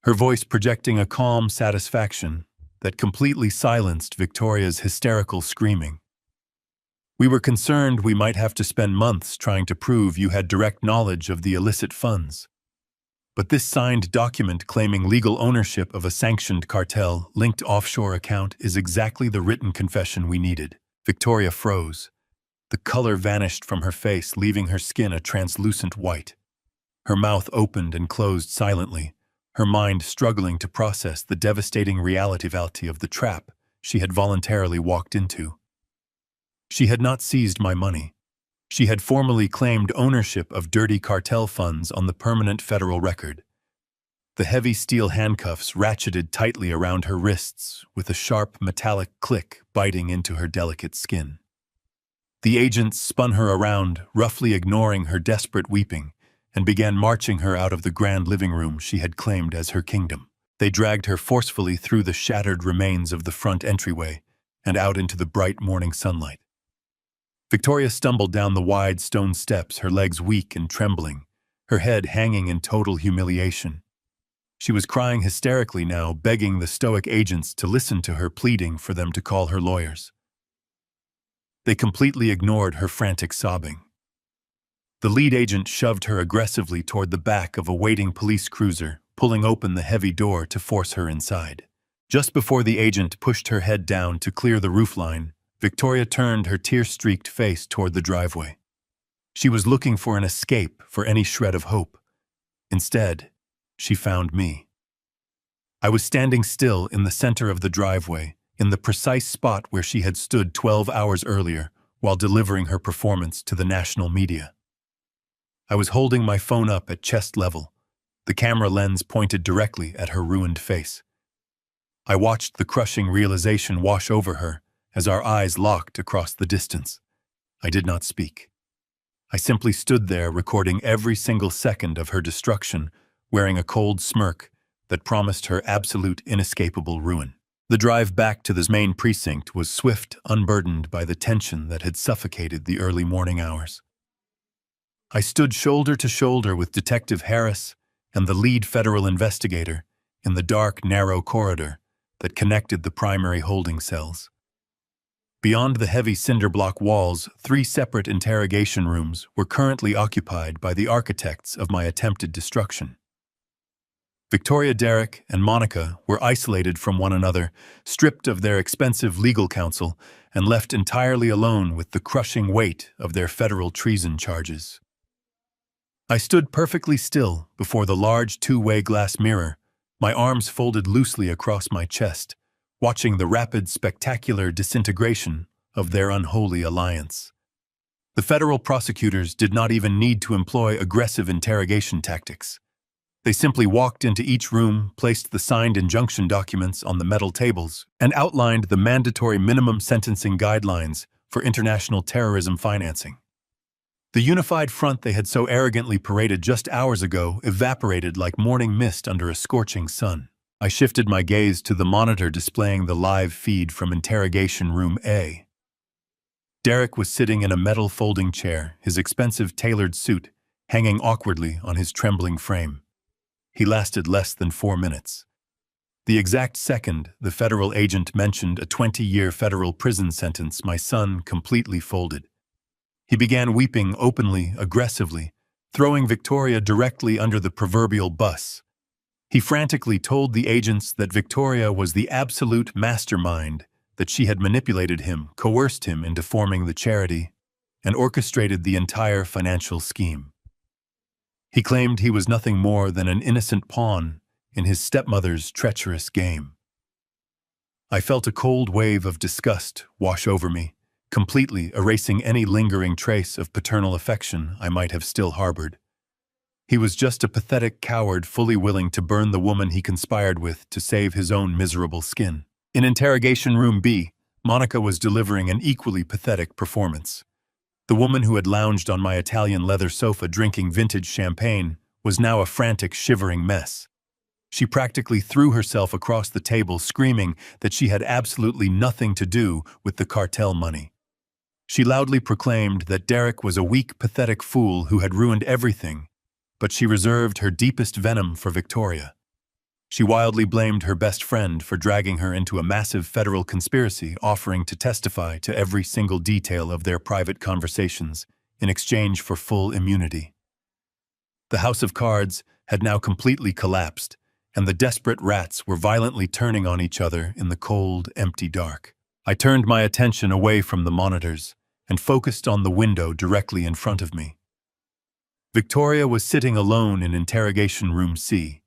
her voice projecting a calm satisfaction that completely silenced Victoria's hysterical screaming. "We were concerned we might have to spend months trying to prove you had direct knowledge of the illicit funds. But this signed document claiming legal ownership of a sanctioned cartel-linked offshore account is exactly the written confession we needed." Victoria froze. The color vanished from her face, leaving her skin a translucent white. Her mouth opened and closed silently, her mind struggling to process the devastating reality of the trap she had voluntarily walked into. She had not seized my money. She had formally claimed ownership of dirty cartel funds on the permanent federal record. The heavy steel handcuffs ratcheted tightly around her wrists with a sharp metallic click biting into her delicate skin. The agents spun her around, roughly ignoring her desperate weeping, and began marching her out of the grand living room she had claimed as her kingdom. They dragged her forcefully through the shattered remains of the front entryway and out into the bright morning sunlight. Victoria stumbled down the wide stone steps, her legs weak and trembling, her head hanging in total humiliation. She was crying hysterically now, begging the stoic agents to listen to her, pleading for them to call her lawyers. They completely ignored her frantic sobbing. The lead agent shoved her aggressively toward the back of a waiting police cruiser, pulling open the heavy door to force her inside. Just before the agent pushed her head down to clear the roofline, Victoria turned her tear-streaked face toward the driveway. She was looking for an escape, for any shred of hope. Instead, she found me. I was standing still in the center of the driveway, in the precise spot where she had stood 12 hours earlier while delivering her performance to the national media. I was holding my phone up at chest level, the camera lens pointed directly at her ruined face. I watched the crushing realization wash over her as our eyes locked across the distance. I did not speak. I simply stood there recording every single second of her destruction, wearing a cold smirk that promised her absolute inescapable ruin. The drive back to the main precinct was swift, unburdened by the tension that had suffocated the early morning hours. I stood shoulder to shoulder with Detective Harris and the lead federal investigator in the dark, narrow corridor that connected the primary holding cells. Beyond the heavy cinder-block walls, 3 separate interrogation rooms were currently occupied by the architects of my attempted destruction. Victoria, Derek, and Monica were isolated from one another, stripped of their expensive legal counsel, and left entirely alone with the crushing weight of their federal treason charges. I stood perfectly still before the large 2-way glass mirror, my arms folded loosely across my chest, watching the rapid, spectacular disintegration of their unholy alliance. The federal prosecutors did not even need to employ aggressive interrogation tactics. They simply walked into each room, placed the signed injunction documents on the metal tables, and outlined the mandatory minimum sentencing guidelines for international terrorism financing. The unified front they had so arrogantly paraded just hours ago evaporated like morning mist under a scorching sun. I shifted my gaze to the monitor displaying the live feed from Interrogation Room A. Derek was sitting in a metal folding chair, his expensive tailored suit hanging awkwardly on his trembling frame. He lasted less than 4 minutes. The exact second the federal agent mentioned a 20-year federal prison sentence, my son completely folded. He began weeping openly, aggressively, throwing Victoria directly under the proverbial bus. He frantically told the agents that Victoria was the absolute mastermind, that she had manipulated him, coerced him into forming the charity, and orchestrated the entire financial scheme. He claimed he was nothing more than an innocent pawn in his stepmother's treacherous game. I felt a cold wave of disgust wash over me, completely erasing any lingering trace of paternal affection I might have still harbored. He was just a pathetic coward fully willing to burn the woman he conspired with to save his own miserable skin. In Interrogation Room B, Monica was delivering an equally pathetic performance. The woman who had lounged on my Italian leather sofa drinking vintage champagne was now a frantic, shivering mess. She practically threw herself across the table, screaming that she had absolutely nothing to do with the cartel money. She loudly proclaimed that Derek was a weak, pathetic fool who had ruined everything, but she reserved her deepest venom for Victoria. She wildly blamed her best friend for dragging her into a massive federal conspiracy, offering to testify to every single detail of their private conversations in exchange for full immunity. The house of cards had now completely collapsed, and the desperate rats were violently turning on each other in the cold, empty dark. I turned my attention away from the monitors and focused on the window directly in front of me. Victoria was sitting alone in Interrogation Room C.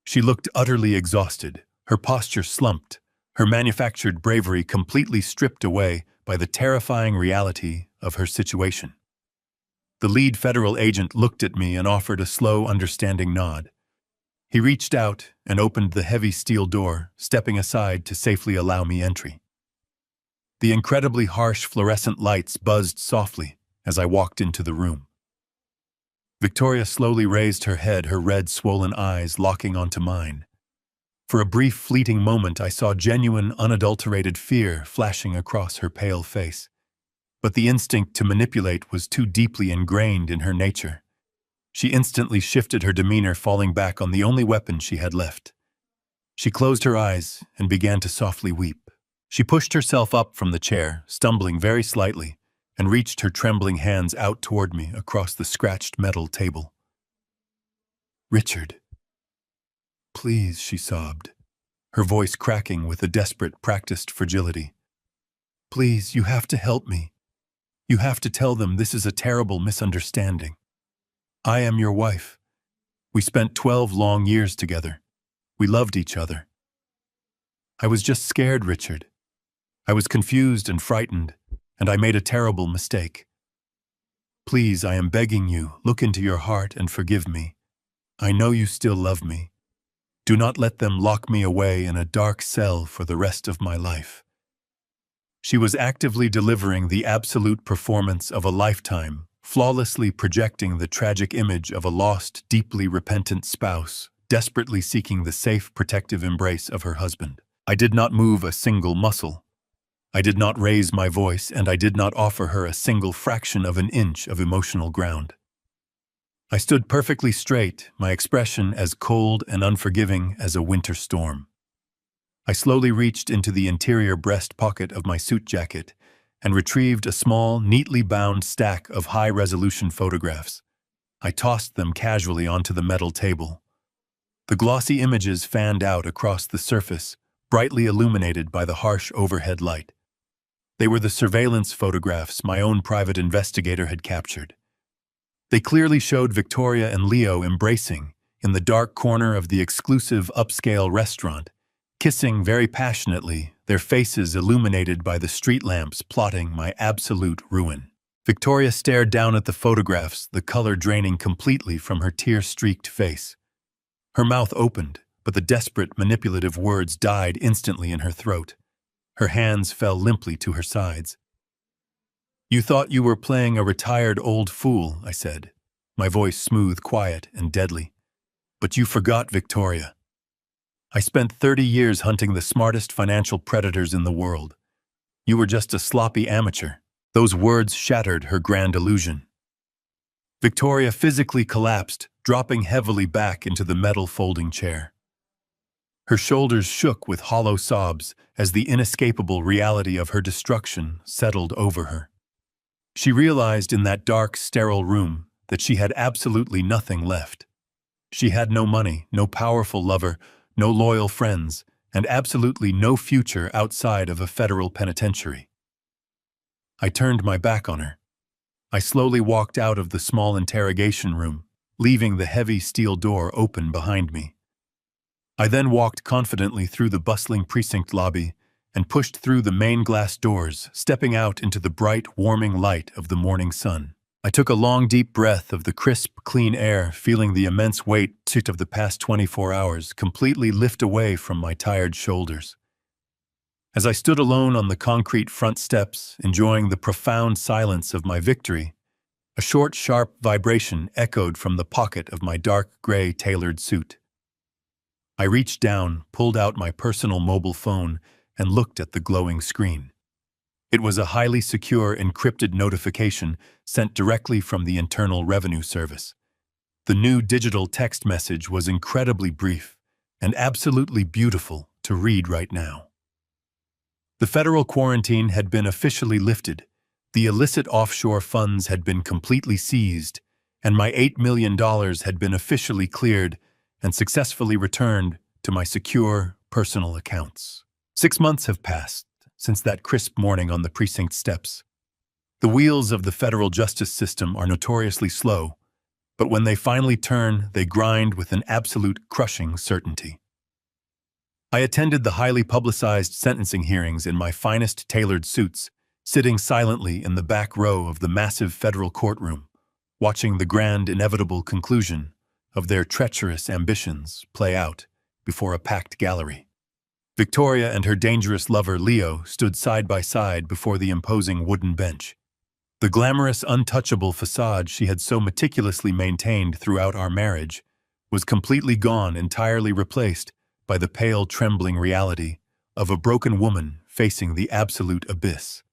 She looked utterly exhausted, her posture slumped, her manufactured bravery completely stripped away by the terrifying reality of her situation. The lead federal agent looked at me and offered a slow, understanding nod. He reached out and opened the heavy steel door, stepping aside to safely allow me entry. The incredibly harsh fluorescent lights buzzed softly as I walked into the room. Victoria slowly raised her head, her red, swollen eyes locking onto mine. For a brief, fleeting moment, I saw genuine, unadulterated fear flashing across her pale face. But the instinct to manipulate was too deeply ingrained in her nature. She instantly shifted her demeanor, falling back on the only weapon she had left. She closed her eyes and began to softly weep. She pushed herself up from the chair, stumbling very slightly, and reached her trembling hands out toward me across the scratched metal table. "Richard, please," she sobbed, her voice cracking with a desperate, practiced fragility. "Please, you have to help me. You have to tell them this is a terrible misunderstanding. I am your wife. We spent 12 long years together. We loved each other. I was just scared, Richard. I was confused and frightened, and I made a terrible mistake. Please, I am begging you, look into your heart and forgive me. I know you still love me. Do not let them lock me away in a dark cell for the rest of my life." She was actively delivering the absolute performance of a lifetime, flawlessly projecting the tragic image of a lost, deeply repentant spouse, desperately seeking the safe, protective embrace of her husband. I did not move a single muscle. I did not raise my voice, and I did not offer her a single fraction of an inch of emotional ground. I stood perfectly straight, my expression as cold and unforgiving as a winter storm. I slowly reached into the interior breast pocket of my suit jacket and retrieved a small, neatly bound stack of high-resolution photographs. I tossed them casually onto the metal table. The glossy images fanned out across the surface, brightly illuminated by the harsh overhead light. They were the surveillance photographs my own private investigator had captured. They clearly showed Victoria and Leo embracing in the dark corner of the exclusive upscale restaurant, kissing very passionately, their faces illuminated by the street lamps plotting my absolute ruin. Victoria stared down at the photographs, the color draining completely from her tear-streaked face. Her mouth opened, but the desperate, manipulative words died instantly in her throat. Her hands fell limply to her sides. "You thought you were playing a retired old fool," I said, my voice smooth, quiet, and deadly. "But you forgot, Victoria. I spent 30 years hunting the smartest financial predators in the world. You were just a sloppy amateur." Those words shattered her grand illusion. Victoria physically collapsed, dropping heavily back into the metal folding chair. Her shoulders shook with hollow sobs as the inescapable reality of her destruction settled over her. She realized in that dark, sterile room that she had absolutely nothing left. She had no money, no powerful lover, no loyal friends, and absolutely no future outside of a federal penitentiary. I turned my back on her. I slowly walked out of the small interrogation room, leaving the heavy steel door open behind me. I then walked confidently through the bustling precinct lobby and pushed through the main glass doors, stepping out into the bright, warming light of the morning sun. I took a long, deep breath of the crisp, clean air, feeling the immense weight of the past 24 hours completely lift away from my tired shoulders. As I stood alone on the concrete front steps, enjoying the profound silence of my victory, a short, sharp vibration echoed from the pocket of my dark gray tailored suit. I reached down, pulled out my personal mobile phone, and looked at the glowing screen. It was a highly secure, encrypted notification sent directly from the Internal Revenue Service. The new digital text message was incredibly brief and absolutely beautiful to read right now. The federal quarantine had been officially lifted, the illicit offshore funds had been completely seized, and my $8 million had been officially cleared and successfully returned to my secure, personal accounts. 6 months have passed since that crisp morning on the precinct steps. The wheels of the federal justice system are notoriously slow, but when they finally turn, they grind with an absolute crushing certainty. I attended the highly publicized sentencing hearings in my finest tailored suits, sitting silently in the back row of the massive federal courtroom, watching the grand inevitable conclusion of their treacherous ambitions play out before a packed gallery. Victoria and her dangerous lover Leo stood side by side before the imposing wooden bench. The glamorous, untouchable facade she had so meticulously maintained throughout our marriage was completely gone, entirely replaced by the pale, trembling reality of a broken woman facing the absolute abyss.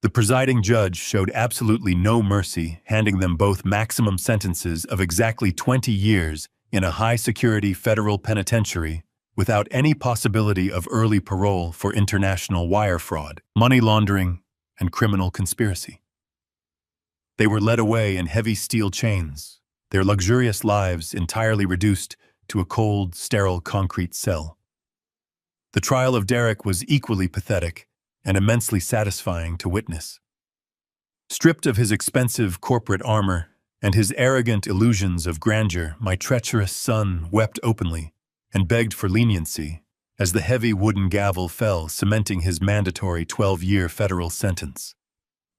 The presiding judge showed absolutely no mercy, handing them both maximum sentences of exactly 20 years in a high-security federal penitentiary without any possibility of early parole for international wire fraud, money laundering, and criminal conspiracy. They were led away in heavy steel chains, their luxurious lives entirely reduced to a cold, sterile concrete cell. The trial of Derek was equally pathetic and immensely satisfying to witness. Stripped of his expensive corporate armor and his arrogant illusions of grandeur, my treacherous son wept openly and begged for leniency as the heavy wooden gavel fell, cementing his mandatory 12-year federal sentence.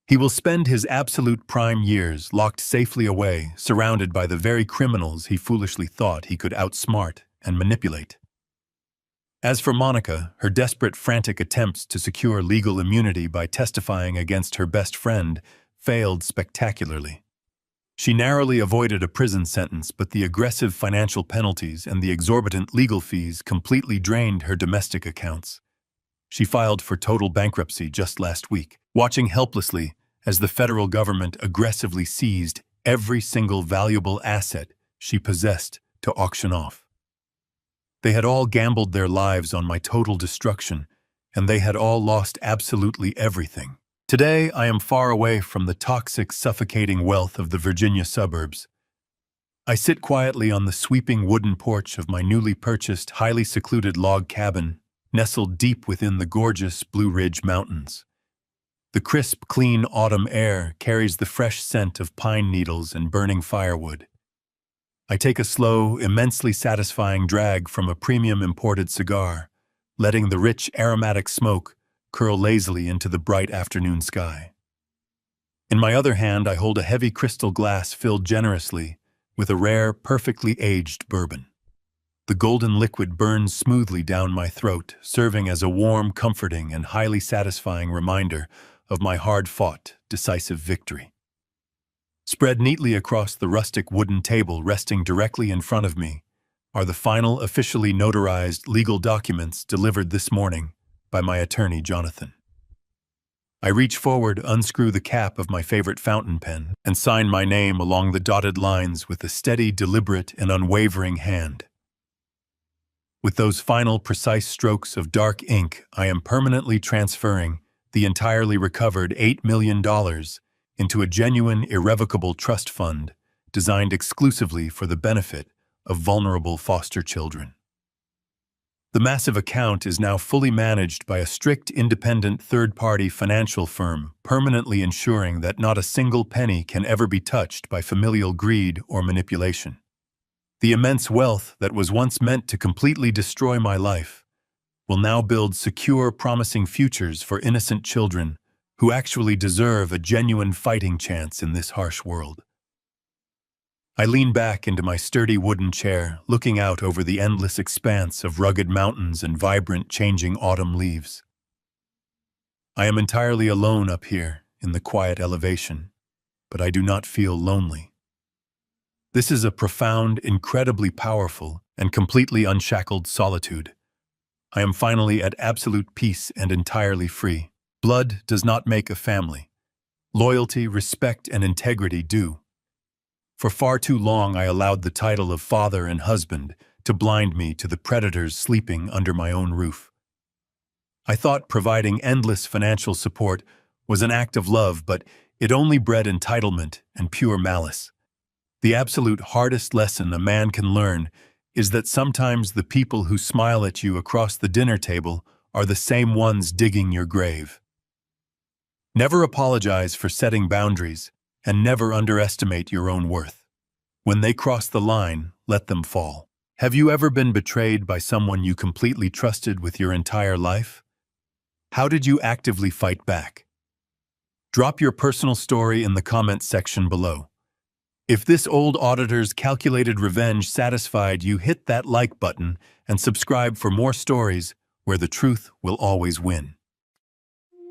He will spend his absolute prime years locked safely away, surrounded by the very criminals he foolishly thought he could outsmart and manipulate. As for Monica, her desperate, frantic attempts to secure legal immunity by testifying against her best friend failed spectacularly. She narrowly avoided a prison sentence, but the aggressive financial penalties and the exorbitant legal fees completely drained her domestic accounts. She filed for total bankruptcy just last week, watching helplessly as the federal government aggressively seized every single valuable asset she possessed to auction off. They had all gambled their lives on my total destruction, and they had all lost absolutely everything. Today, I am far away from the toxic, suffocating wealth of the Virginia suburbs. I sit quietly on the sweeping wooden porch of my newly purchased, highly secluded log cabin, nestled deep within the gorgeous Blue Ridge Mountains. The crisp, clean autumn air carries the fresh scent of pine needles and burning firewood. I take a slow, immensely satisfying drag from a premium imported cigar, letting the rich, aromatic smoke curl lazily into the bright afternoon sky. In my other hand, I hold a heavy crystal glass filled generously with a rare, perfectly aged bourbon. The golden liquid burns smoothly down my throat, serving as a warm, comforting, and highly satisfying reminder of my hard-fought, decisive victory. Spread neatly across the rustic wooden table resting directly in front of me are the final officially notarized legal documents delivered this morning by my attorney, Jonathan. I reach forward, unscrew the cap of my favorite fountain pen, and sign my name along the dotted lines with a steady, deliberate, and unwavering hand. With those final, precise strokes of dark ink, I am permanently transferring the entirely recovered $8 million into a genuine, irrevocable trust fund designed exclusively for the benefit of vulnerable foster children. The massive account is now fully managed by a strict, independent third-party financial firm, permanently ensuring that not a single penny can ever be touched by familial greed or manipulation. The immense wealth that was once meant to completely destroy my life will now build secure, promising futures for innocent children who actually deserve a genuine fighting chance in this harsh world. I lean back into my sturdy wooden chair, looking out over the endless expanse of rugged mountains and vibrant, changing autumn leaves. I am entirely alone up here in the quiet elevation, but I do not feel lonely. This is a profound, incredibly powerful, and completely unshackled solitude. I am finally at absolute peace and entirely free. Blood does not make a family. Loyalty, respect, and integrity do. For far too long, I allowed the title of father and husband to blind me to the predators sleeping under my own roof. I thought providing endless financial support was an act of love, but it only bred entitlement and pure malice. The absolute hardest lesson a man can learn is that sometimes the people who smile at you across the dinner table are the same ones digging your grave. Never apologize for setting boundaries, and never underestimate your own worth. When they cross the line, let them fall. Have you ever been betrayed by someone you completely trusted with your entire life? How did you actively fight back? Drop your personal story in the comments section below. If this old auditor's calculated revenge satisfied you, hit that like button and subscribe for more stories where the truth will always win.